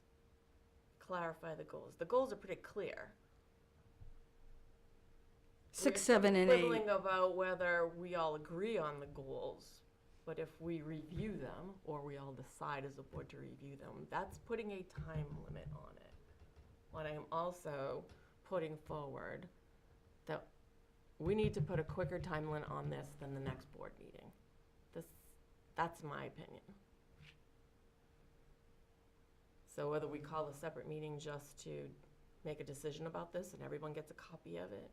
clarify the goals. The goals are pretty clear. 6, We're 7, and 8. quibbling about whether we all agree on the goals, but if we review them, or we all decide as a board to review them, that's putting a time limit on it. What I am also putting forward, that we need to put a quicker time limit on this than the next board meeting. That's my opinion. So whether we call a separate meeting just to make a decision about this and everyone gets a copy of it,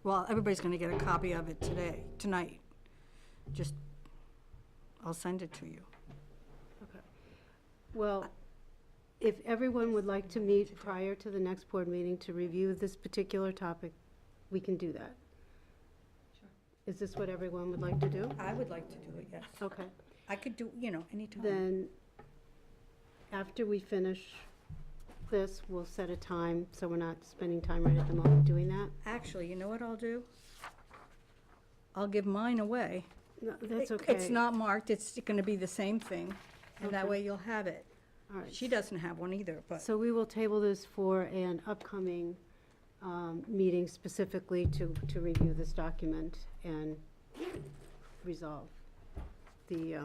Well, everybody's gonna get a copy of it tonight. Just, I'll send it to you. Well, if everyone would like to meet prior to the next board meeting to review this particular topic, we can do that. Sure. Is this what everyone would like to do? I would like to do it, yes. Okay. I could do, anytime. Then, after we finish this, we'll set a time, so we're not spending time right at the moment doing that. Actually, you know what I'll do? I'll give mine away. No, that's okay. It's not marked, it's gonna be the same thing, and that Okay. way you'll have it. All right. She doesn't have one either, but So we will table this for an upcoming meeting specifically to review this document and resolve the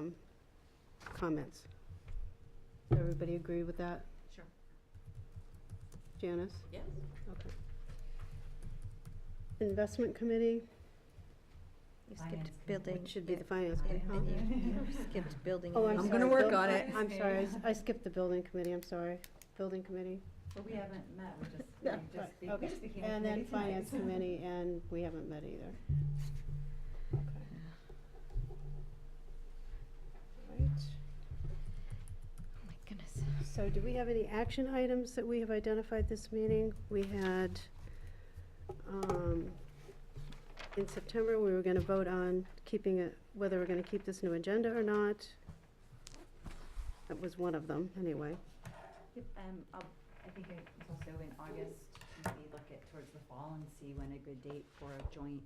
comments. Does everybody agree with that? Sure. Janice? yes. Okay. Investment committee, You Finance skipped committee. building. it should be the finance committee, huh? You skipped building. Oh, and I'm I'm sorry. gonna work Bill- on it. I'm sorry, I skipped the building committee, I'm sorry. Building committee? But we haven't met, we just, Yeah, we right, we okay. just became a And then committee tonight, finance so. committee, and we haven't met either. Right. Oh my goodness. So do we have any action items that we have identified this meeting? We had, in September, we were gonna vote on keeping it, whether we're gonna keep this new agenda or not. That was one of them, anyway. Yep, I think it was also in August, maybe look at towards the fall and see when a good date for joint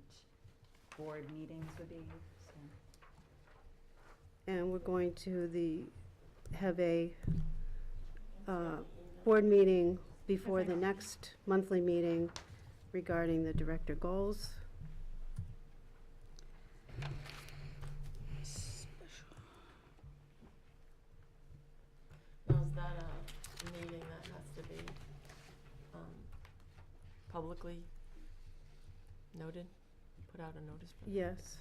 board meetings would be, so. And we're going to have a, board meeting before the next monthly meeting regarding the director goals. Now, is that a meeting that has to be publicly noted? Put out a notice for? Yes.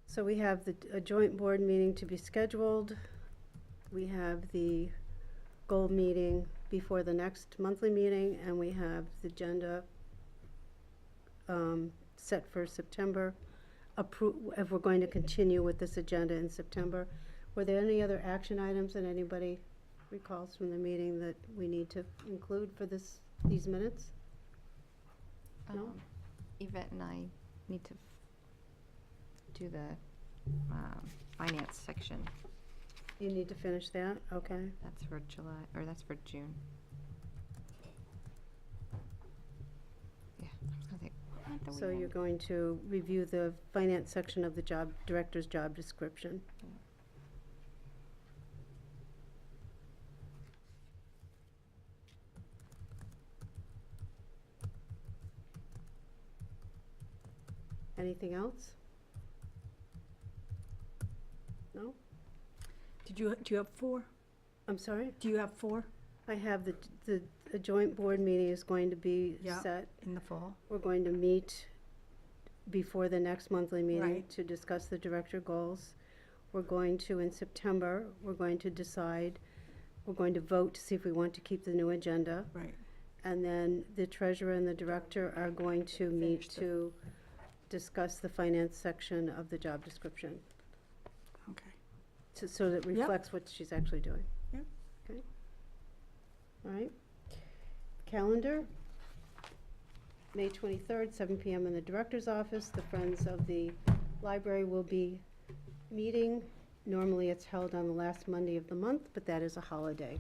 So we have a joint board meeting to be scheduled. We have the goal meeting before the next monthly meeting, and we have the agenda set for September, if we're going to continue with this agenda in September. Were there any other action items that anybody recalls from the meeting that we need to include for these minutes? No? Yvette and I need to do the finance section. You need to finish that, okay. That's for July, or that's for June. Yeah, I was gonna say, what month are we So in? you're going to review the finance section of the director's job description. Anything else? No? Do you have 4? I'm sorry? Do you have 4 I have the joint board meeting is going to be Yeah. set. in the fall? We're going to meet before the next monthly meeting Right. to discuss the director goals. We're going to, in September, we're going to decide, we're going to vote to see if we want to keep the new agenda. Right. And then the treasurer and the director are going to meet Finish the- to discuss the finance section of the job description, Okay. so that it reflects what she's actually doing. Yep. Okay. All right. Calendar. May 23rd, 7 PM in the director's office. The Friends of the Library will be meeting. Normally, it's held on the last Monday of the month, but that is a holiday.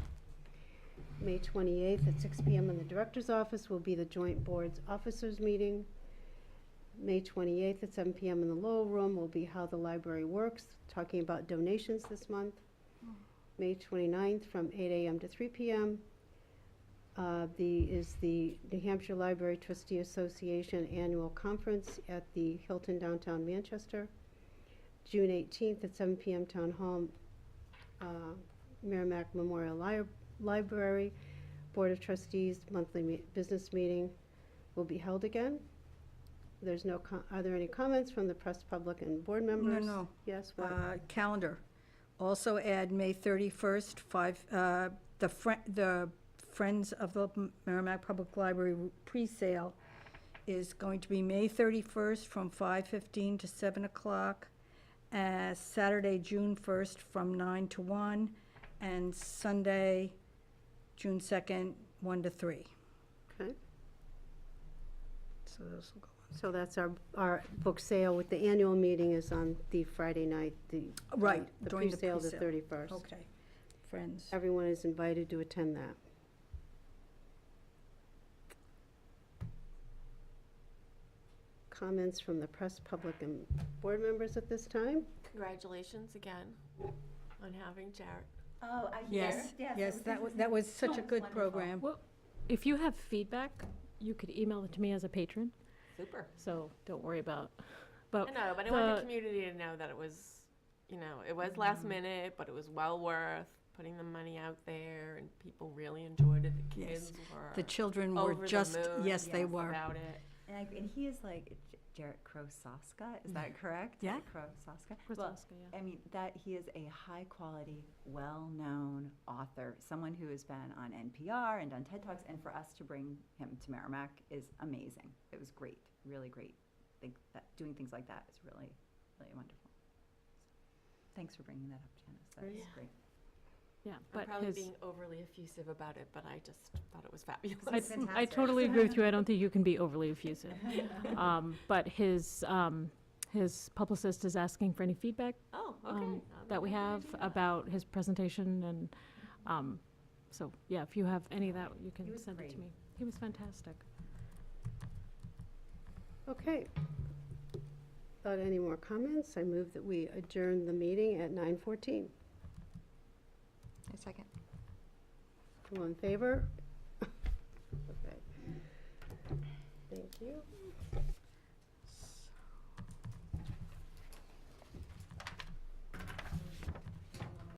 May 28th at 6 PM in the director's office will be the joint board's officers' meeting. May 28th at 7 PM in the Lowell Room will be How the Library Works, talking about donations this month. May 29th from 8 AM to 3 PM is the New Hampshire Library Trustee Association Annual Conference at the Hilton downtown Manchester. June 18th at 7 PM Town Hall, Merrimack Memorial Library Board of Trustees monthly business meeting will be held again. There's no, are there any comments from the press, public, and board members? No. Yes, what? Calendar. Also add May 31st, the Friends of the Merrimack Public Library pre-sale is going to be May 31st from 5:15 to 7 o'clock, Saturday, June 1st from 9 to 1, and Sunday, June 2nd, 1 to 3. Okay. So those will go on. So that's our book sale, with the annual meeting is on the Friday night, Right, the during the pre-sale, the pre-sale. 31st. Okay. Friends. Everyone is invited to attend that. Comments from the press, public, and board members at this time? Congratulations again on having Jarrett. Oh, I Yes, that was such a good program. Well, if you have feedback, you could email it to me as a patron, Super. so don't worry about, I but know, but I want the- the community to know that it was, it was last minute, but it was well worth putting the money out there, and people really enjoyed it. The Yes. kids were The children over were the just, moon, yes, they were. about it. And he is like Jarrett Krososka, is that correct? Yeah. Krososka. Krasinski, yeah. I mean, that he is a high-quality, well-known author, someone who has been on NPR and done TED Talks, and for us to bring him to Merrimack is amazing. It was great, really great. I think that doing things like that is really, really wonderful. Thanks for bringing that up, Janice. That was Yeah. great. yeah, I'm but probably his, being overly effusive about it, but I just thought it was fabulous. I fantastic. totally agree with you, I don't think you can be overly effusive. But his publicist is asking for any feedback Oh, okay. that we have about his presentation, and so, yeah, if you have any of that, you can He was send it to great. me. He was fantastic. Okay. Without any more comments, I move that we adjourn the meeting at 9:14. A second. All in favor? Okay. Thank you.